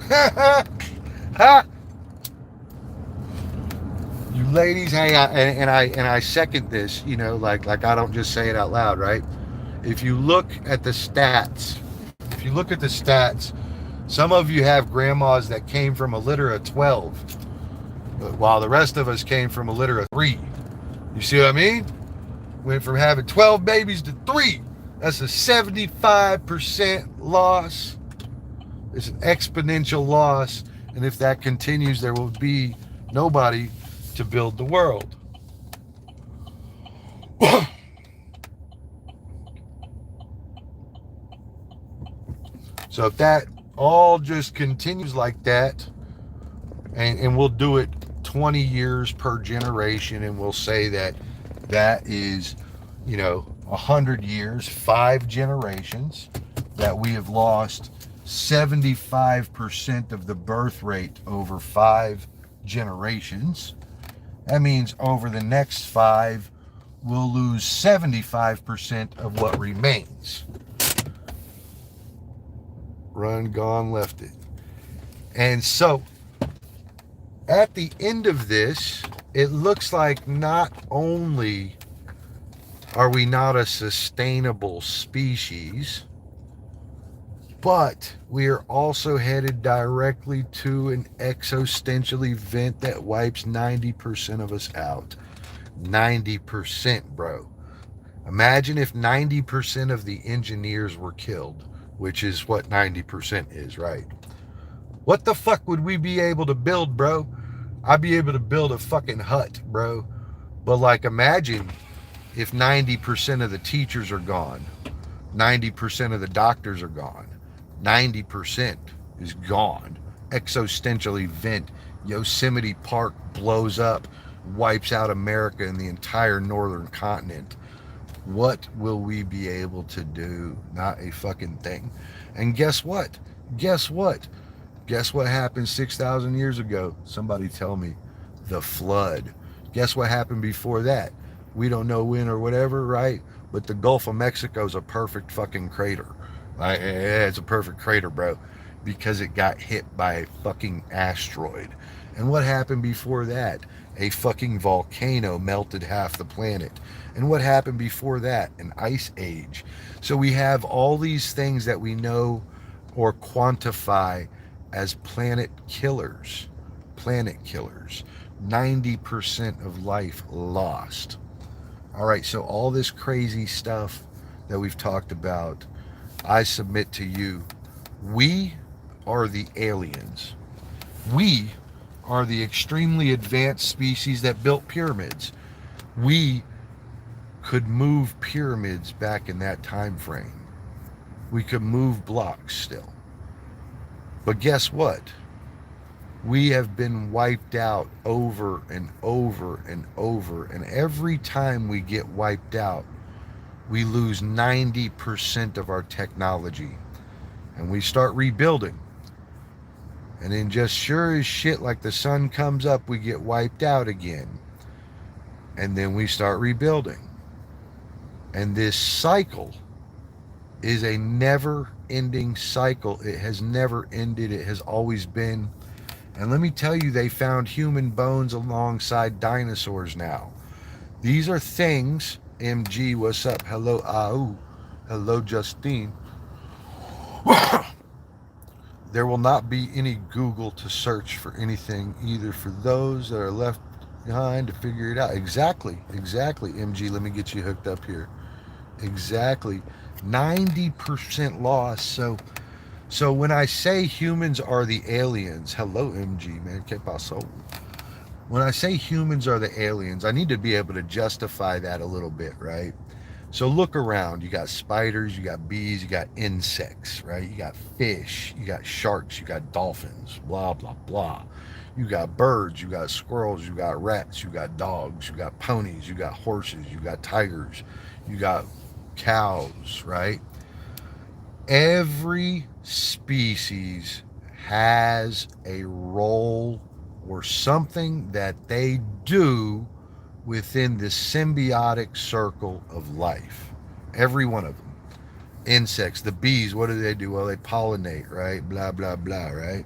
you ladies, hey, I second this. Like I don't just say it out loud, right? If you look at the stats, some of you have grandmas that came from a litter of 12, while the rest of us came from a litter of 3. You see what I mean? Went from having 12 babies to 3. That's a 75% loss. It's an exponential loss. And if that continues, there will be nobody to build the world. So if that all just continues like that, and we'll do it 20 years per generation, and we'll say that that is, 100 years, 5 generations, that we have lost 75% of the birth rate over 5 generations. That means over the next 5, we'll lose 75% of what remains. Run, gone, left it. And so, at the end of this, it looks like not only are we not a sustainable species, but we are also headed directly to an existential event that wipes 90% of us out. 90%, bro. Imagine if 90% of the engineers were killed, which is what 90% is, right? What the fuck would we be able to build, bro? I'd be able to build a fucking hut, bro. But like, imagine if 90% of the teachers are gone, 90% of the doctors are gone, 90% is gone. Existential event. Yosemite Park blows up, wipes out America and the entire northern continent. What will we be able to do? Not a fucking thing. And guess what? Guess what? Guess what happened 6,000 years ago? Somebody tell me. The flood. Guess what happened before that? We don't know when or whatever, right? But the Gulf of Mexico is a perfect fucking crater. Right? It's a perfect crater, bro, because it got hit by a fucking asteroid. And what happened before that? A fucking volcano melted half the planet. And what happened before that? An ice age. So we have all these things that we know or quantify as planet killers. Planet killers. 90% of life lost. All right, so all this crazy stuff that we've talked about, I submit to you, we are the aliens. We are the extremely advanced species that built pyramids. We could move pyramids back in that time frame. We could move blocks still. But guess what? We have been wiped out over and over and over. And every time we get wiped out, we lose 90% of our technology. And we start rebuilding. And then just sure as shit, like the sun comes up, we get wiped out again. And then we start rebuilding. And this cycle is a never-ending cycle. It has never ended. It has always been. And let me tell you, they found human bones alongside dinosaurs now. These are things. MG, what's up? Hello, Au. Hello, Justine. There will not be any Google to search for anything, either for those that are left behind to figure it out. Exactly, MG. Let me get you hooked up here. Exactly. 90% loss. So when I say humans are the aliens, hello, MG, man. ¿Qué pasó? When I say humans are the aliens, I need to be able to justify that a little bit, right? So look around. You got spiders, you got bees, you got insects, right? You got fish, you got sharks, you got dolphins, blah, blah, blah. You got birds, you got squirrels, you got rats, you got dogs, you got ponies, you got horses, you got tigers, you got cows, right? Every species has a role or something that they do within the symbiotic circle of life. Every one of them. Insects, the bees, what do they do? Well, they pollinate, right? Blah, blah, blah, right?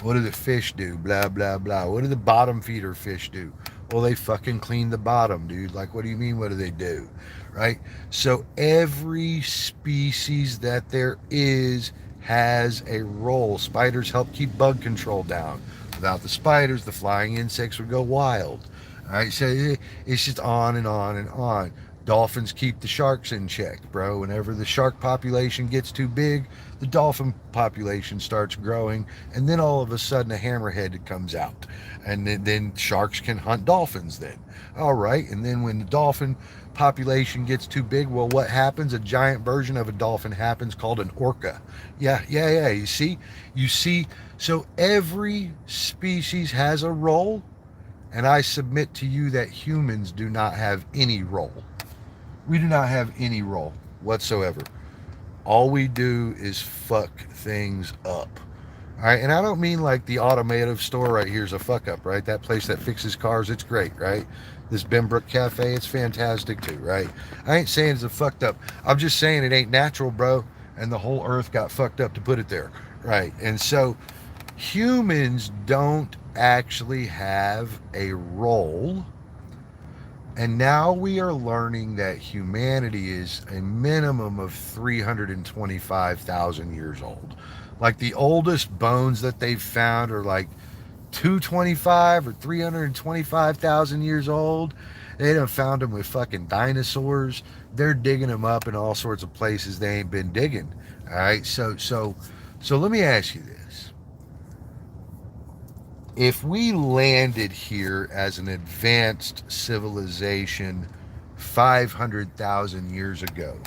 What do the fish do? Blah, blah, blah. What do the bottom feeder fish do? Well, they fucking clean the bottom, dude. Like, what do you mean, what do they do? Right? So every species that there is has a role. Spiders help keep bug control down. Without the spiders, the flying insects would go wild. All right, so it's just on and on and on. Dolphins keep the sharks in check, bro. Whenever the shark population gets too big, the dolphin population starts growing, and then all of a sudden a hammerhead comes out, and then sharks can hunt dolphins. Then, all right, and then when the dolphin population gets too big, well, what happens? A giant version of a dolphin happens called an orca. Yeah, yeah, yeah. You see. So every species has a role, and I submit to you that humans do not have any role. We do not have any role whatsoever. All we do is fuck things up. All right, and I don't mean like the automotive store right here is a fuck up, right? That place that fixes cars, it's great, right? This Benbrook Cafe, it's fantastic too, right? I ain't saying it's a fucked up. I'm just saying it ain't natural, bro. And the whole earth got fucked up to put it there, right? And so humans don't actually have a role. And now we are learning that humanity is a minimum of 325,000 years old. Like the oldest bones that they've found are like 225 or 325,000 years old. They done found them with fucking dinosaurs. They're digging them up in all sorts of places they ain't been digging. All right. So let me ask you this. If we landed here as an advanced civilization 500,000 years ago,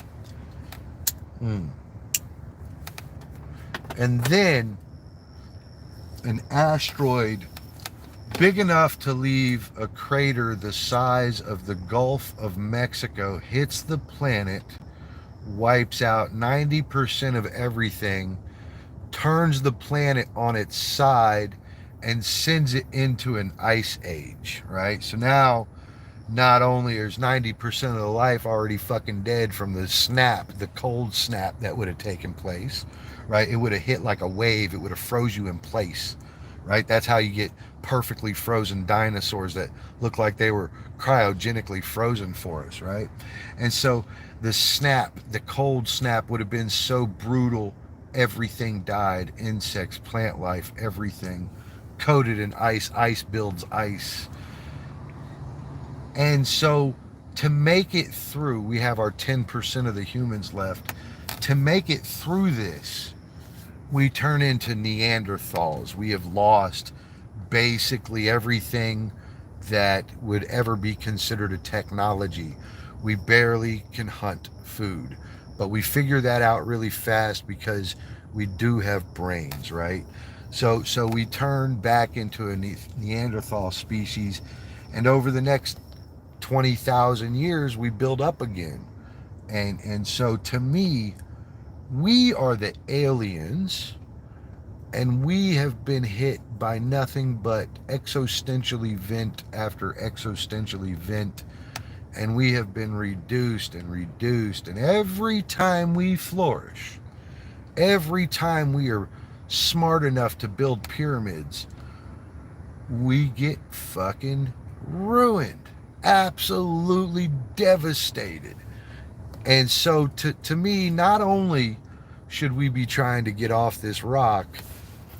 and then an asteroid big enough to leave a crater the size of the Gulf of Mexico hits the planet, wipes out 90% of everything, turns the planet on its side, and sends it into an ice age, right? So now, not only is 90% of the life already fucking dead from the snap, the cold snap that would have taken place, right? It would have hit like a wave. It would have froze you in place, right? That's how you get perfectly frozen dinosaurs that look like they were cryogenically frozen for us, right? And so the snap, the cold snap would have been so brutal, everything died, insects, plant life, everything coated in ice. Ice builds ice. And so to make it through, we have our 10% of the humans left. To make it through this, we turn into Neanderthals. We have lost basically everything that would ever be considered a technology. We barely can hunt food, but we figure that out really fast because we do have brains, right? So we turn back into a Neanderthal species, and over the next 20,000 years, we build up again. And so to me, we are the aliens, and we have been hit by nothing but existential event after existential event, and we have been reduced and reduced. And every time we flourish, every time we are smart enough to build pyramids, we get fucking ruined, absolutely devastated. And so to me, not only should we be trying to get off this rock,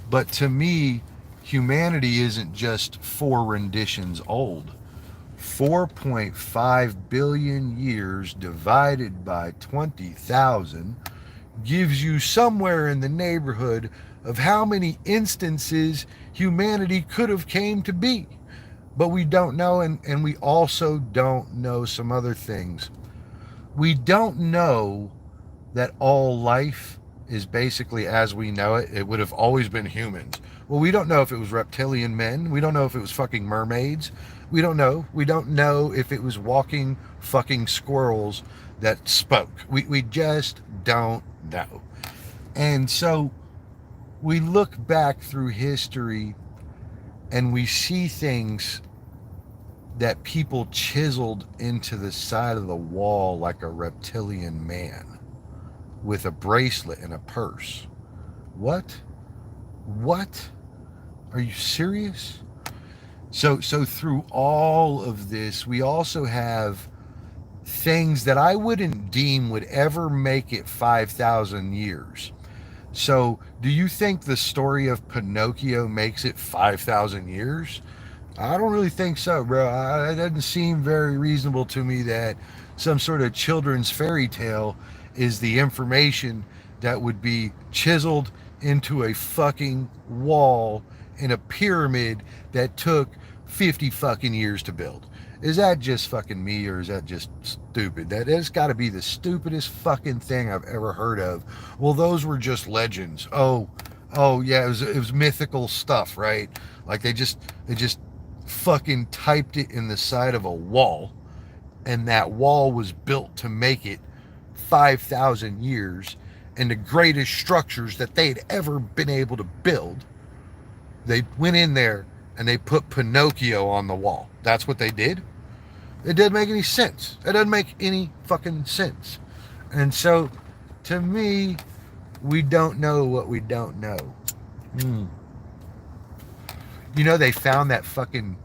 but to me, humanity isn't just 4 renditions old. 4.5 billion years divided by 20,000 gives you somewhere in the neighborhood of how many instances humanity could have came to be. But we don't know, and we also don't know some other things. We don't know that all life is basically as we know it. It would have always been humans. Well, we don't know if it was reptilian men. We don't know if it was fucking mermaids. We don't know. We don't know if it was walking fucking squirrels that spoke. We just don't know. And so we look back through history and we see things that people chiseled into the side of the wall like a reptilian man with a bracelet and a purse. What? Are you serious? So through all of this, we also have things that I wouldn't deem would ever make it 5,000 years. So do you think the story of Pinocchio makes it 5,000 years? I don't really think so, bro. It doesn't seem very reasonable to me that some sort of children's fairy tale is the information that would be chiseled into a fucking wall in a pyramid that took 50 fucking years to build. Is that just fucking me, or is that just stupid? That has got to be the stupidest fucking thing I've ever heard of. Well, those were just legends. Oh yeah, it was mythical stuff, right? Like they just fucking typed it in the side of a wall, and that wall was built to make it 5,000 years, and the greatest structures that they'd ever been able to build. They went in there and they put Pinocchio on the wall. That's what they did. It didn't make any sense. It doesn't make any fucking sense. And so, to me, we don't know what we don't know. Mm. You know, they found that fucking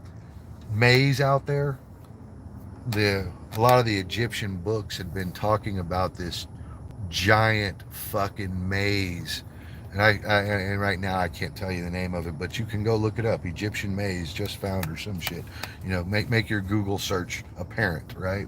maze out there. A lot of the Egyptian books had been talking about this giant fucking maze, and right now I can't tell you the name of it, but you can go look it up. Egyptian maze just found or some shit. Make your Google search apparent, right?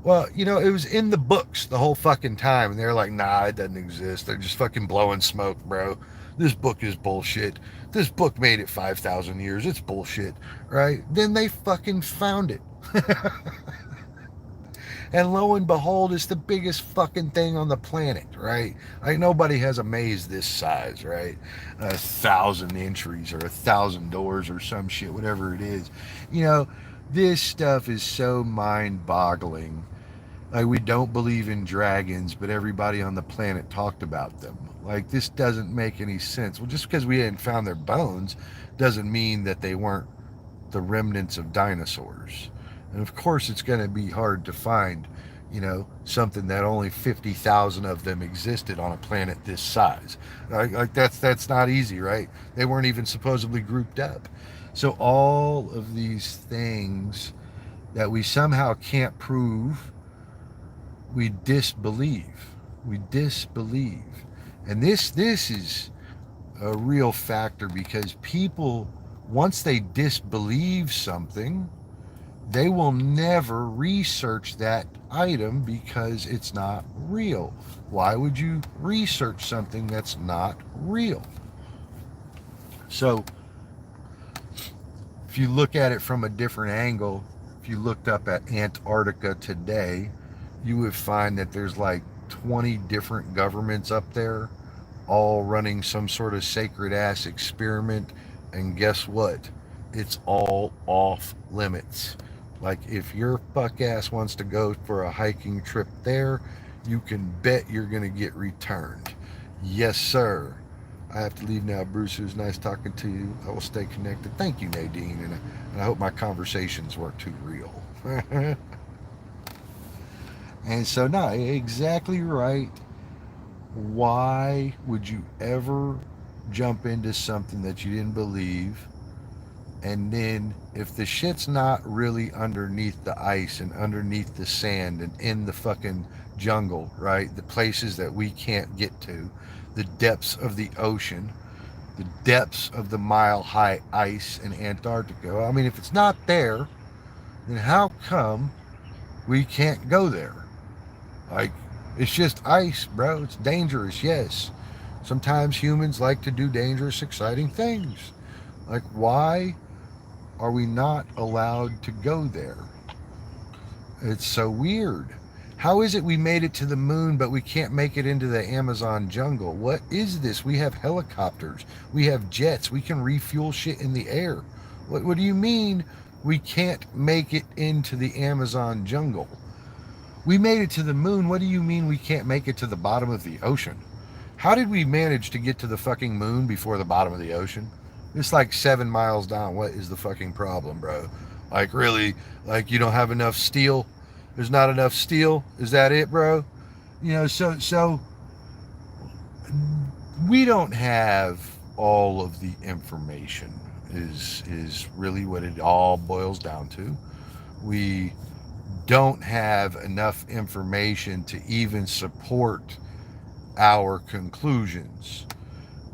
Well, it was in the books the whole fucking time, and they're like, nah, it doesn't exist. They're just fucking blowing smoke, bro. This book is bullshit. This book made it 5,000 years. It's bullshit, right? Then they fucking found it. And lo and behold, it's the biggest fucking thing on the planet, right? Like, nobody has a maze this size, right? 1,000 entries or 1,000 doors or some shit, whatever it is. This stuff is so mind-boggling. Like, we don't believe in dragons, but everybody on the planet talked about them. Like, this doesn't make any sense. Well, just because we hadn't found their bones doesn't mean that they weren't the remnants of dinosaurs. And of course, it's going to be hard to find, something that only 50,000 of them existed on a planet this size. Like that's not easy, right? They weren't even supposedly grouped up. So all of these things that we somehow can't prove, we disbelieve. We disbelieve. And this is a real factor, because people, once they disbelieve something, they will never research that item because it's not real. Why would you research something that's not real? So, if you look at it from a different angle, if you looked up at Antarctica today, you would find that there's like 20 different governments up there, all running some sort of sacred ass experiment. And guess what? It's all off limits. Like, if your fuck ass wants to go for a hiking trip there, you can bet you're going to get returned. Yes, sir. I have to leave now, Bruce. It was nice talking to you. I will stay connected. Thank you, Nadine. And I hope my conversations weren't too real. And so, no, exactly right. Why would you ever jump into something that you didn't believe? And then, if the shit's not really underneath the ice and underneath the sand and in the fucking jungle, right? The places that we can't get to, the depths of the ocean, the depths of the mile-high ice in Antarctica. I mean, if it's not there, then how come we can't go there? Like, it's just ice, bro. It's dangerous, yes. Sometimes humans like to do dangerous, exciting things. Like, why are we not allowed to go there? It's so weird. How is it we made it to the moon, but we can't make it into the Amazon jungle? What is this? We have helicopters. We have jets. We can refuel shit in the air. What do you mean we can't make it into the Amazon jungle? We made it to the moon. What do you mean we can't make it to the bottom of the ocean? How did we manage to get to the fucking moon before the bottom of the ocean? It's like 7 miles down. What is the fucking problem, bro? Like, really? Like, you don't have enough steel? There's not enough steel? Is that it, bro? So we don't have all of the information is really what it all boils down to. We don't have enough information to even support our conclusions.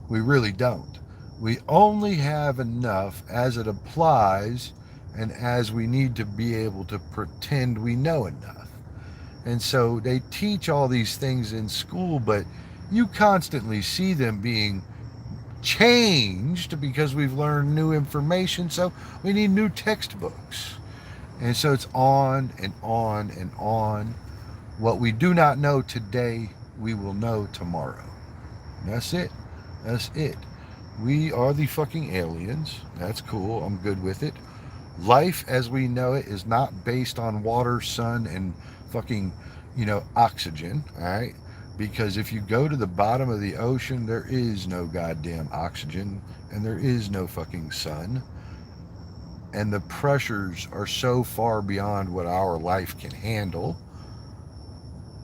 We really don't. We only have enough as it applies and as we need to be able to pretend we know enough. And so they teach all these things in school, but you constantly see them being changed because we've learned new information. So we need new textbooks. And so it's on and on and on. What we do not know today, we will know tomorrow. And that's it. That's it. We are the fucking aliens. That's cool. I'm good with it. Life as we know it is not based on water, sun, and fucking, oxygen. All right. Because if you go to the bottom of the ocean, there is no goddamn oxygen and there is no fucking sun. And the pressures are so far beyond what our life can handle.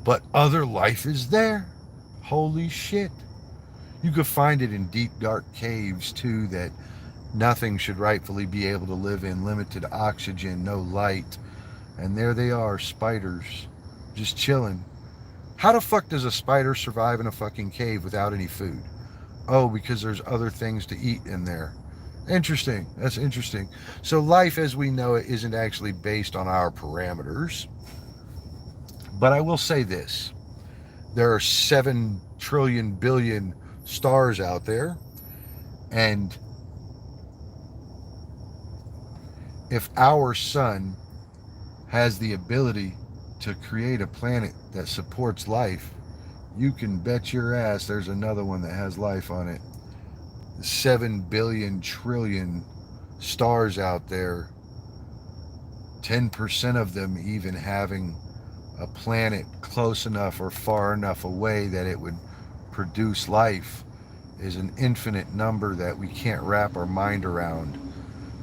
But other life is there. Holy shit. You could find it in deep, dark caves too that nothing should rightfully be able to live in. Limited oxygen, no light. And there they are, spiders, just chilling. How the fuck does a spider survive in a fucking cave without any food? Oh, because there's other things to eat in there. Interesting. That's interesting. So life as we know it isn't actually based on our parameters. But I will say this. There are 7 trillion billion stars out there. And if our sun has the ability to create a planet that supports life, you can bet your ass there's another one that has life on it. 7 billion trillion stars out there, 10% of them even having a planet close enough or far enough away that it would produce life, is an infinite number that we can't wrap our mind around.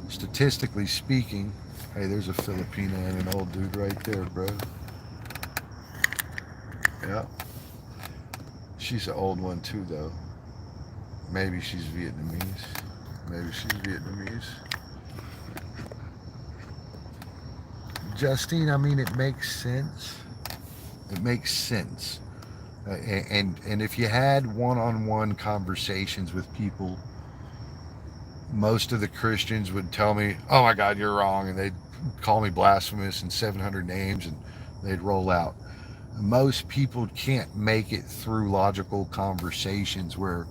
Statistically speaking, hey, there's a Filipina and an old dude right there, bro. Yeah. She's an old one too, though. Maybe she's Vietnamese. Maybe she's Vietnamese. Justine, I mean, it makes sense. It makes sense. And if you had one-on-one conversations with people, most of the Christians would tell me, "Oh my God, you're wrong," and they'd call me blasphemous and 700 names, and they'd roll out. Most people can't make it through logical conversations where,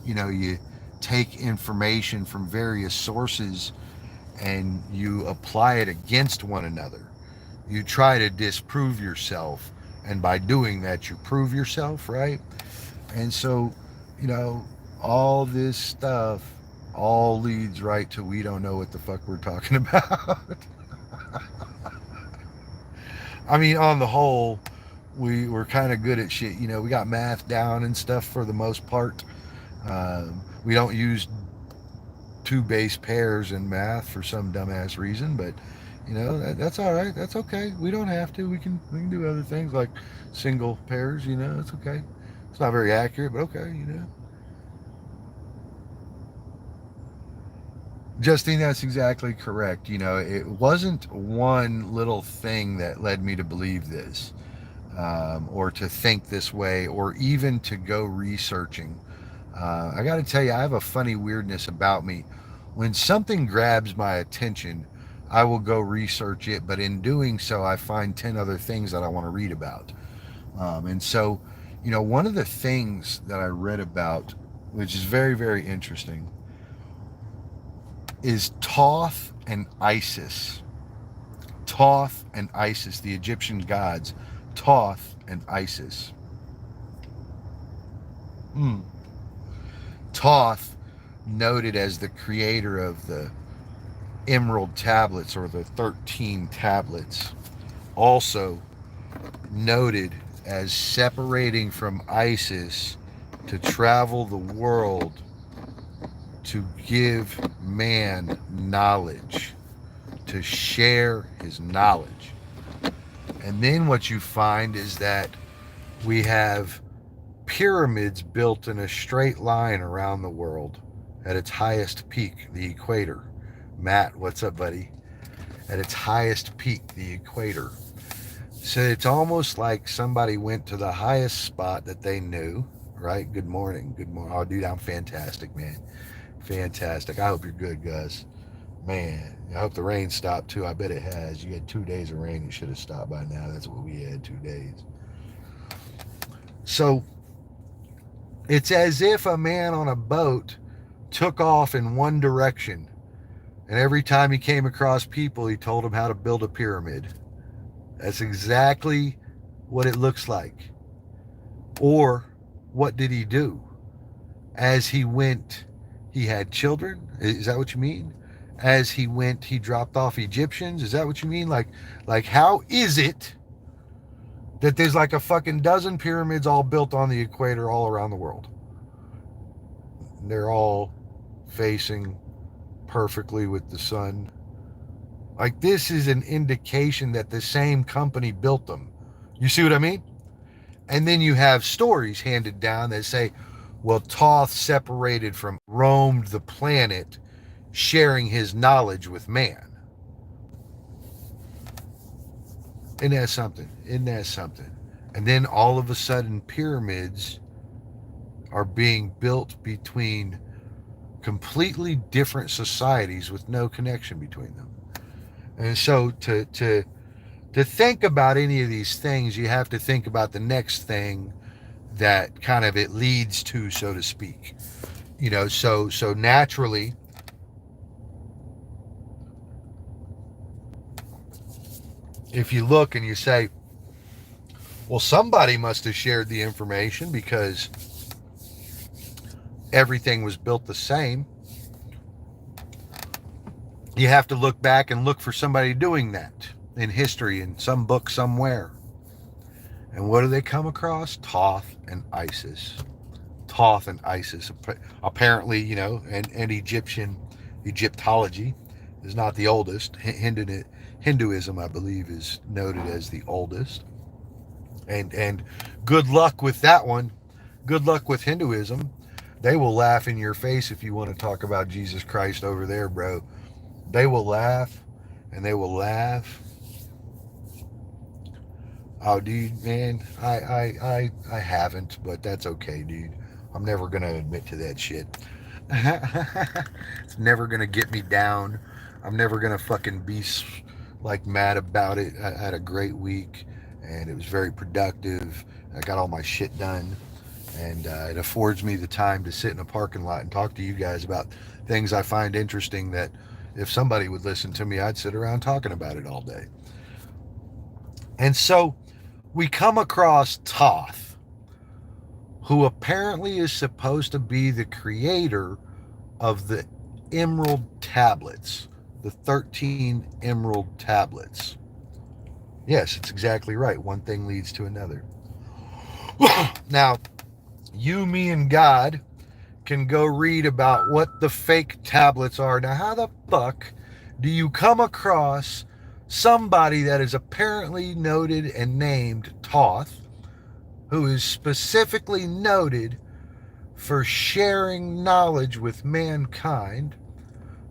you take information from various sources and you apply it against one another. You try to disprove yourself, and by doing that, you prove yourself, right? And so, all this stuff all leads right to we don't know what the fuck we're talking about. I mean, on the whole, we're kind of good at shit. We got math down and stuff for the most part. We don't use 2 base pairs in math for some dumbass reason, but that's all right. That's okay. We don't have to. We can do other things like single pairs. It's okay. It's not very accurate, but okay. Justine, that's exactly correct. It wasn't one little thing that led me to believe this, or to think this way, or even to go researching. I got to tell you, I have a funny weirdness about me. When something grabs my attention, I will go research it, but in doing so, I find 10 other things that I want to read about. And so, one of the things that I read about, which is very, very interesting, is Thoth and Isis. Thoth and Isis, the Egyptian gods. Thoth and Isis. Thoth, noted as the creator of the Emerald Tablets or the 13 tablets, also noted as separating from Isis to travel the world to give man knowledge, to share his knowledge. And then what you find is that we have pyramids built in a straight line around the world at its highest peak, the equator. Matt, what's up, buddy? At its highest peak, the equator. So it's almost like somebody went to the highest spot that they knew, right? Good morning. Good morning. Oh, dude, I'm fantastic, man. Fantastic. I hope you're good, Gus. Man, I hope the rain stopped too. I bet it has. You had 2 days of rain. It should have stopped by now. That's what we had, 2 days. So it's as if a man on a boat took off in one direction. And every time he came across people, he told them how to build a pyramid. That's exactly what it looks like. Or what did he do? As he went, he had children? Is that what you mean? As he went, he dropped off Egyptians? Is that what you mean? Like how is it that there's like a fucking dozen pyramids all built on the equator all around the world? They're all facing perfectly with the sun. Like, this is an indication that the same company built them. You see what I mean? And then you have stories handed down that say, well, Thoth separated from, roamed the planet, sharing his knowledge with man. Isn't that something? Isn't that something? And then all of a sudden, pyramids are being built between completely different societies with no connection between them. And so to think about any of these things, you have to think about the next thing that kind of it leads to, so to speak. You know, so naturally, if you look and you say, well, somebody must have shared the information because everything was built the same. You have to look back and look for somebody doing that in history, in some book somewhere. And what do they come across? Thoth and Isis. Thoth and Isis. Apparently, you know, and Egyptology is not the oldest. Hinduism, I believe, is noted as the oldest. And good luck with that one. Good luck with Hinduism. They will laugh in your face if you want to talk about Jesus Christ over there, bro. They will laugh, and they will laugh. Oh, dude, man, I haven't, but that's okay, dude. I'm never gonna admit to that shit. It's never gonna get me down. I'm never gonna fucking be like mad about it. I had a great week, and it was very productive. I got all my shit done, and it affords me the time to sit in a parking lot and talk to you guys about things I find interesting that if somebody would listen to me, I'd sit around talking about it all day. And so we come across Thoth, who apparently is supposed to be the creator of the Emerald Tablets, the 13 Emerald Tablets. Yes, it's exactly right. One thing leads to another. Now, you, me, and God can go read about what the fake tablets are. Now, how the fuck do you come across somebody that is apparently noted and named Thoth, who is specifically noted for sharing knowledge with mankind,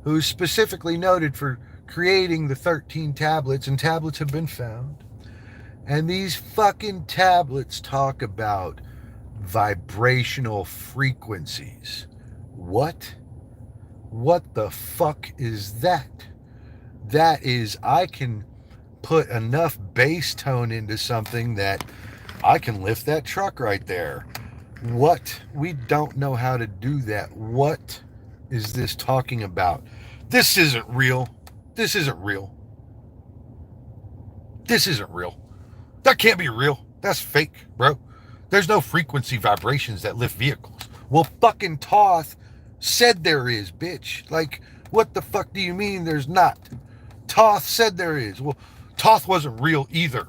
who is specifically noted for creating the 13 tablets, and tablets have been found, and these fucking tablets talk about vibrational frequencies. What the fuck is that? That is, I can put enough bass tone into something that I can lift that truck right there. What? We don't know how to do that. What is this talking about? This isn't real. This isn't real. This isn't real. That can't be real. That's fake, bro. There's no frequency vibrations that lift vehicles. Well, fucking Thoth said there is, bitch. Like, what the fuck do you mean there's not? Thoth said there is. Well, Thoth wasn't real either.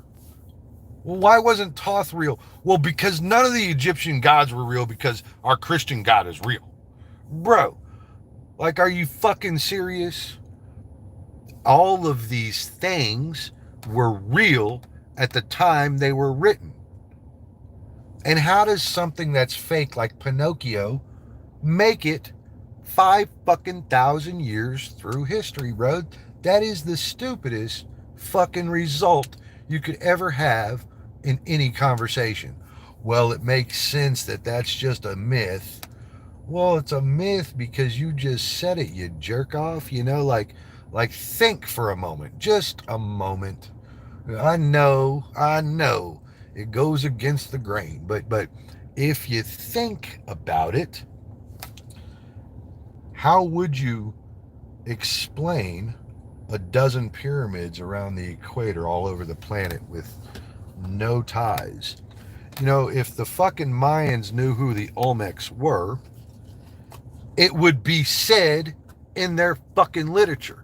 Well, why wasn't Thoth real? Well, because none of the Egyptian gods were real, because our Christian God is real. Bro, like, are you fucking serious? All of these things were real at the time they were written. And how does something that's fake like Pinocchio make it 5,000 years through history, bro? That is the stupidest fucking result you could ever have in any conversation. Well, it makes sense that that's just a myth. Well, it's a myth because you just said it, you jerk off. Like think for a moment, just a moment. I know, it goes against the grain, but if you think about it, how would you explain a dozen pyramids around the equator all over the planet with no ties? If the fucking Mayans knew who the Olmecs were, it would be said in their fucking literature.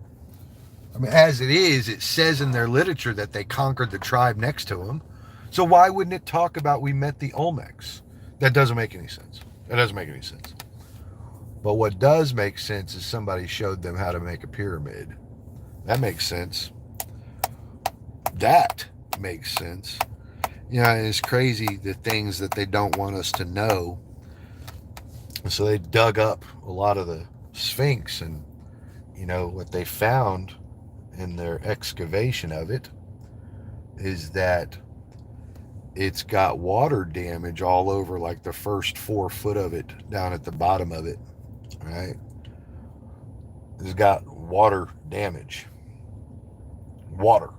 I mean, as it is, it says in their literature that they conquered the tribe next to them. So why wouldn't it talk about we met the Olmecs? That doesn't make any sense. That doesn't make any sense. But what does make sense is somebody showed them how to make a pyramid. That makes sense. That makes sense. And it's crazy the things that they don't want us to know. So they dug up a lot of the Sphinx, and what they found in their excavation of it is that it's got water damage all over, like the first 4 foot of it down at the bottom of it, right? It's got water damage. Water.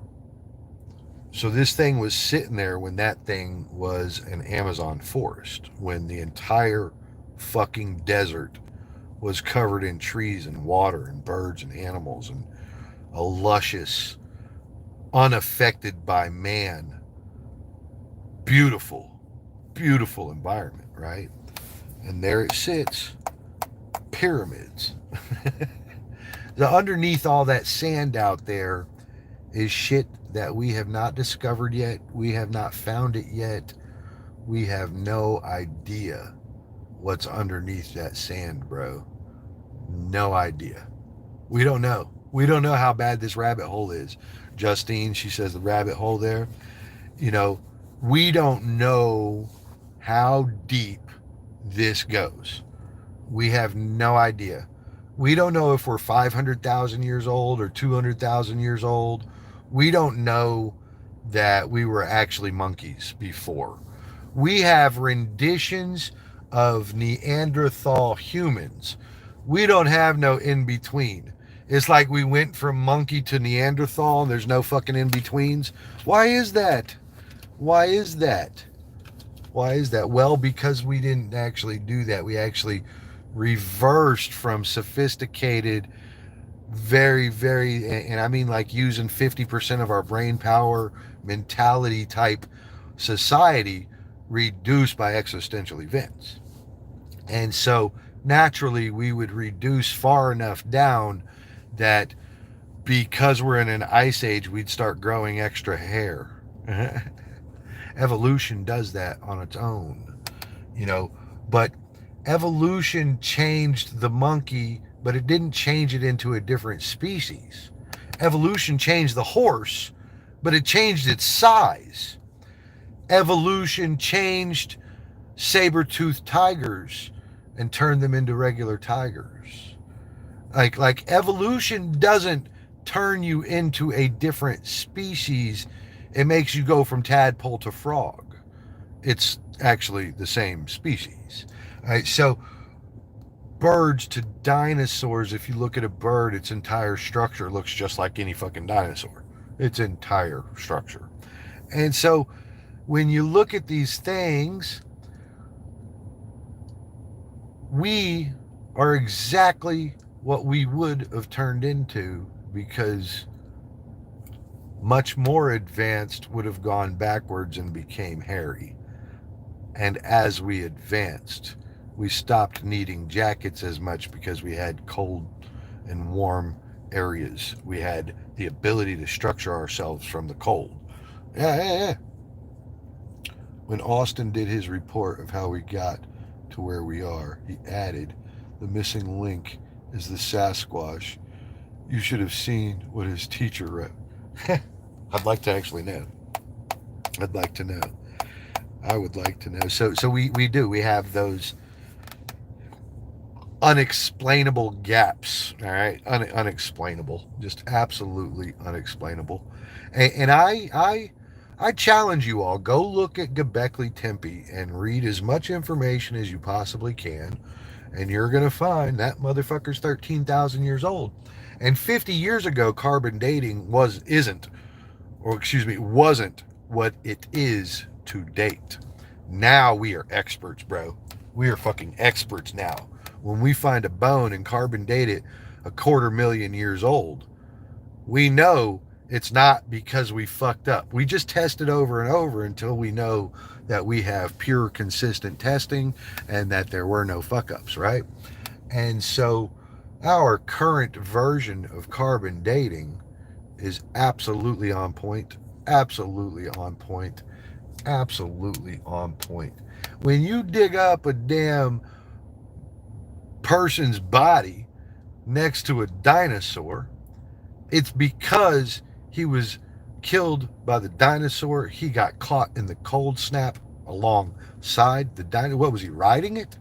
So this thing was sitting there when that thing was an Amazon forest, when the entire fucking desert was covered in trees and water and birds and animals and a luscious, unaffected by man, beautiful, beautiful environment, right? And there it sits, pyramids. So underneath all that sand out there is shit that we have not discovered yet. We have not found it yet. We have no idea what's underneath that sand, bro. No idea. We don't know. We don't know how bad this rabbit hole is. Justine, she says the rabbit hole there. We don't know how deep this goes. We have no idea. We don't know if we're 500,000 years old or 200,000 years old. We don't know that we were actually monkeys before. We have renditions of Neanderthal humans. We don't have no in between. It's like we went from monkey to Neanderthal and there's no fucking in betweens. Why is that? Why is that? Why is that? Well, because we didn't actually do that. We actually reversed from sophisticated, very, very, and I mean like using 50% of our brain power mentality type society, reduced by existential events. And so naturally we would reduce far enough down that because we're in an ice age, we'd start growing extra hair. Evolution does that on its own, but evolution changed the monkey, but it didn't change it into a different species. Evolution changed the horse, but it changed its size. Evolution changed saber-toothed tigers and turned them into regular tigers. Like evolution doesn't turn you into a different species. It makes you go from tadpole to frog. It's actually the same species. All right, so birds to dinosaurs, if you look at a bird, its entire structure looks just like any fucking dinosaur. Its entire structure. And so when you look at these things, we are exactly what we would have turned into, because much more advanced would have gone backwards and became hairy. And as we advanced, we stopped needing jackets as much because we had cold and warm areas. We had the ability to structure ourselves from the cold. Yeah. When Austin did his report of how we got to where we are, he added, the missing link is the Sasquatch. You should have seen what his teacher wrote. I'd like to actually know. I'd like to know. I would like to know. So we do. We have those unexplainable gaps. All right, unexplainable, just absolutely unexplainable. And I challenge you all. Go look at Göbekli Tepe and read as much information as you possibly can. And you're going to find that motherfucker's 13,000 years old. And 50 years ago, carbon dating wasn't what it is to date. Now we are experts, bro. We are fucking experts now. When we find a bone and carbon date it 250,000 years old, we know it's not because we fucked up. We just test it over and over until we know that we have pure, consistent testing and that there were no fuck ups, right? And so our current version of carbon dating is absolutely on point, absolutely on point, absolutely on point. When you dig up a damn person's body next to a dinosaur, it's because he was killed by the dinosaur. He got caught in the cold snap alongside the dinosaur. What was he riding it?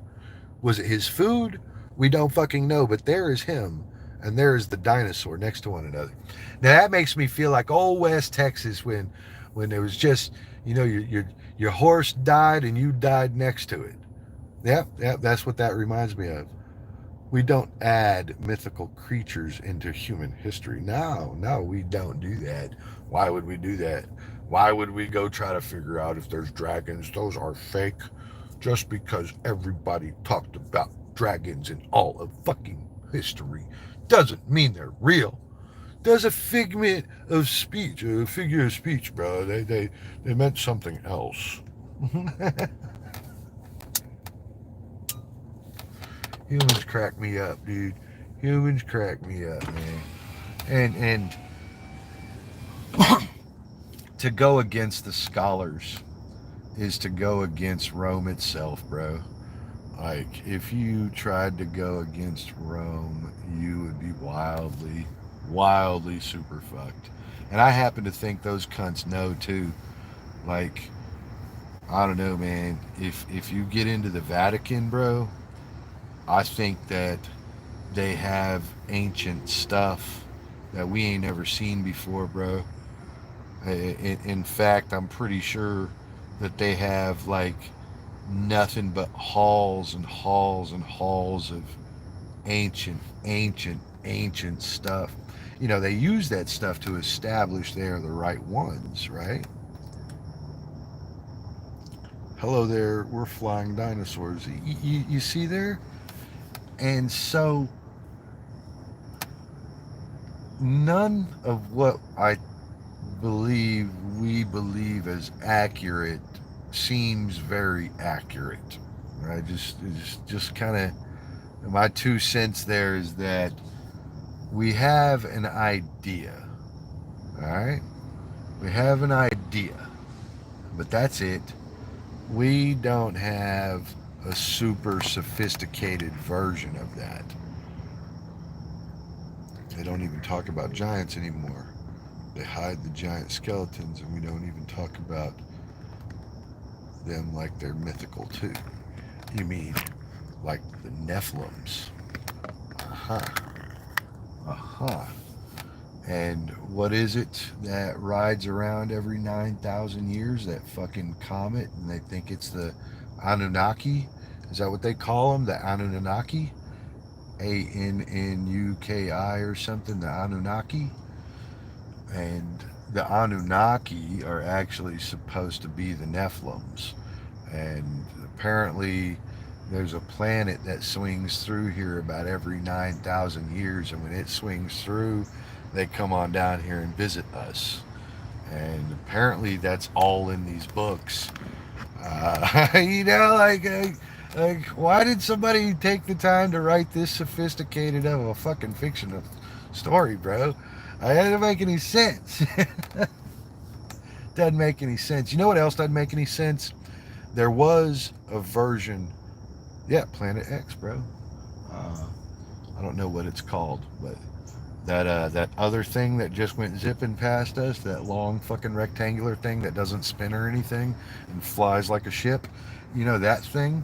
Was it his food? We don't fucking know, but there is him and there is the dinosaur next to one another. Now that makes me feel like old West Texas when there was just, your horse died and you died next to it. Yeah, that's what that reminds me of. We don't add mythical creatures into human history. No, we don't do that. Why would we do that? Why would we go try to figure out if there's dragons? Those are fake. Just because everybody talked about dragons in all of fucking history doesn't mean they're real. There's a figment of speech, a figure of speech, bro. They meant something else. Humans crack me up, dude. Humans crack me up, man. And to go against the scholars is to go against Rome itself, bro. Like, if you tried to go against Rome, you would be wildly, wildly super fucked. And I happen to think those cunts know too. Like, I don't know, man. If you get into the Vatican, bro, I think that they have ancient stuff that we ain't never seen before, bro. In fact, I'm pretty sure that they have like nothing but halls and halls and halls of ancient stuff. They use that stuff to establish they are the right ones, right? Hello there, we're flying dinosaurs. You see there? And so none of what we believe as accurate seems very accurate. Right? Just kind of my 2 cents there is that we have an idea. All right? We have an idea. But that's it. We don't have a super sophisticated version of that. They don't even talk about giants anymore. They hide the giant skeletons, and we don't even talk about them like they're mythical too. You mean like the Nephilims? Uh-huh. And what is it that rides around every 9,000 years? That fucking comet, and they think it's the Anunnaki. Is that what they call them? The Anunnaki? Anunuki or something, the Anunnaki. And the Anunnaki are actually supposed to be the Nephilims. And apparently there's a planet that swings through here about every 9,000 years, and when it swings through, they come on down here and visit us. And apparently that's all in these books. Like, why did somebody take the time to write this sophisticated of a fucking fictional story, bro? It doesn't make any sense. Doesn't make any sense. You know what else doesn't make any sense? There was a version, Planet X, bro. I don't know what it's called, but that other thing that just went zipping past us, that long fucking rectangular thing that doesn't spin or anything and flies like a ship, that thing?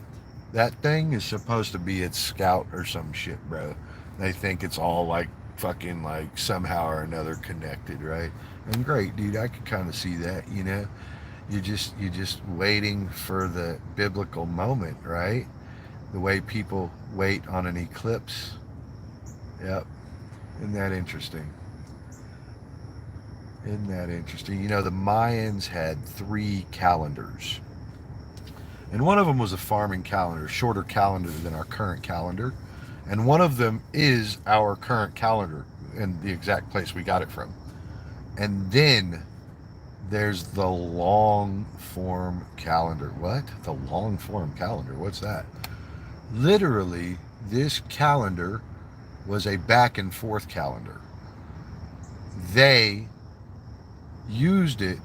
That thing is supposed to be its scout or some shit, bro. They think it's all like fucking like somehow or another connected, right? And great, dude, I could kind of see that, you're just waiting for the biblical moment, right? The way people wait on an eclipse. Yep. Isn't that interesting? Isn't that interesting? You know, the Mayans had 3 calendars. And one of them was a farming calendar, shorter calendar than our current calendar. And one of them is our current calendar and the exact place we got it from. And then there's the long form calendar. What? The long form calendar? What's that? Literally, this calendar was a back and forth calendar. They used it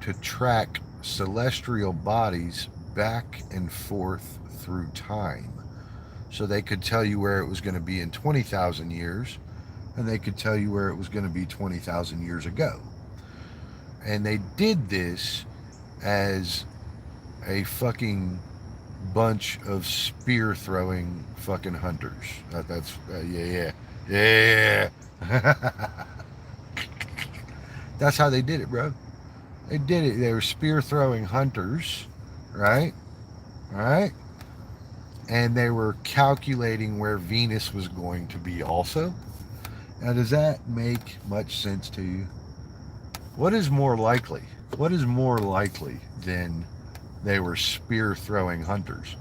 to track celestial bodies back and forth through time. So they could tell you where it was going to be in 20,000 years, and they could tell you where it was going to be 20,000 years ago. And they did this as a fucking bunch of spear throwing fucking hunters. Yeah. That's how they did it, bro. They did it. They were spear throwing hunters, right? All right. And they were calculating where Venus was going to be also. Now, does that make much sense to you? What is more likely? What is more likely than they were spear throwing hunters?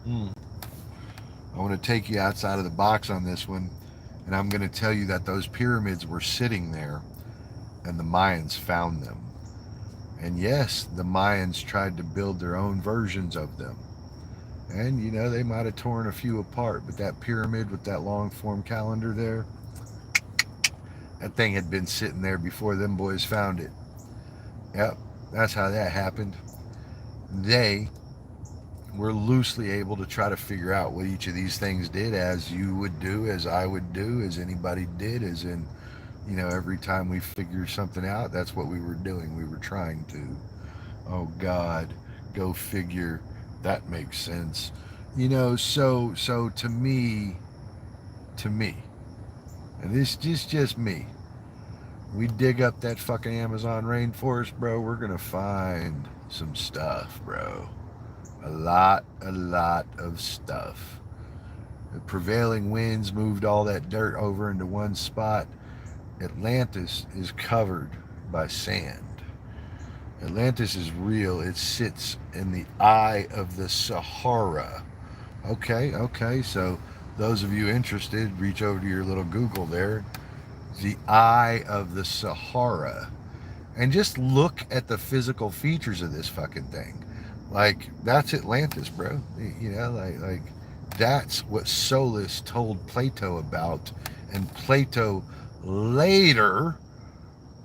I want to take you outside of the box on this one, and I'm going to tell you that those pyramids were sitting there, and the Mayans found them. And yes, the Mayans tried to build their own versions of them. And, you know, they might have torn a few apart, but that pyramid with that long form calendar there, that thing had been sitting there before them boys found it. Yep, that's how that happened. They were loosely able to try to figure out what each of these things did, as you would do, as I would do, as anybody did, as in, you know, every time we figure something out, that's what we were doing. We were trying to. Oh God, go figure. That makes sense. You know, so to me, and this is just me. We dig up that fucking Amazon rainforest, bro. We're gonna find some stuff, bro. A lot of stuff. The prevailing winds moved all that dirt over into one spot. Atlantis is covered by sand. Atlantis is real. It sits in the eye of the Sahara. Okay. So those of you interested, reach over to your little Google there. The eye of the Sahara. And just look at the physical features of this fucking thing. Like, that's Atlantis, bro. You know, like that's what Solus told Plato about. And Plato later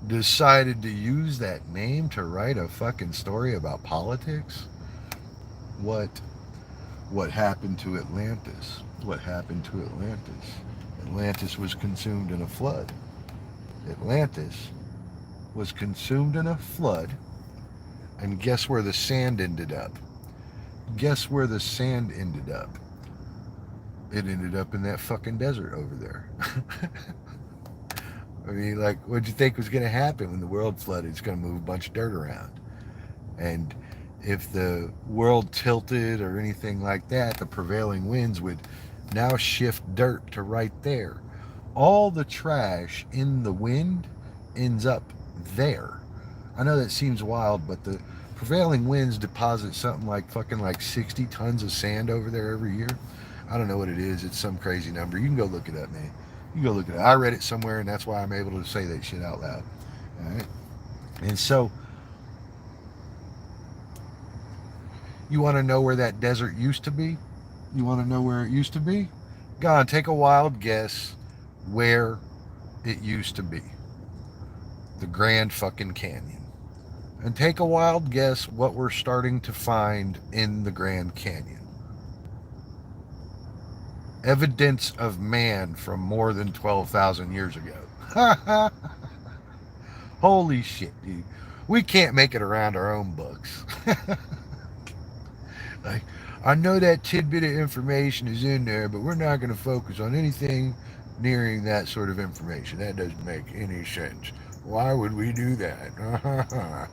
decided to use that name to write a fucking story about politics. What happened to Atlantis? What happened to Atlantis? Atlantis was consumed in a flood. Atlantis was consumed in a flood, and guess where the sand ended up? Guess where the sand ended up? It ended up in that fucking desert over there. I mean, like, what'd you think was going to happen when the world flooded? It's going to move a bunch of dirt around. And if the world tilted or anything like that, the prevailing winds would now shift dirt to right there. All the trash in the wind ends up there. I know that seems wild, but the prevailing winds deposit something like fucking like 60 tons of sand over there every year. I don't know what it is. It's some crazy number. You can go look it up, man. You can go look it up. I read it somewhere, and that's why I'm able to say that shit out loud. All right. And so, you want to know where that desert used to be? You want to know where it used to be? Go on, take a wild guess where it used to be. The Grand fucking Canyon. And take a wild guess what we're starting to find in the Grand Canyon. Evidence of man from more than 12,000 years ago. Holy shit, dude. We can't make it around our own books. Like, I know that tidbit of information is in there, but we're not going to focus on anything nearing that sort of information. That doesn't make any sense. Why would we do that?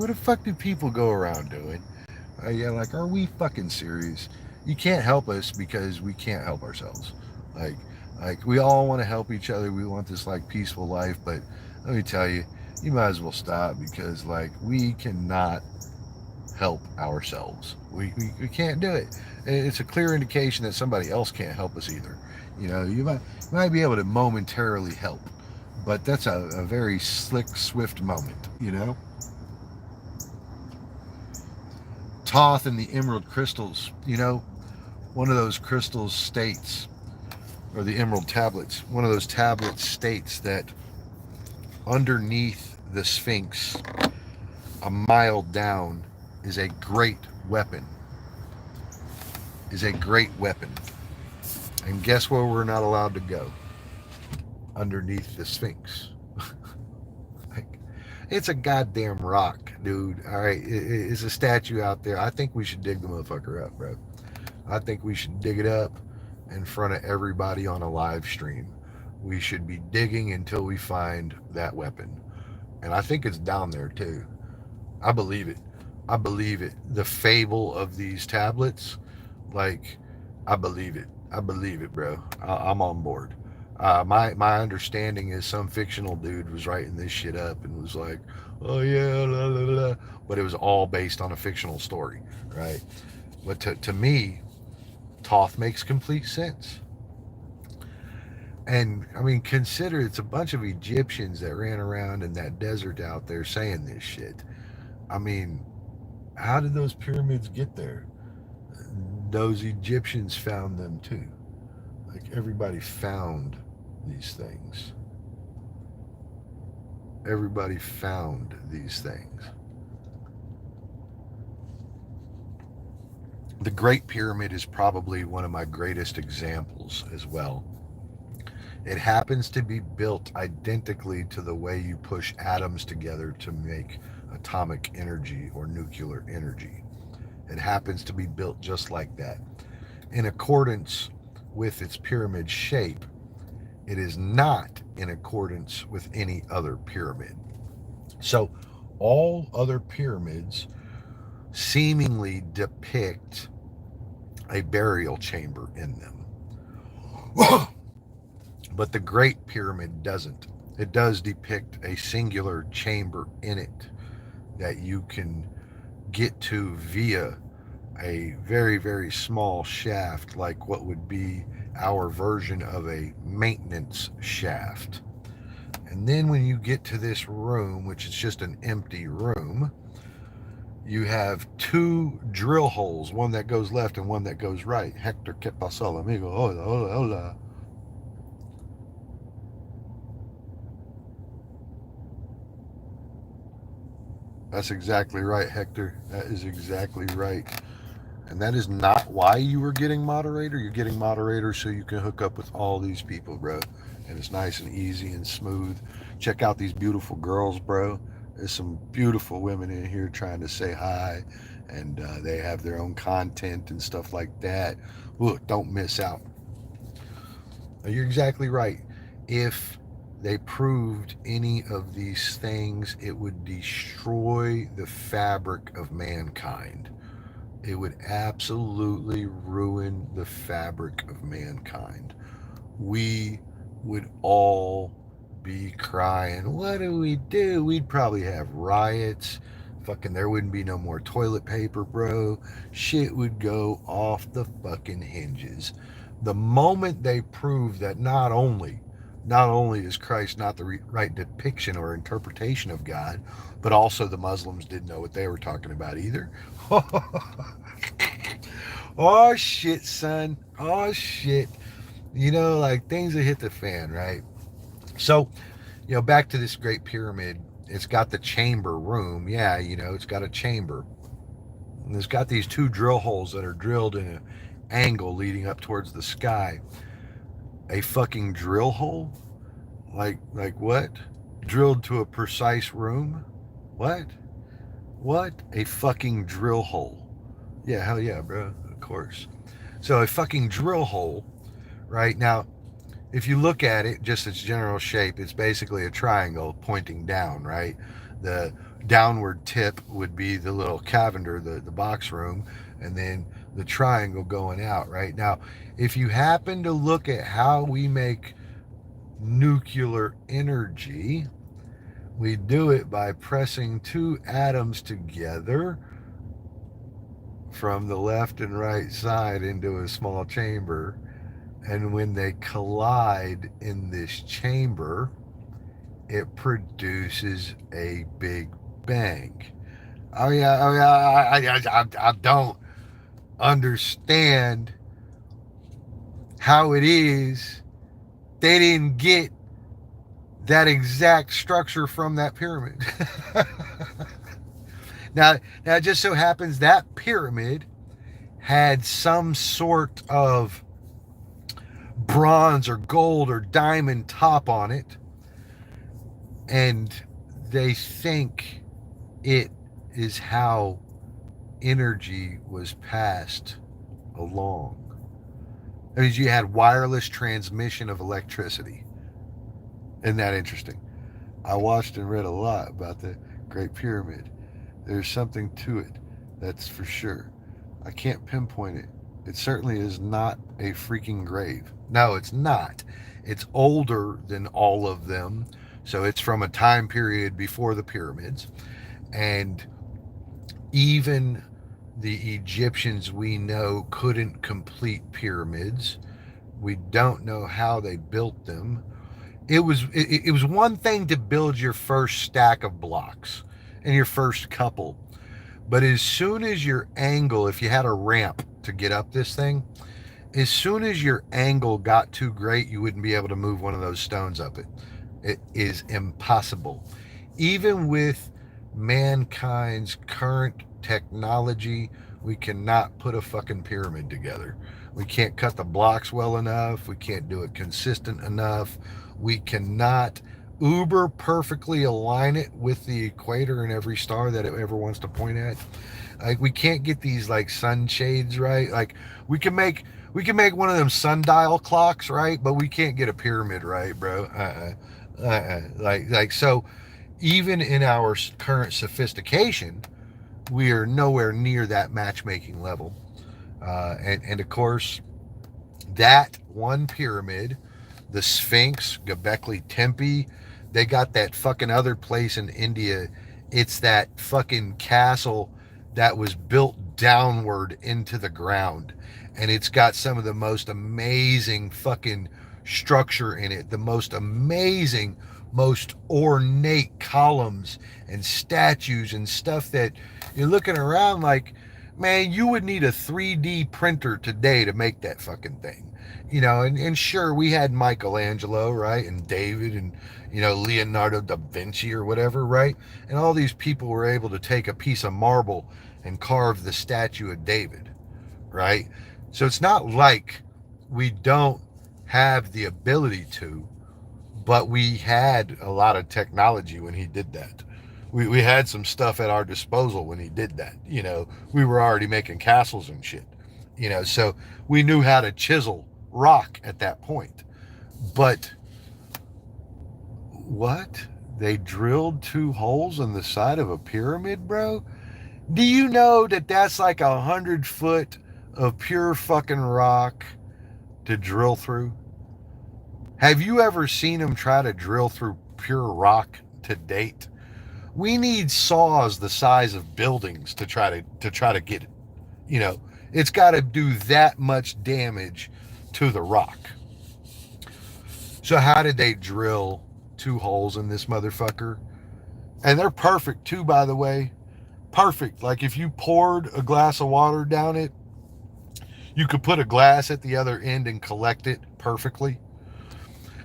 what the fuck do people go around doing? Yeah, like, are we fucking serious? You can't help us because we can't help ourselves. Like, like we all want to help each other. We want this like peaceful life, but let me tell you, you might as well stop because like we cannot help ourselves. We can't do it. It's a clear indication that somebody else can't help us either. You know, you might be able to momentarily help, but that's a very slick, swift moment. You know, Toth and the emerald crystals. You know, one of those crystals states, or the emerald tablets, one of those tablets states that underneath the Sphinx, a mile down, is a great weapon. Is a great weapon. And guess where we're not allowed to go? Underneath the Sphinx. Like, it's a goddamn rock, dude. All right, it's a statue out there. I think we should dig the motherfucker up, bro. I think we should dig it up in front of everybody on a live stream. We should be digging until we find that weapon. And I think it's down there too. I believe it. I believe it. The fable of these tablets, like, I believe it. I believe it, bro. I'm on board. My understanding is some fictional dude was writing this shit up and was like, oh yeah, la, la, la. But it was all based on a fictional story, right? But to me, Toth makes complete sense. And I mean, consider it's a bunch of Egyptians that ran around in that desert out there saying this shit. I mean, how did those pyramids get there? Those Egyptians found them too. Like everybody found these things. Everybody found these things. The Great Pyramid is probably one of my greatest examples as well. It happens to be built identically to the way you push atoms together to make atomic energy or nuclear energy. It happens to be built just like that. In accordance with its pyramid shape, it is not in accordance with any other pyramid. So, all other pyramids seemingly depict a burial chamber in them. But the Great Pyramid doesn't. It does depict a singular chamber in it that you can get to via a very, very small shaft, like what would be our version of a maintenance shaft. And then when you get to this room, which is just an empty room, you have two drill holes, one that goes left and one that goes right. Hector, ¿qué pasó, amigo? Hola, hola, hola. That's exactly right, Hector. That is exactly right. And that is not why you were getting moderator. You're getting moderator so you can hook up with all these people, bro. And it's nice and easy and smooth. Check out these beautiful girls, bro. There's some beautiful women in here trying to say hi, and they have their own content and stuff like that. Look, don't miss out. You're exactly right. If they proved any of these things, it would destroy the fabric of mankind. It would absolutely ruin the fabric of mankind. We would all be crying, what do we do? We'd probably have riots. Fucking, there wouldn't be no more toilet paper, bro. Shit would go off the fucking hinges. The moment they prove that not only is Christ not the right depiction or interpretation of God, but also the Muslims didn't know what they were talking about either. Oh shit, son. Oh shit. You know, like things that hit the fan, right? So, back to this Great Pyramid. It's got the chamber room. Yeah, it's got a chamber. And it's got these two drill holes that are drilled in an angle leading up towards the sky. A fucking drill hole? Like what? Drilled to a precise room? What? What? A fucking drill hole. Yeah, hell yeah, bro. Of course. So a fucking drill hole, right? Now, if you look at it, just its general shape, it's basically a triangle pointing down, right? The downward tip would be the little cavender, the box room, and then the triangle going out. Right now, if you happen to look at how we make nuclear energy, we do it by pressing two atoms together from the left and right side into a small chamber. And when they collide in this chamber, it produces a big bang. Oh yeah. I don't understand how it is they didn't get that exact structure from that pyramid. now, it just so happens that pyramid had some sort of bronze or gold or diamond top on it, and they think it is how energy was passed along. That means you had wireless transmission of electricity. Isn't that interesting? I watched and read a lot about the Great Pyramid. There's something to it, that's for sure. I can't pinpoint it. It certainly is not a freaking grave. No, it's not. It's older than all of them. So it's from a time period before the pyramids. And even the Egyptians we know couldn't complete pyramids. We don't know how they built them. It was one thing to build your first stack of blocks and your first couple. But as soon as your angle, if you had a ramp to get up this thing, as soon as your angle got too great, you wouldn't be able to move one of those stones up it. It is impossible. Even with mankind's current technology, we cannot put a fucking pyramid together. We can't cut the blocks well enough. We can't do it consistent enough. We cannot uber perfectly align it with the equator and every star that it ever wants to point at. Like, we can't get these like sunshades right. Like, we can make one of them sundial clocks right, but we can't get a pyramid right, bro. Like so, even in our current sophistication, we are nowhere near that matchmaking level. And of course, that one pyramid, the Sphinx, Göbekli Tepe, they got that fucking other place in India. It's that fucking castle that was built downward into the ground. And it's got some of the most amazing fucking structure in it. The most amazing, most ornate columns and statues and stuff that you're looking around like, man, you would need a 3D printer today to make that fucking thing. You know, and sure, we had Michelangelo, right? And David and, you know, Leonardo da Vinci or whatever, right? And all these people were able to take a piece of marble and carve the statue of David, right? So it's not like we don't have the ability to, but we had a lot of technology when he did that. We had some stuff at our disposal when he did that. You know, we were already making castles and shit, you know, so we knew how to chisel rock at that point. But what? They drilled 2 holes in the side of a pyramid, bro? Do you know that that's like 100 foot of pure fucking rock to drill through? Have you ever seen them try to drill through pure rock to date? We need saws the size of buildings to try to get it. You know, it's got to do that much damage to the rock. So how did they drill 2 holes in this motherfucker? And they're perfect too, by the way. Perfect. Like, if you poured a glass of water down it, you could put a glass at the other end and collect it perfectly.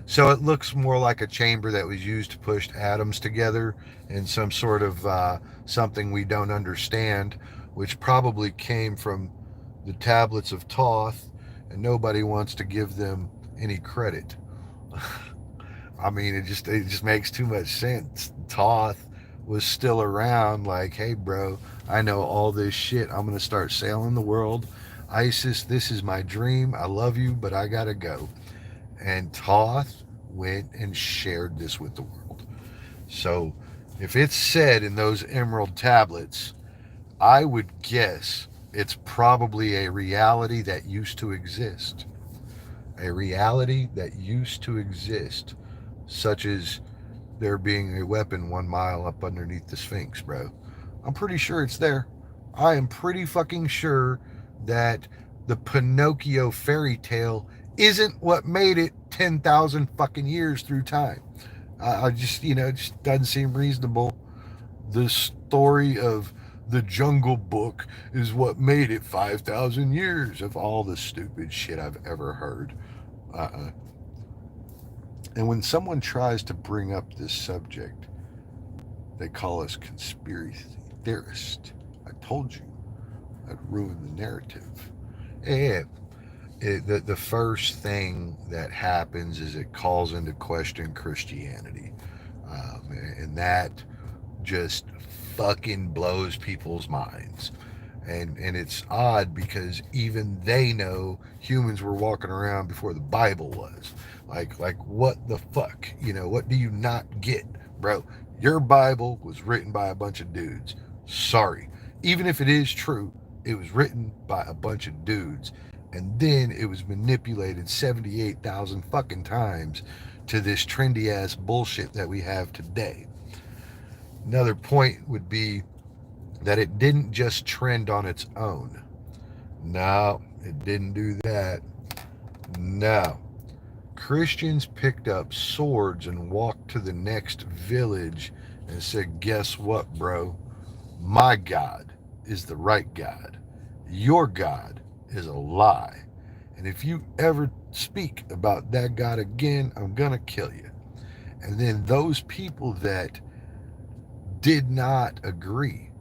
So it looks more like a chamber that was used to push atoms together in some sort of something we don't understand, which probably came from the tablets of Thoth, and nobody wants to give them any credit. I mean, it just makes too much sense. Thoth was still around, like, hey, bro, I know all this shit. I'm going to start sailing the world. Isis, this is my dream. I love you, but I got to go. And Thoth went and shared this with the world. So If it's said in those emerald tablets, I would guess it's probably a reality that used to exist. A reality that used to exist, such as there being a weapon 1 mile up underneath the Sphinx, bro. I'm pretty sure it's there. I am pretty fucking sure that the Pinocchio fairy tale isn't what made it 10,000 fucking years through time. I just, it just doesn't seem reasonable. The story of the Jungle Book is what made it 5,000 years of all the stupid shit I've ever heard. Uh-uh. And when someone tries to bring up this subject, they call us conspiracy theorists. I told you I'd ruin the narrative. And the first thing that happens is it calls into question Christianity. And that just fucking blows people's minds. And it's odd because even they know humans were walking around before the Bible was. Like what the fuck? What do you not get, bro? Your Bible was written by a bunch of dudes. Sorry. Even if it is true, it was written by a bunch of dudes. And then it was manipulated 78,000 fucking times to this trendy ass bullshit that we have today. Another point would be that it didn't just trend on its own. No, it didn't do that. No. Christians picked up swords and walked to the next village and said, guess what, bro? My God is the right God. Your God is a lie. And if you ever speak about that God again, I'm going to kill you. And then those people that did not agree,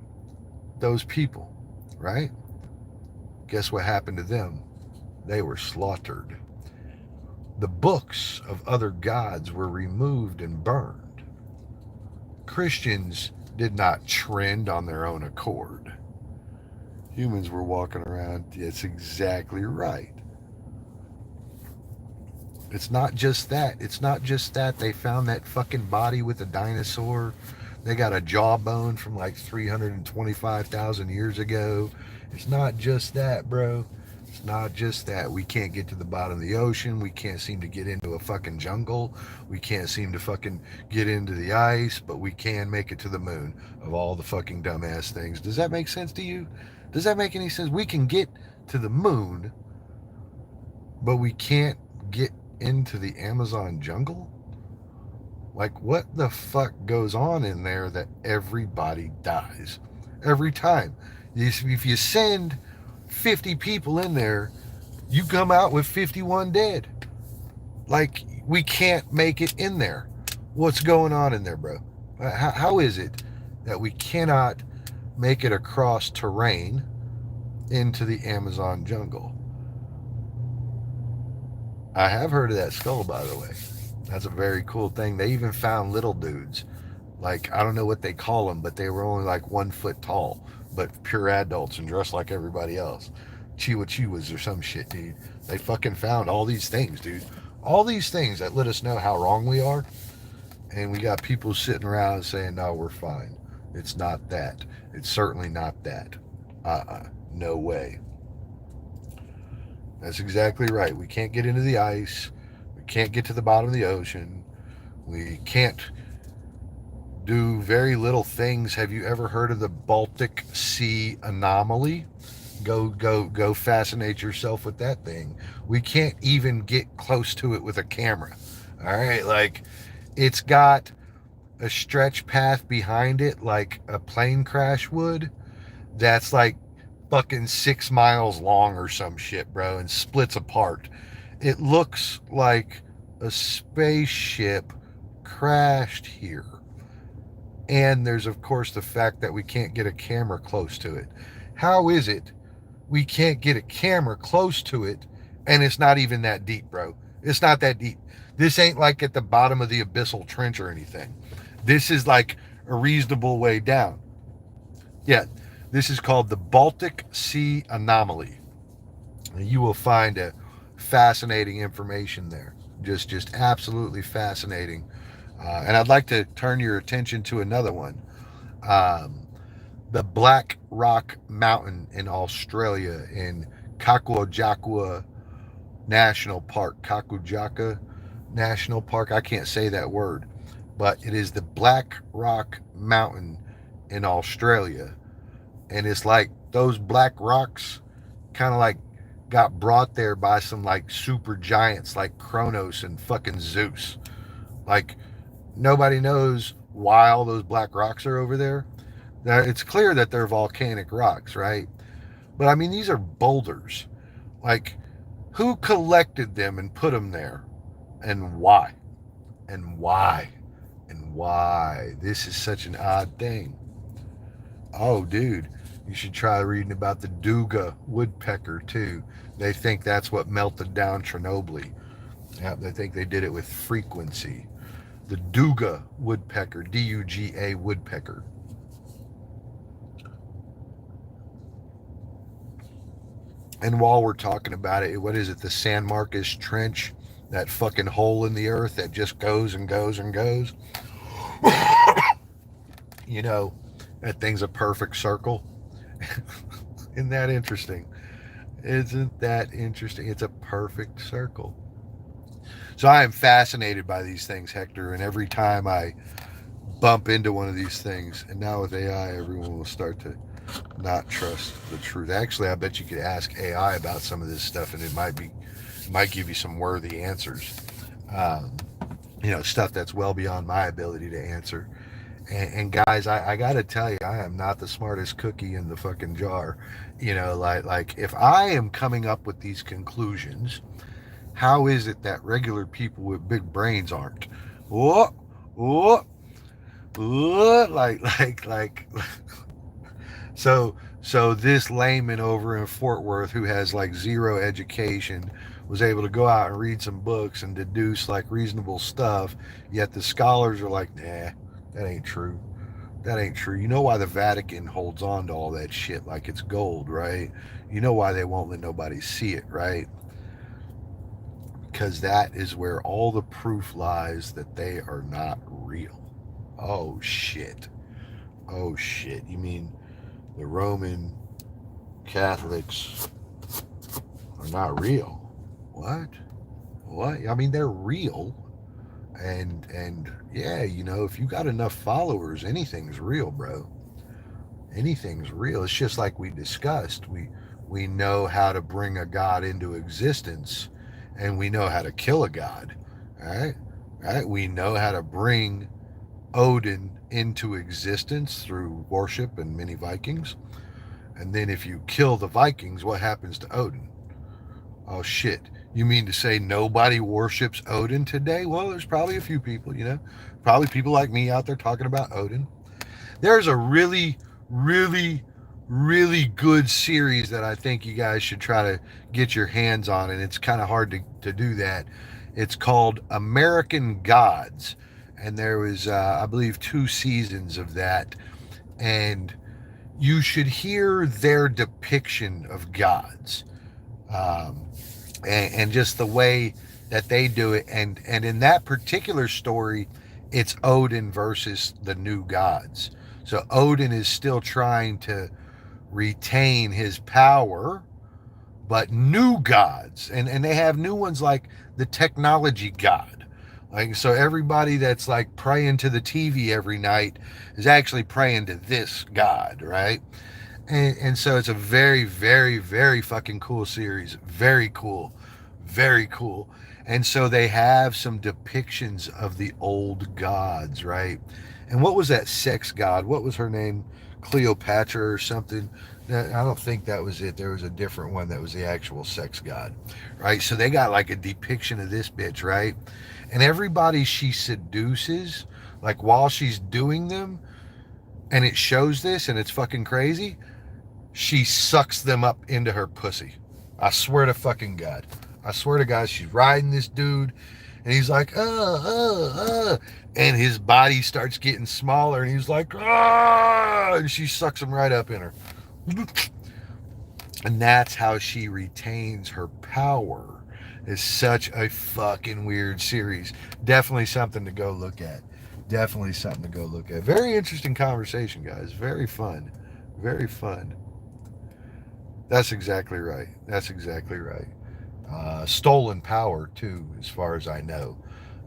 those people, right? Guess what happened to them? They were slaughtered. The books of other gods were removed and burned. Christians did not trend on their own accord. Humans were walking around. It's exactly right. It's not just that. It's not just that they found that fucking body with a dinosaur. They got a jawbone from like 325,000 years ago. It's not just that, bro. It's not just that. We can't get to the bottom of the ocean. We can't seem to get into a fucking jungle. We can't seem to fucking get into the ice, but we can make it to the moon, of all the fucking dumbass things. Does that make sense to you? Does that make any sense? We can get to the moon, but we can't get into the Amazon jungle? Like, what the fuck goes on in there that everybody dies every time? If you send 50 people in there, you come out with 51 dead. Like, we can't make it in there. What's going on in there, bro? How is it that we cannot make it across terrain into the Amazon jungle? I have heard of that skull, by the way. That's a very cool thing. They even found little dudes. Like, I don't know what they call them, but they were only like 1 foot tall, but pure adults and dressed like everybody else. Chihuahuas or some shit, dude. They fucking found all these things, dude. All these things that let us know how wrong we are. And we got people sitting around saying, no, we're fine. It's not that. It's certainly not that. No way. That's exactly right. We can't get into the ice. We can't get to the bottom of the ocean. We can't do very little things. Have you ever heard of the Baltic Sea anomaly? Go fascinate yourself with that thing. We can't even get close to it with a camera. All right, like, it's got a stretch path behind it like a plane crash would. That's like fucking 6 miles long or some shit, bro, and splits apart. It looks like a spaceship crashed here. And there's, of course, the fact that we can't get a camera close to it. How is it we can't get a camera close to it and it's not even that deep, bro? It's not that deep. This ain't like at the bottom of the abyssal trench or anything. This is like a reasonable way down. Yeah, this is called the Baltic Sea anomaly. And you will find a fascinating information there. Just absolutely fascinating And I'd like to turn your attention to another one. Um, the Black Rock Mountain in Australia in Kakuajakua National Park. Kakujaka National Park. I can't say that word, but it is the Black Rock Mountain in Australia. And it's like those black rocks kind of like got brought there by some like super giants like Kronos and fucking Zeus. Like nobody knows why all those black rocks are over there. Now, it's clear that they're volcanic rocks, right? But I mean, these are boulders. Like, who collected them and put them there? And why? And why? And why? This is such an odd thing. Oh, dude, you should try reading about the Duga woodpecker, too. They think that's what melted down Chernobyl. Yeah, they think they did it with frequency. The Duga woodpecker, Duga woodpecker. And while we're talking about it, what is it? The San Marcos Trench, that fucking hole in the earth that just goes and goes and goes. You know, that thing's a perfect circle. Isn't that interesting? Isn't that interesting? It's a perfect circle. So I am fascinated by these things, Hector, and every time I bump into one of these things, and now with AI, everyone will start to not trust the truth. Actually, I bet you could ask AI about some of this stuff, and it might give you some worthy answers. Um, stuff that's well beyond my ability to answer. And guys, I got to tell you, I am not the smartest cookie in the fucking jar. Like if I am coming up with these conclusions, how is it that regular people with big brains aren't? Oh, oh, oh, like. So this layman over in Fort Worth who has like zero education was able to go out and read some books and deduce like reasonable stuff, yet the scholars are like, nah, that ain't true. That ain't true. You know why the Vatican holds on to all that shit like it's gold, right? You know why they won't let nobody see it, right? Because that is where all the proof lies that they are not real. Oh shit. Oh shit. You mean the Roman Catholics are not real? What? What? I mean, they're real, and yeah, if you got enough followers, anything's real, bro. Anything's real. It's just like we discussed. We know how to bring a god into existence, and we know how to kill a god. All right, all right. We know how to bring Odin into existence through worship and many Vikings. And then if you kill the Vikings, what happens to Odin? Oh shit. You mean to say nobody worships Odin today? Well, there's probably a few people, probably people like me out there talking about Odin. There's a really, really, really good series that I think you guys should try to get your hands on, and it's kind of hard to do that. It's called American Gods, and there was, I believe, 2 seasons of that, and you should hear their depiction of gods, um, and just the way that they do it. And in that particular story, it's Odin versus the new gods. So Odin is still trying to retain his power, but new gods, and they have new ones like the technology god. Like, so everybody that's like praying to the TV every night is actually praying to this god, right? And so it's a very, very, very fucking cool series. Very cool. Very cool. And so they have some depictions of the old gods, right? And what was that sex god? What was her name? Cleopatra or something? I don't think that was it. There was a different one that was the actual sex god, right? So they got like a depiction of this bitch, right? And everybody she seduces, like while she's doing them, and it shows this and it's fucking crazy, she sucks them up into her pussy. I swear to fucking God. I swear to God, she's riding this dude, and he's like, and his body starts getting smaller, and he's like, and she sucks him right up in her. And that's how she retains her power. is such a fucking weird series. Definitely something to go look at. Definitely something to go look at. Very interesting conversation, guys. Very fun. Very fun. That's exactly right. That's exactly right. Stolen power, too, as far as I know.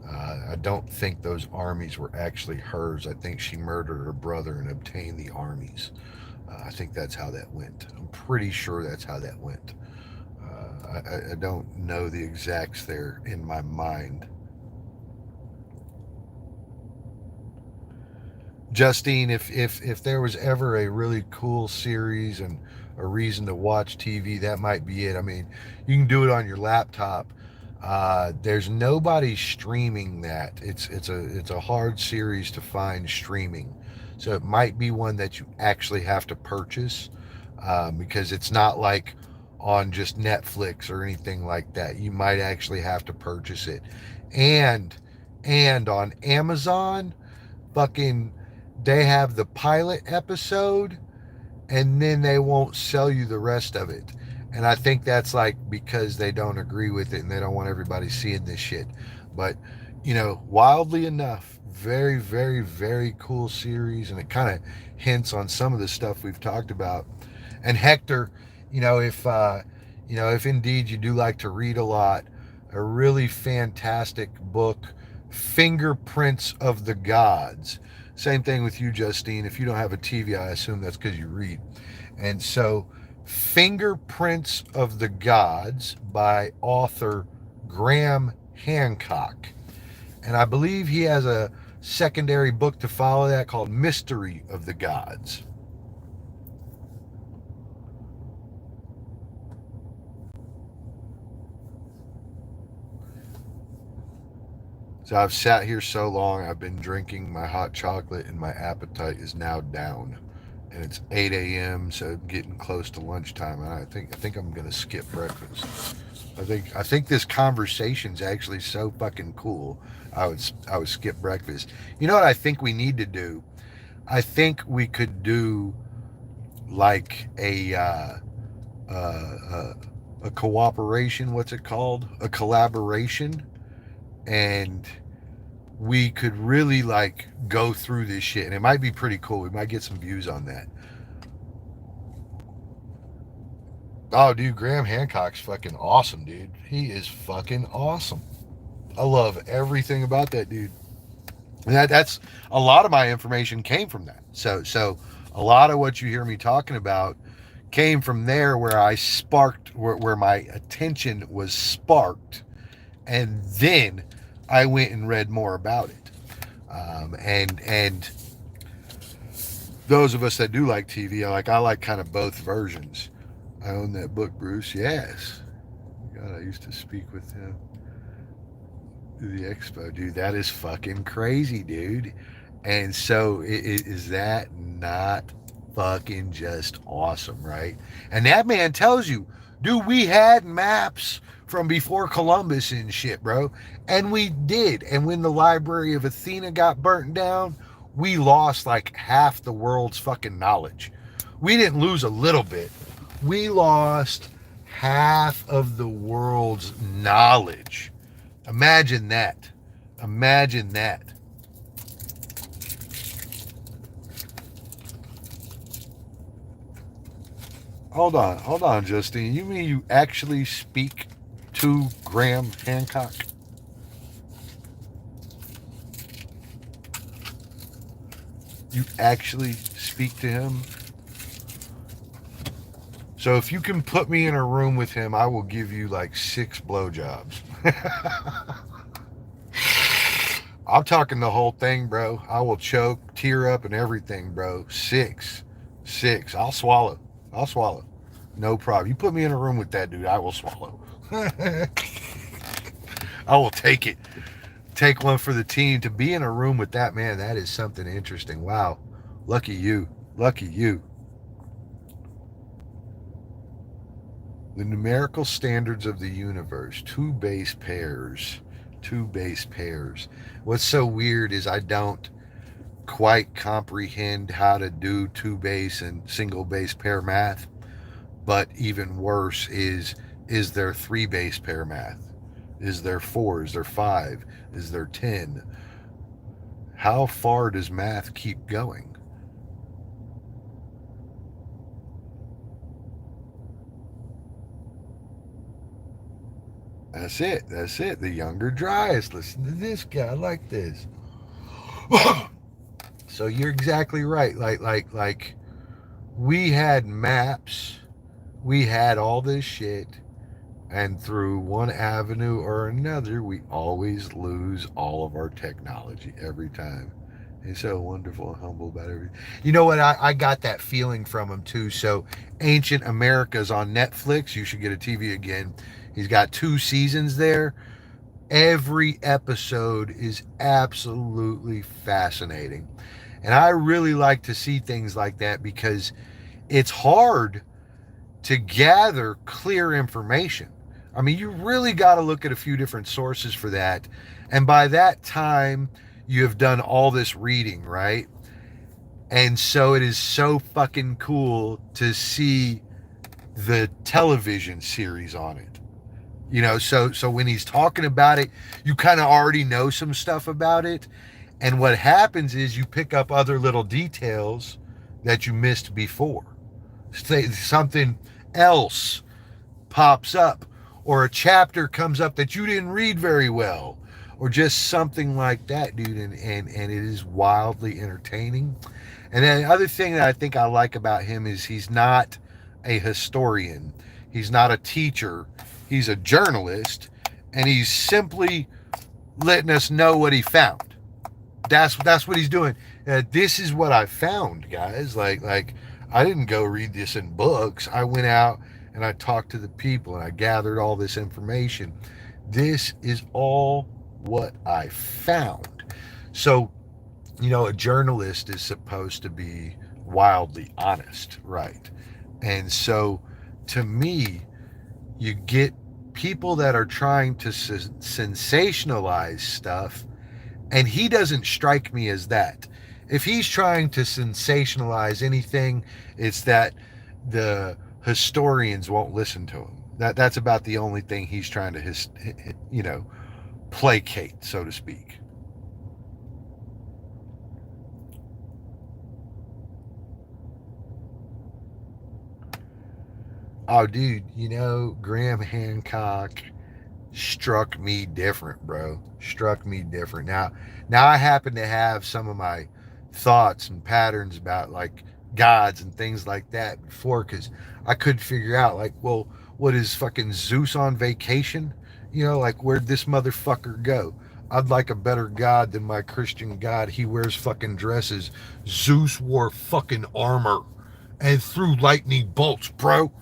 I don't think those armies were actually hers. I think she murdered her brother and obtained the armies. I think that's how that went. I'm pretty sure that's how that went. I don't know the exacts there in my mind. Justine, if there was ever a really cool series and a reason to watch TV, that might be it. I mean, you can do it on your laptop. There's nobody streaming that. It's a hard series to find streaming, so it might be one that you actually have to purchase, because it's not like on just Netflix or anything like that. You might actually have to purchase it, and on Amazon, fucking, they have the pilot episode and then they won't sell you the rest of it. And I think that's like because they don't agree with it and they don't want everybody seeing this shit. But, wildly enough, very, very, very cool series. And it kind of hints on some of the stuff we've talked about. And Hector, if indeed you do like to read a lot, a really fantastic book, Fingerprints of the Gods. Same thing with you, Justine. If you don't have a TV, I assume that's because you read. And so, Fingerprints of the Gods by author Graham Hancock. And I believe he has a secondary book to follow that called Mystery of the Gods. So I've sat here so long, I've been drinking my hot chocolate, and my appetite is now down. And it's 8 a.m., so getting close to lunchtime. And I think I'm gonna skip breakfast. I think this conversation's actually so fucking cool. I would skip breakfast. You know what I think we need to do? I think we could do like a cooperation. What's it called? A collaboration, and we could really like go through this shit, and it might be pretty cool. We might get some views on that. Oh, dude, Graham Hancock's fucking awesome, dude. He is fucking awesome. I love everything about that dude. And that's a lot of my information came from that. So a lot of what you hear me talking about came from there, where I sparked, where my attention was sparked, and then I went and read more about it. And those of us that do like TV, I like kind of both versions. I own that book, Bruce. Yes. God, I used to speak with him at the expo, dude. That is fucking crazy, dude. And so, is that not fucking just awesome, right? And that man tells you, dude, we had maps from before Columbus and shit, bro. And we did. And when the Library of Athena got burnt down, we lost like half the world's fucking knowledge. We didn't lose a little bit. We lost half of the world's knowledge. Imagine that. Imagine that. Hold on, Justine. You mean you actually speak to Graham Hancock? You actually speak to him? So if you can put me in a room with him, I will give you like 6 blowjobs. I'm talking the whole thing, bro. I will choke, tear up, and everything, bro. 6. 6. I'll swallow. No problem. You put me in a room with that dude, I will swallow. I will take it. Take one for the team. To be in a room with that man, that is something interesting. Wow. Lucky you. Lucky you. The numerical standards of the universe. 2 base pairs. 2 base pairs. What's so weird is I don't quite comprehend how to do 2 base and single base pair math. But even worse is there 3 base pair math? Is there 4? Is there 5? Is there 10? How far does math keep going? That's it. That's it. The younger dryas. Listen to this guy. I like this. So you're exactly right. Like we had maps. We had all this shit. And through one avenue or another, we always lose all of our technology every time. He's so wonderful and humble about everything. You know what? I got that feeling from him too. So, Ancient America's on Netflix. You should get a TV again. He's got 2 seasons there. Every episode is absolutely fascinating. And I really like to see things like that because it's hard to gather clear information. I mean, you really got to look at a few different sources for that. And by that time, you have done all this reading, right? And so it is so fucking cool to see the television series on it. You know, so when he's talking about it, you kind of already know some stuff about it. And what happens is you pick up other little details that you missed before. Something else pops up, or a chapter comes up that you didn't read very well, or just something like that, dude. And it is wildly entertaining. And then the other thing that I think I like about him is he's not a historian, he's not a teacher, he's a journalist, and he's simply letting us know what he found. That's what he's doing. This is what I found, guys. Like I didn't go read this in books. I went out and I talked to the people and I gathered all this information. This is all what I found. So, you know, a journalist is supposed to be wildly honest, right? And so, to me, you get people that are trying to sensationalize stuff, and he doesn't strike me as that. If he's trying to sensationalize anything, it's that the historians won't listen to him. That's about the only thing he's trying to placate, so to speak. Oh, dude, Graham Hancock struck me different, bro. Struck me different. Now I happen to have some of my thoughts and patterns about like gods and things like that before, because I couldn't figure out, like, well, what is fucking Zeus on vacation? Like, where'd this motherfucker go? I'd like a better god than my Christian god. He wears fucking dresses. Zeus wore fucking armor and threw lightning bolts, bro.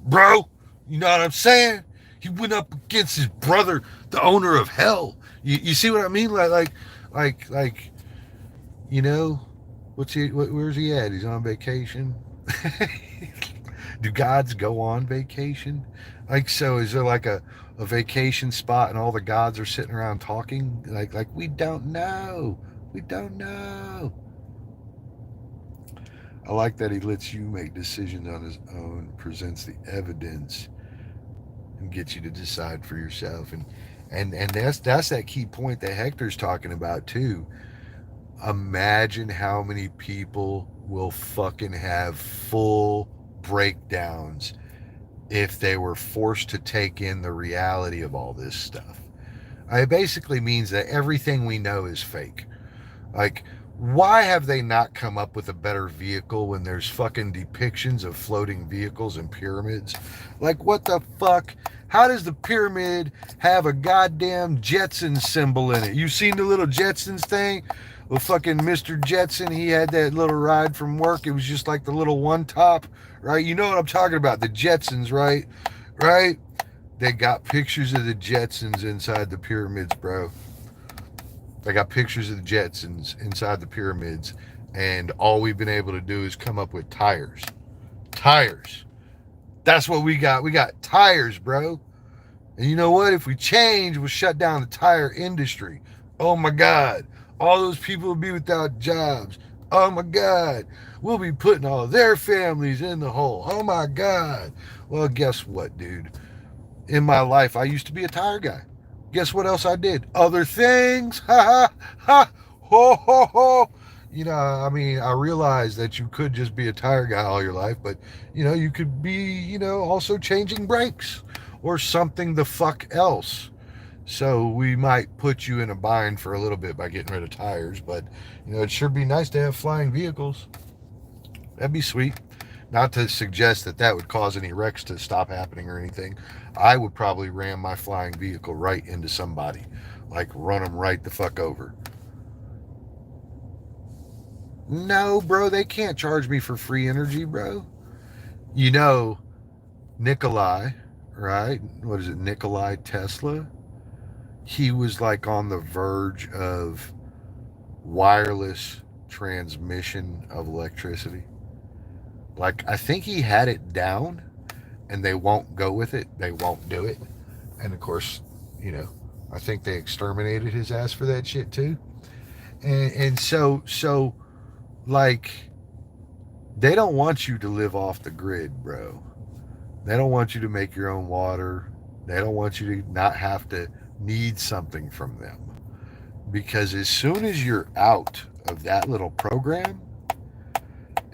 Bro, you know what I'm saying? He went up against his brother, the owner of hell. You see what I mean? Like, you know, where's he at? He's on vacation. Do gods go on vacation? Like, so is there like a vacation spot and all the gods are sitting around talking? Like we don't know. We don't know. I like that he lets you make decisions on his own, presents the evidence, and gets you to decide for yourself. And that's that key point that Hector's talking about too. Imagine how many people will fucking have full breakdowns if they were forced to take in the reality of all this stuff. It basically means that everything we know is fake. Like, why have they not come up with a better vehicle when there's fucking depictions of floating vehicles and pyramids? Like, what the fuck? How does the pyramid have a goddamn Jetson symbol in it? You seen the little Jetsons thing? Well, fucking Mr. Jetson, he had that little ride from work. It was just like the little one top, right? You know what I'm talking about? The Jetsons, right? Right? They got pictures of the Jetsons inside the pyramids, bro. They got pictures of the Jetsons inside the pyramids, and all we've been able to do is come up with tires. Tires. That's what we got. We got tires, bro. And you know what? If we change, we'll shut down the tire industry. Oh my God. All those people will be without jobs. Oh my God. We'll be putting all their families in the hole. Oh my God. Well, guess what, dude? In my life, I used to be a tire guy. Guess what else I did? Other things. Ha ha ha. Ho ho ho. You know, I mean, I realized that you could just be a tire guy all your life, but you know, you could be, you know, also changing brakes or something the fuck else. So we might put you in a bind for a little bit by getting rid of tires, but you know, it'd sure be nice to have flying vehicles. That'd be sweet. Not to suggest that that would cause any wrecks to stop happening or anything. I would probably ram my flying vehicle right into somebody, like run them right the fuck over. No, bro, they can't charge me for free energy, bro. You know, Nikolai, right? What is it, Nikolai Tesla? He was like on the verge of wireless transmission of electricity. Like, I think he had it down and they won't go with it. They won't do it. And of course, you know, I think they exterminated his ass for that shit too. And so like, they don't want you to live off the grid, bro. They don't want you to make your own water. They don't want you to not have to need something from them. Because as soon as you're out of that little program,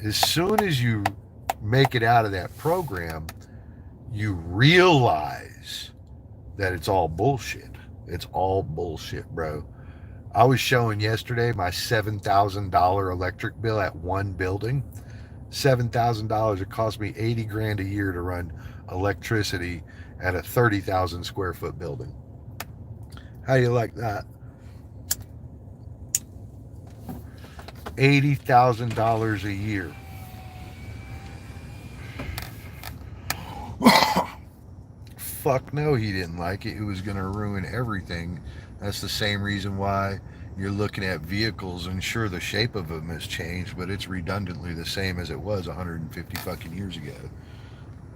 as soon as you make it out of that program, you realize that it's all bullshit. It's all bullshit, bro. I was showing yesterday my $7,000 electric bill at one building. $7,000. It cost me 80 grand a year to run electricity at a 30,000 square foot building. How do you like that? $80,000 a year. Fuck no, he didn't like it. It was going to ruin everything. That's the same reason why you're looking at vehicles, and sure, the shape of them has changed, but it's redundantly the same as it was 150 fucking years ago.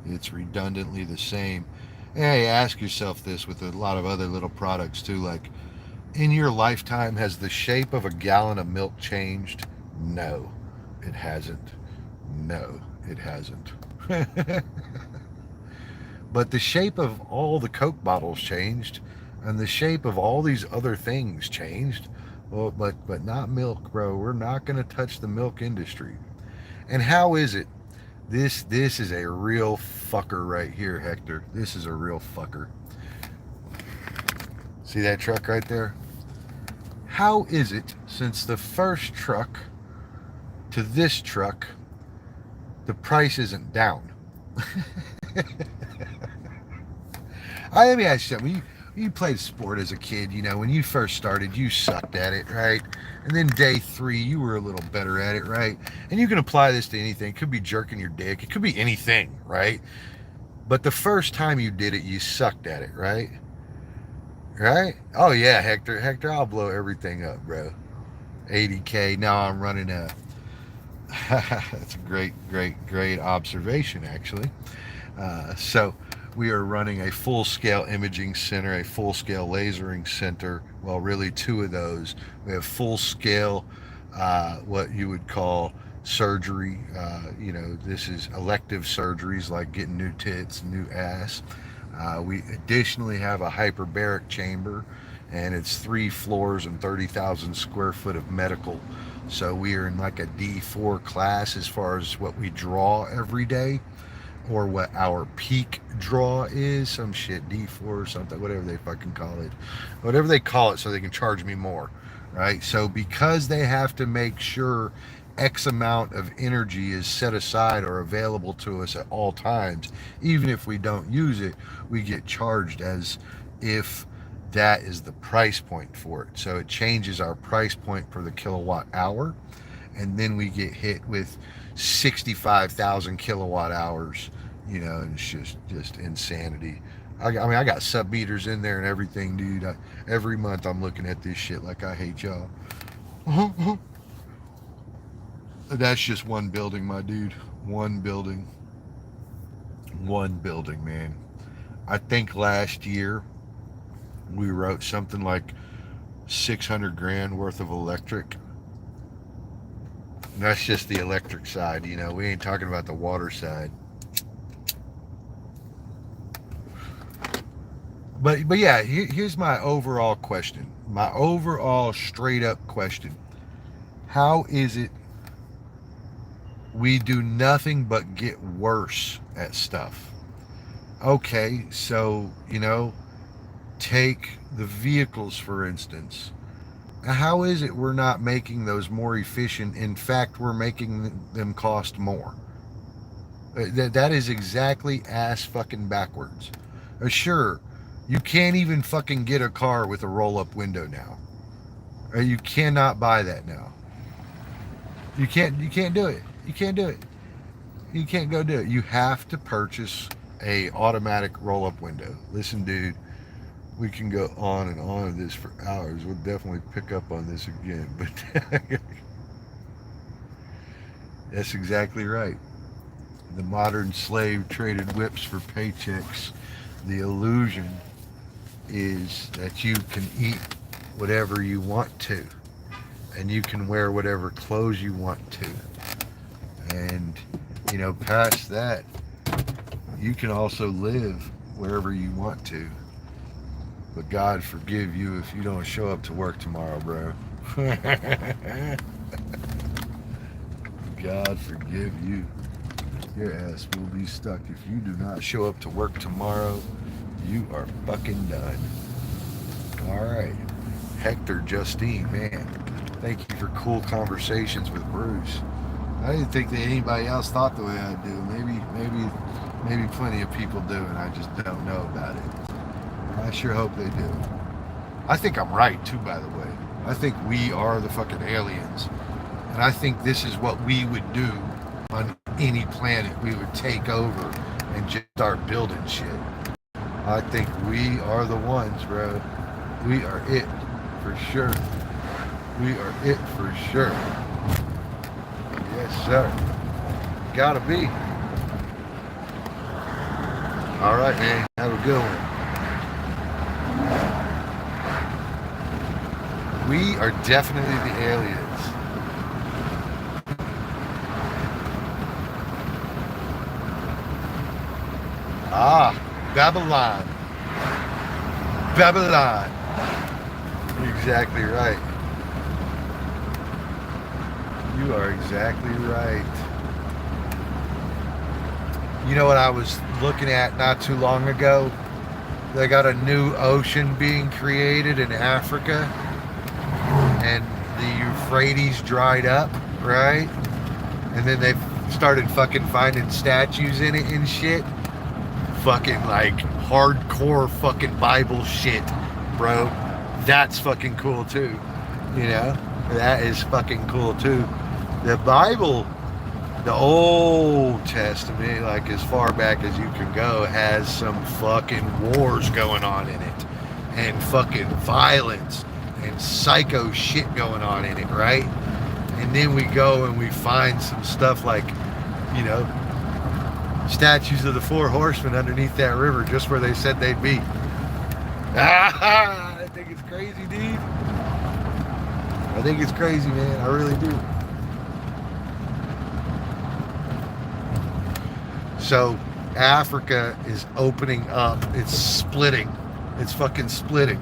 It's redundantly the same. And hey, ask yourself this with a lot of other little products too, like, in your lifetime, has the shape of a gallon of milk changed? No, it hasn't. No, it hasn't. But the shape of all the Coke bottles changed, and the shape of all these other things changed. Well, but not milk, bro. We're not going to touch the milk industry. And how is it? This is a real fucker right here, Hector. This is a real fucker. See that truck right there? How is it, since the first truck to this truck, the price isn't down? Let me ask you something. You played sport as a kid, you know, when you first started, you sucked at it, right? And then day 3, you were a little better at it, right? And you can apply this to anything. It could be jerking your dick. It could be anything, right? But the first time you did it, you sucked at it, right? Right? Oh, yeah, Hector, I'll blow everything up, bro. 80K. Now I'm running a... That's a great observation, actually. So we are running a full-scale imaging center, a full-scale lasering center. Well, really 2 of those. We have full-scale, what you would call surgery. You know, this is elective surgeries like getting new tits, new ass. We additionally have a hyperbaric chamber, and it's 3 floors and 30,000 square foot of medical. So we are in like a D4 class as far as what we draw every day, or what our peak draw is. Some shit, D4 or something, whatever they fucking call it. Whatever they call it, so they can charge me more, right? So because they have to make sure X amount of energy is set aside or available to us at all times, even if we don't use it, we get charged as if that is the price point for it. So it changes our price point per the kilowatt hour, and then we get hit with 65,000 kilowatt hours, you know, and it's just insanity. I mean, I got sub meters in there and everything, dude. Every month I'm looking at this shit like I hate y'all. That's just one building, my dude. One building, man. I think last year we wrote something like 600 grand worth of electric. And that's just the electric side, you know. We ain't talking about the water side. But yeah, here's my overall question. My overall straight up question. How is it we do nothing but get worse at stuff? Okay, so, take the vehicles for instance. How is it we're not making those more efficient? In fact, we're making them cost more. That is exactly ass fucking backwards. Sure, you can't even fucking get a car with a roll up window now. You cannot buy that now. You can't do it. You can't do it. You can't go do it. You have to purchase a automatic roll up window. Listen, dude, we can go on and on with this for hours. We'll definitely pick up on this again, but that's exactly right. The modern slave traded whips for paychecks. The illusion is that you can eat whatever you want to, and you can wear whatever clothes you want to. And, past that, you can also live wherever you want to. But God forgive you if you don't show up to work tomorrow, bro. God forgive you. Your ass will be stuck. If you do not show up to work tomorrow, you are fucking done. All right. Hector Justine, man, thank you for cool conversations with Bruce. I didn't think that anybody else thought the way I do. Maybe plenty of people do, and I just don't know about it. I sure hope they do. I think I'm right too, by the way. I think we are the fucking aliens, and I think this is what we would do on any planet. We would take over and just start building shit. I think we are the ones, bro. We are it for sure. We are it for sure. Yes, sir. Gotta be. All right, man. Have a good one. We are definitely the aliens. Ah, Babylon. Babylon. Exactly right. You are exactly right. You know what I was looking at not too long ago? They got a new ocean being created in Africa, and the Euphrates dried up, right? And then they started fucking finding statues in it and shit. Fucking like hardcore fucking Bible shit, bro. That's fucking cool too. That is fucking cool too. The Bible, the Old Testament, like as far back as you can go, has some fucking wars going on in it, and fucking violence and psycho shit going on in it, right? And then we go and we find some stuff like, statues of the four horsemen underneath that river, just where they said they'd be. I think it's crazy, dude. I think it's crazy, man. I really do. So Africa is opening up. It's splitting. It's fucking splitting.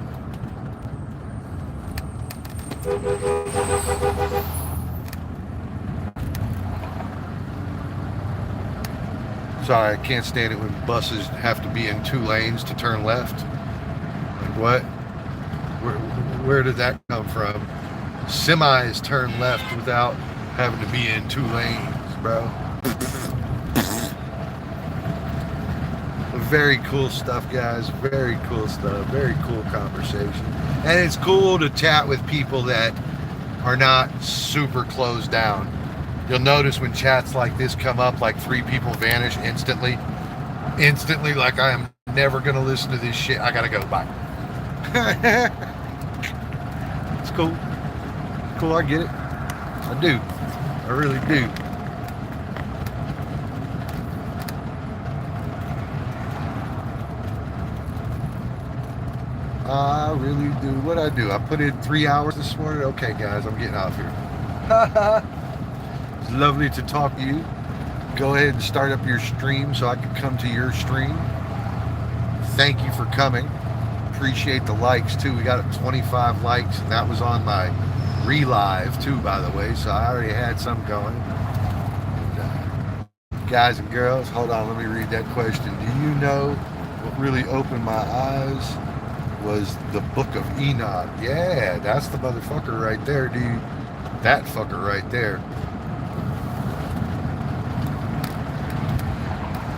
Sorry, I can't stand it when buses have to be in two lanes to turn left. Like what? Where did that come from? Semis turn left without having to be in two lanes, bro. Very cool stuff, guys. Very cool stuff. Very cool conversation. And it's cool to chat with people that are not super closed down. You'll notice when chats like this come up, like 3 people vanish instantly. Instantly, like I am never going to listen to this shit. I got to go. Bye. It's cool. Cool, I get it. I do. I really do. I really do. What I do? I put in 3 hours this morning. Okay, guys, I'm getting out here. It's lovely to talk to you. Go ahead and start up your stream so I can come to your stream. Thank you for coming. appreciate the likes too. We got 25 likes, and that was on my relive too, by the way. So I already had some going. And, guys and girls, hold on, let me read that question. Do you know what really opened my eyes was the Book of Enoch? Yeah, that's the motherfucker right there, dude. That fucker right there.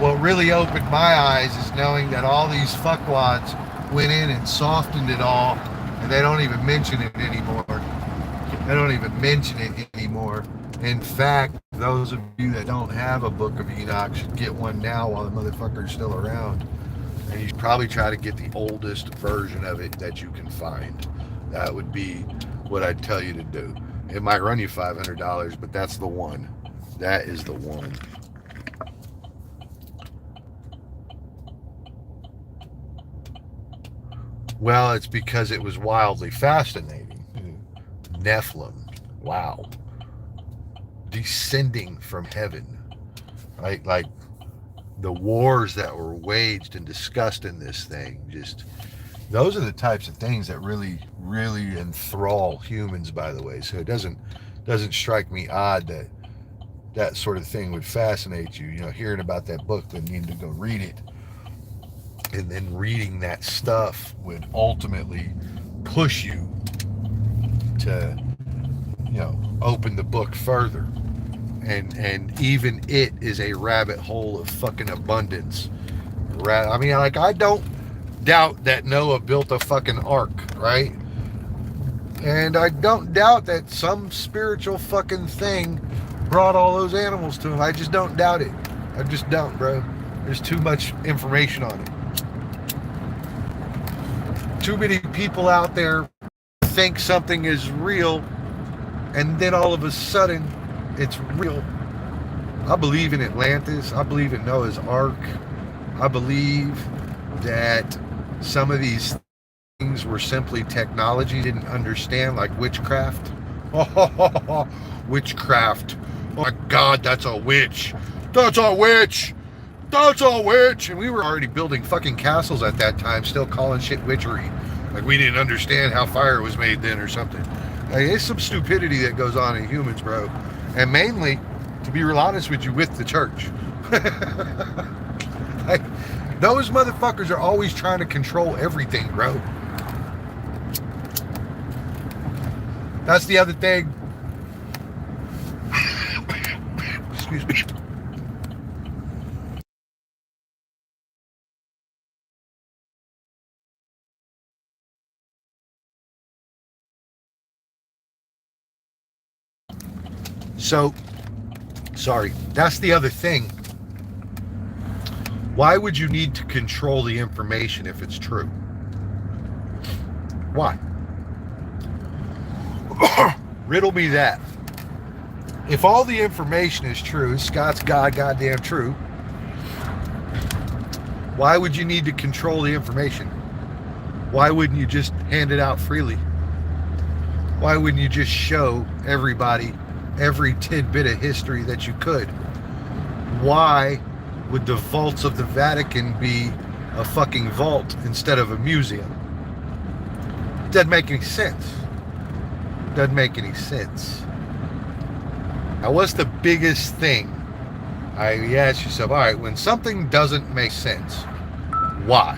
What really opened my eyes is knowing that all these fuckwads went in and softened it all, and they don't even mention it anymore. They don't even mention it anymore. In fact, those of you that don't have a Book of Enoch should get one now while the motherfucker's still around. And you should probably try to get the oldest version of it that you can find. That would be what I'd tell you to do. It might run you $500, but that's the one. That is the one. Well, it's because it was wildly fascinating. Nephilim. Wow. Descending from heaven. Right? Like the wars that were waged and discussed in this thing. Just, those are the types of things that really, really enthrall humans, by the way. So it doesn't strike me odd that that sort of thing would fascinate you. You know, hearing about that book, but needing to go read it. And then reading that stuff would ultimately push you to, you know, open the book further. And even it is a rabbit hole of fucking abundance. I mean, like, I don't doubt that Noah built a fucking ark, right? And I don't doubt that some spiritual fucking thing brought all those animals to him. I just don't doubt it. I just don't, bro. There's too much information on it. Too many people out there think something is real, and then all of a sudden it's real. I believe in Atlantis. I believe in Noah's Ark. I believe that some of these things were simply technology didn't understand, like witchcraft. Oh, witchcraft. Oh my God, that's a witch. That's a witch. That's a witch. And we were already building fucking castles at that time, still calling shit witchery. Like we didn't understand how fire was made then or something. Like, there's some stupidity that goes on in humans, bro. And mainly, to be real honest with you, with the church. Like, those motherfuckers are always trying to control everything, bro. That's the other thing. Excuse me. So, sorry, that's the other thing. Why would you need to control the information if it's true? Why? Riddle me that. If all the information is true, Scott's goddamn true, why would you need to control the information? Why wouldn't you just hand it out freely? Why wouldn't you just show everybody every tidbit of history that you could? Why would the vaults of the Vatican be a fucking vault instead of a museum? Doesn't make any sense. Doesn't make any sense. Now, what's the biggest thing? You ask yourself, all right, when something doesn't make sense, why?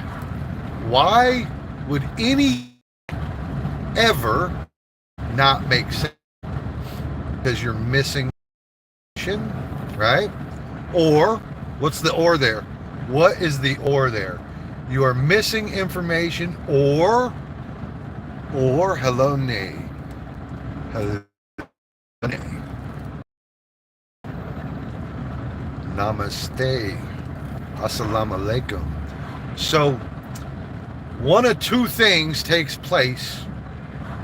Why would any ever not make sense? Because you're missing, right? Or, what's the or there? What is the or there? You are missing information, or hello, nay. Hello, nay. Namaste. Assalamu alaikum. So, one of two things takes place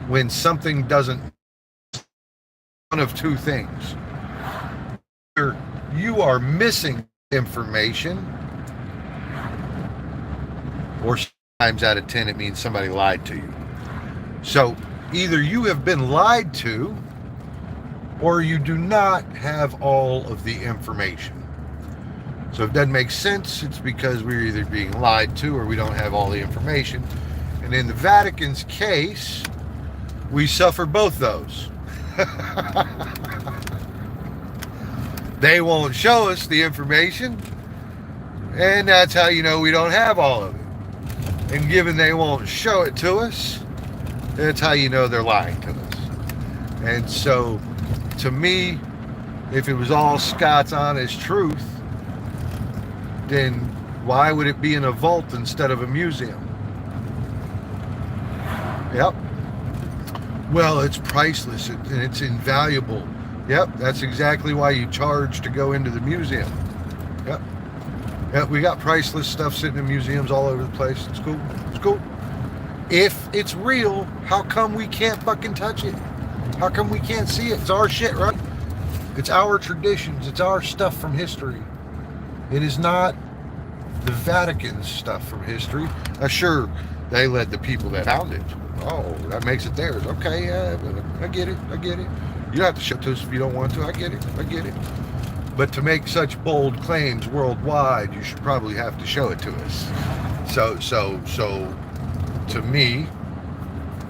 when something doesn't. One of two things. Either you are missing information, or 6 times out of 10 it means somebody lied to you. So either you have been lied to, or you do not have all of the information. So if it doesn't make sense, it's because we're either being lied to or we don't have all the information. And in the Vatican's case, we suffer both those. They won't show us the information, and that's how you know we don't have all of it. And given they won't show it to us, that's how you know they're lying to us. And so, to me, if it was all Scott's honest truth, then why would it be in a vault instead of a museum? Yep. Well, it's priceless and it's invaluable. Yep, that's exactly why you charge to go into the museum. Yep. Yep, we got priceless stuff sitting in museums all over the place. It's cool. It's cool. If it's real, how come we can't fucking touch it? How come we can't see it? It's our shit, right? It's our traditions. It's our stuff from history. It is not the Vatican's stuff from history. Sure, they led the people that found it. Oh, that makes it theirs. Okay, yeah, I get it. I get it. You don't have to show it to us if you don't want to. I get it. I get it. But to make such bold claims worldwide, you should probably have to show it to us. So, to me,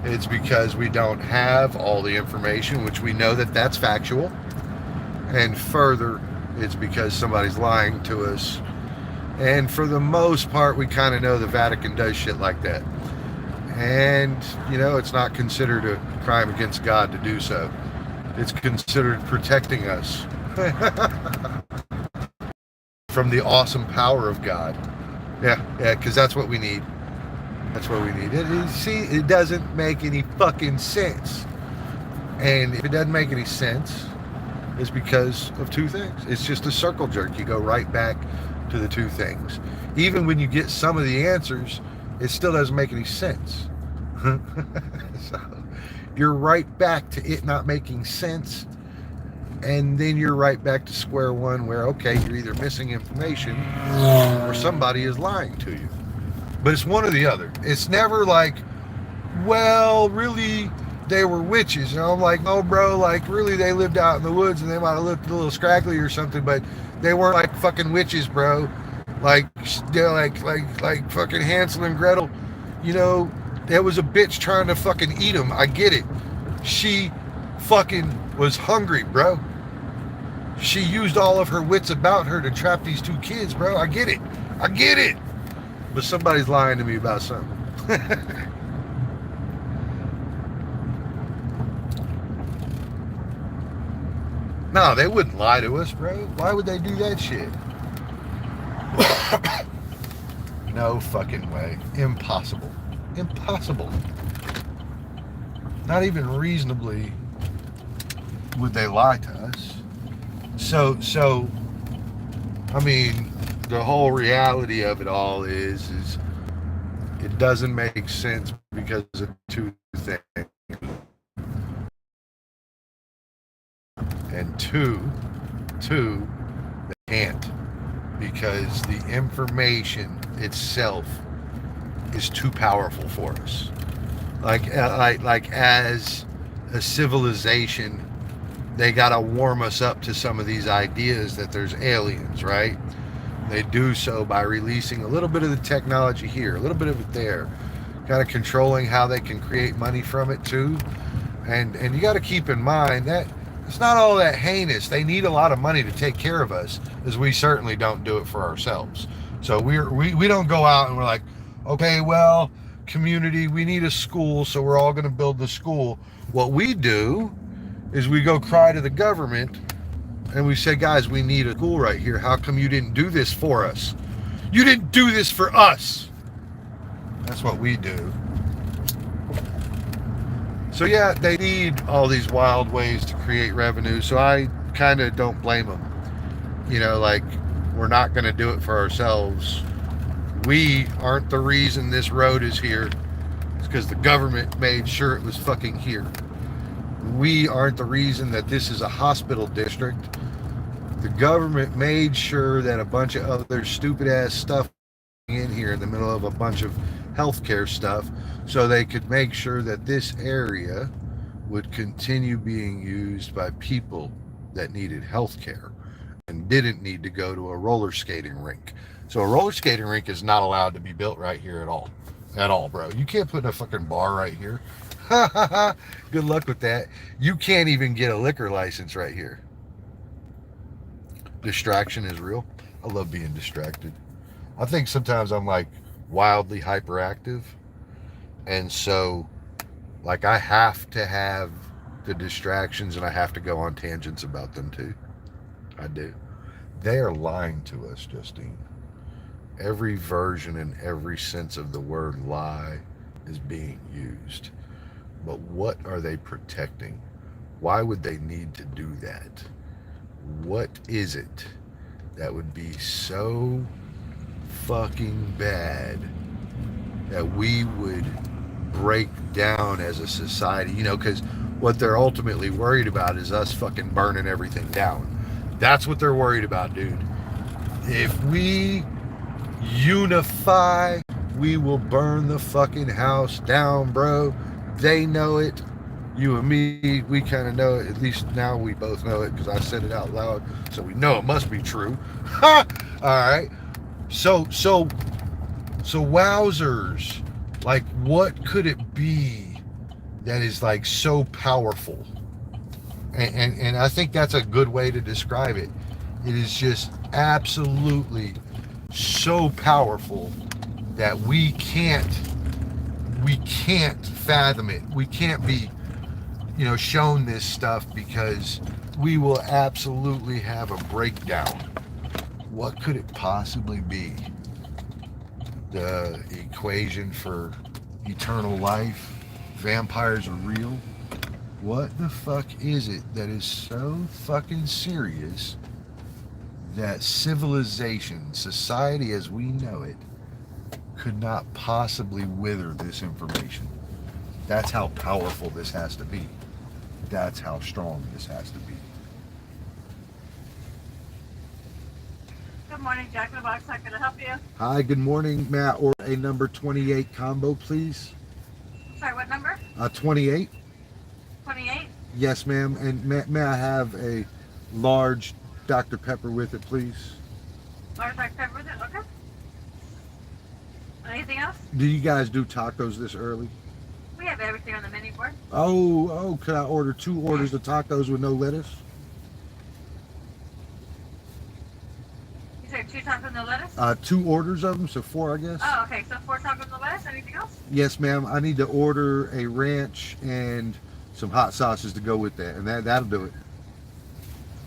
it's because we don't have all the information, which we know that that's factual. And further, it's because somebody's lying to us. And for the most part, we kind of know the Vatican does shit like that. And, you know, it's not considered a crime against God to do so. It's considered protecting us from the awesome power of God. Yeah, because that's what we need. That's what we need. It doesn't make any fucking sense. And if it doesn't make any sense, it's because of two things. It's just a circle jerk. You go right back to the two things. Even when you get some of the answers, it still doesn't make any sense. So you're right back to it not making sense, and then you're right back to square one where, okay, you're either missing information or somebody is lying to you. But it's one or the other. It's never like, well, really, they were witches. You know, I'm like, no, bro, like, really, they lived out in the woods and they might have looked a little scraggly or something, but they weren't like fucking witches, bro. Like, they're like fucking Hansel and Gretel. You know, there was a bitch trying to fucking eat them. I get it. She fucking was hungry, bro. She used all of her wits about her to trap these two kids, bro. I get it. I get it. But somebody's lying to me about something. No, they wouldn't lie to us, bro. Why would they do that shit? No fucking way. Impossible. Impossible. Not even reasonably would they lie to us. So, I mean, the whole reality of it all is it doesn't make sense because of two things. And two, they can't, because the information itself is too powerful for us. Like as a civilization, they gotta warm us up to some of these ideas that there's aliens, right? They do so by releasing a little bit of the technology here, a little bit of it there, kind of controlling how they can create money from it too. And you got to keep in mind that it's not all that heinous. They need a lot of money to take care of us, as we certainly don't do it for ourselves. So we don't go out and we're like, okay, well, community, we need a school, so we're all going to build the school. What we do is we go cry to the government and we say, guys, we need a school right here. How come you didn't do this for us? You didn't do this for us. That's what we do. So yeah, they need all these wild ways to create revenue. So I kind of don't blame them. You know, like, we're not going to do it for ourselves. We aren't the reason this road is here. It's because the government made sure it was fucking here. We aren't the reason that this is a hospital district. The government made sure that a bunch of other stupid ass stuff in here in the middle of a bunch of healthcare stuff, so they could make sure that this area would continue being used by people that needed healthcare and didn't need to go to a roller skating rink. So a roller skating rink is not allowed to be built right here at all. at all, bro. You can't put a fucking bar right here. Good luck with that. You can't even get a liquor license right here. Distraction is real. I love being distracted. I think sometimes I'm like wildly hyperactive. And so, like, I have to have the distractions and I have to go on tangents about them too. I do. They are lying to us, Justine. Every version and every sense of the word lie is being used. But what are they protecting? Why would they need to do that? What is it that would be so fucking bad that we would break down as a society? You know, because what they're ultimately worried about is us fucking burning everything down. That's what they're worried about, dude. If we unify, we will burn the fucking house down, bro. They know it. You and me, we kind of know it. At least now we both know it because I said it out loud, so we know it must be true. Ha! All right. So wowzers. Like, what could it be that is like so powerful? And I think that's a good way to describe it. It is just absolutely so powerful that we can't fathom it. We can't be, shown this stuff because we will absolutely have a breakdown. What could it possibly be? The equation for eternal life? Vampires are real? What the fuck is it that is so fucking serious that civilization, society as we know it, could not possibly wither this information? That's how powerful this has to be. That's how strong this has to be. Good morning, Jack in the Box. How can I help you? Hi, good morning. May I order a number 28 combo, please? Sorry, what number? 28? 28? Yes, ma'am. And may I have a large Dr. Pepper with it, please? Large Dr. Pepper with it? Okay. Anything else? Do you guys do tacos this early? We have everything on the menu board. Oh, could I order 2 orders of tacos with no lettuce? You said 2 tacos, no lettuce? 2 orders of them, so 4, I guess. Oh, okay. So 4 tacos, no lettuce. Anything else? Yes, ma'am. I need to order a ranch and some hot sauces to go with that, and that'll do it.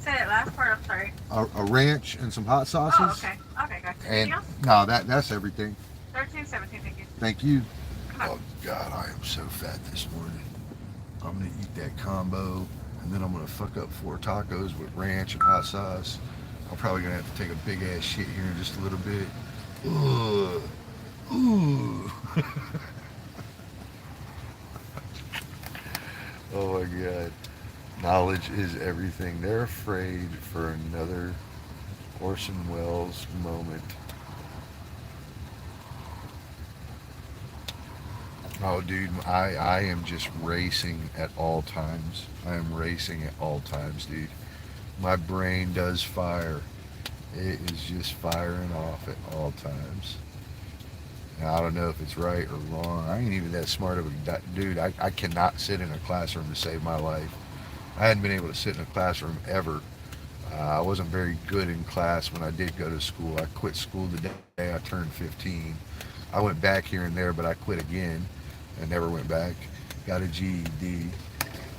Say that last part. I'm sorry. A ranch and some hot sauces. Oh, okay. Okay, gotcha. Anything else? No, that's everything. 13, 17. Thank you. Thank you. Come on. Oh God, I am so fat this morning. I'm gonna eat that combo, and then I'm gonna fuck up 4 tacos with ranch and hot sauce. I'm probably gonna have to take a big ass shit here in just a little bit. Ugh. Ooh. Oh my God. Knowledge is everything. They're afraid for another Orson Welles moment. Oh, dude, I am just racing at all times. I am racing at all times, dude. My brain does fire. It is just firing off at all times. Now, I don't know if it's right or wrong. I ain't even that smart of a dude. I cannot sit in a classroom to save my life. I hadn't been able to sit in a classroom ever. I wasn't very good in class when I did go to school. I quit school the day I turned 15. I went back here and there, but I quit again and never went back. Got a GED.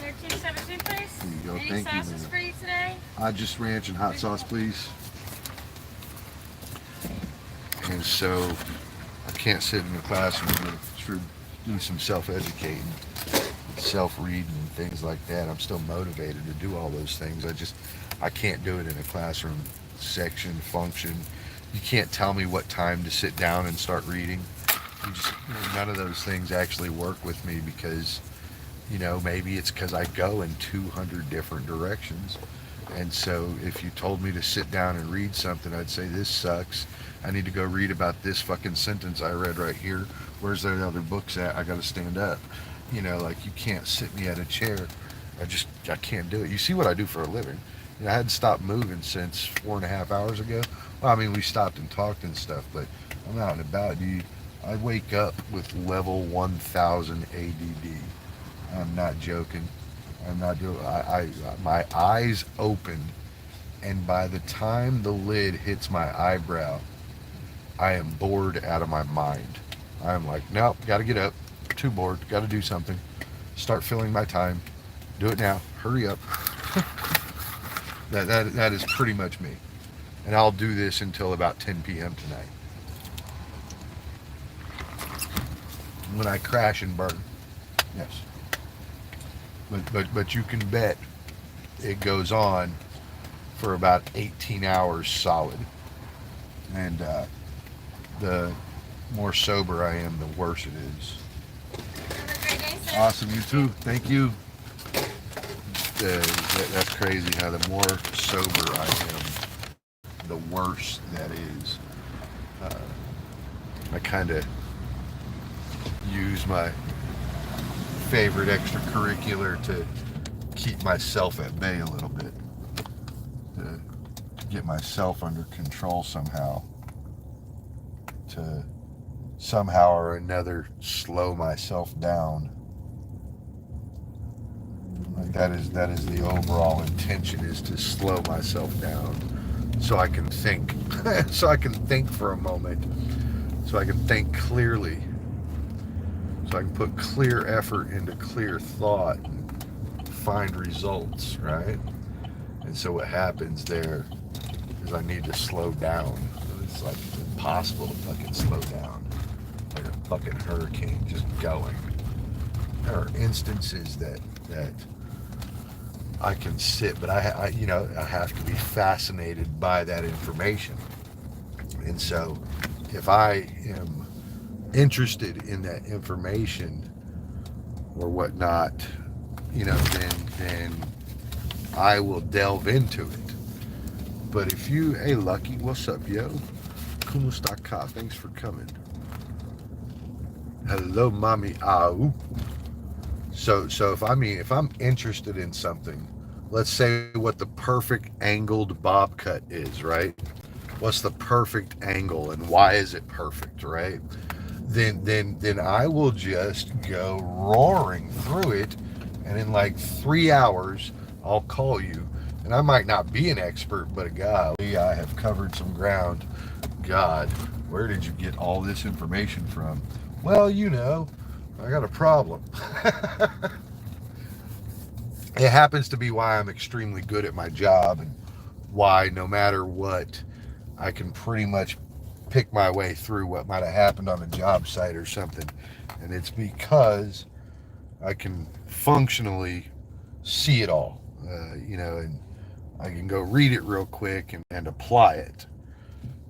1317, please. Here you go. Any Thank you, sauces ma'am. for you today? Just ranch and hot sauce, please. And so I can't sit in the classroom to do some self-educating, self-reading, and things like that. I'm still motivated to do all those things. I can't do it in a classroom section, function. You can't tell me what time to sit down and start reading. None of those things actually work with me because, maybe it's because I go in 200 different directions. And so if you told me to sit down and read something, I'd say, this sucks. I need to go read about this fucking sentence I read right here. Where's the other books at? I got to stand up. Like, you can't sit me at a chair. I can't do it. You see what I do for a living. I hadn't stopped moving since 4.5 hours ago. Well, I mean, we stopped and talked and stuff, but I'm out and about. I wake up with level 1000 ADD. I'm not joking. I'm not joking. My eyes open, and by the time the lid hits my eyebrow, I am bored out of my mind. I'm like, nope, got to get up. Too bored. Got to do something. Start filling my time. Do it now. Hurry up. That is pretty much me. And I'll do this until about 10 p.m. tonight, when I crash and burn. Yes. But you can bet it goes on for about 18 hours solid. And the more sober I am, the worse it is. Have a great day, sir. Awesome, you too. Thank you. That's crazy how the more sober I am, the worse that is. I kind of use my favorite extracurricular to keep myself at bay a little bit, to get myself under control somehow, to somehow or another slow myself down. Like that is the overall intention, is to slow myself down so I can think so I can think for a moment, so I can think clearly, so I can put clear effort into clear thought and find results, right? And so what happens there is I need to slow down. It's like impossible to fucking slow down, like a fucking hurricane just going. There are instances that I can sit, but I have to be fascinated by that information. And so if I am interested in that information or whatnot, then I will delve into it. But if you, hey Lucky, what's up, yo? Kumustaka, thanks for coming. Hello, mommy. Ow. So if I'm interested in something, let's say what the perfect angled bob cut is, right? What's the perfect angle and why is it perfect, right? Then I will just go roaring through it, and in like 3 hours I'll call you. And I might not be an expert, but golly, I have covered some ground. God, where did you get all this information from? Well, I got a problem. It happens to be why I'm extremely good at my job, and why no matter what, I can pretty much pick my way through what might have happened on a job site or something. And it's because I can functionally see it all, and I can go read it real quick and apply it.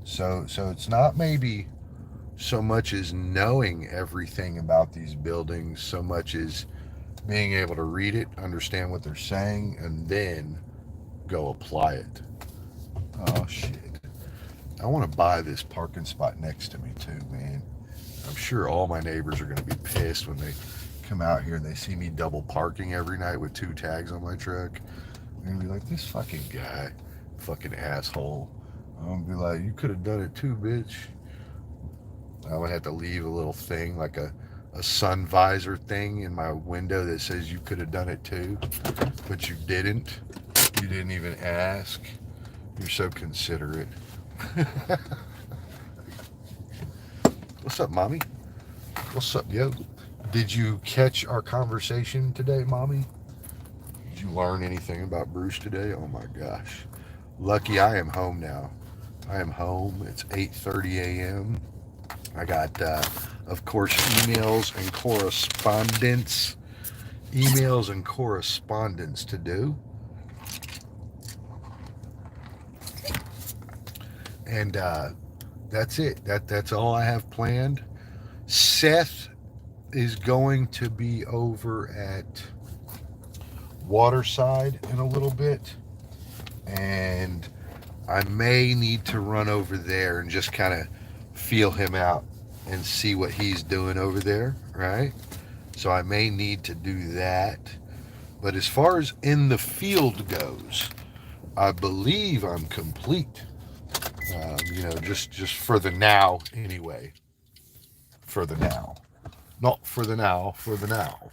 So it's not maybe so much as knowing everything about these buildings, so much as being able to read it, understand what they're saying, and then go apply it. Oh shit. I want to buy this parking spot next to me too, man. I'm sure all my neighbors are going to be pissed when they come out here and they see me double parking every night with 2 tags on my truck. They're going to be like, this fucking guy, fucking asshole. I'm going to be like, you could have done it too, bitch. I would have to leave a little thing, like a sun visor thing in my window that says you could have done it too, but you didn't. You didn't even ask. You're so considerate. What's up, mommy? What's up, yo? Did you catch our conversation today, mommy? Did you learn anything about Bruce today? Oh my gosh. Lucky I am home now. I am home. It's 8:30 a.m. I got, of course, emails and correspondence to do. And that's it. That's all I have planned. Seth is going to be over at Waterside in a little bit, and I may need to run over there and just kind of feel him out and see what he's doing over there, right? So I may need to do that. But as far as in the field goes, I believe I'm complete. Just for the now anyway. for the now. Not for the now, for the now.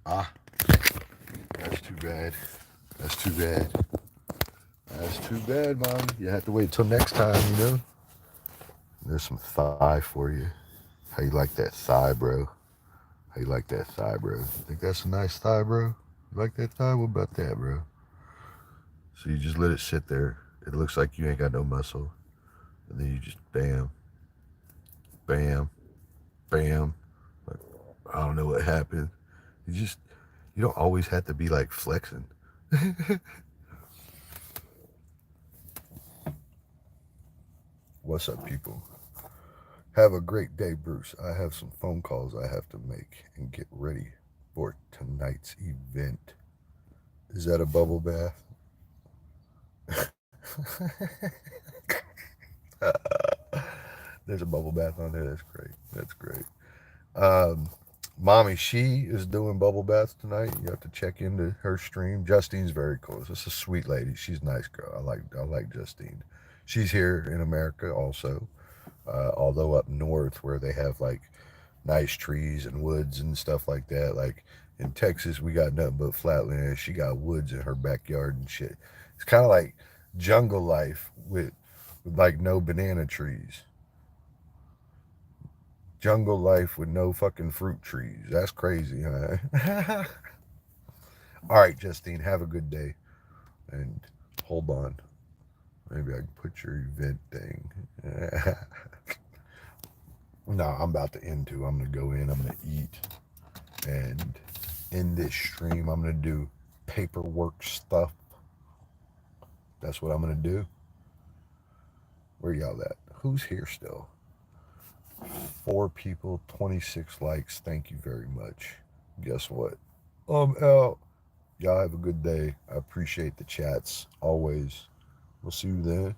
Ah, that's too bad. That's too bad. That's too bad, Mom. You have to wait till next time, you know? There's some thigh for you. How you like that thigh, bro? How you like that thigh, bro? Think that's a nice thigh, bro? You like that thigh? What about that, bro? So you just let it sit there. It looks like you ain't got no muscle. And then you just bam, bam, bam. Like, I don't know what happened. You don't always have to be like flexing. What's up, people? Have a great day, Bruce. I have some phone calls I have to make and get ready for tonight's event. Is that a bubble bath? There's a bubble bath on there. That's great. That's great. Um, Mommy She is doing bubble baths tonight. You have to check into her stream. Justine's very cool. It's a sweet lady. She's a nice girl. I like Justine. She's here in America also. Although up north where they have like nice trees and woods and stuff like that. Like in Texas, we got nothing but flatland. She got woods in her backyard and shit. It's kind of like jungle life with like no banana trees. Jungle life with no fucking fruit trees. That's crazy, huh? All right, Justine, have a good day. And hold on. Maybe I can put your event thing. No, I'm about to end too. I'm going to go in. I'm going to eat. And in this stream, I'm going to do paperwork stuff. That's what I'm going to do. Where y'all at? Who's here still? 4 people, 26 likes. Thank you very much. Guess what? I'm out. Y'all have a good day. I appreciate the chats always. We'll see you then.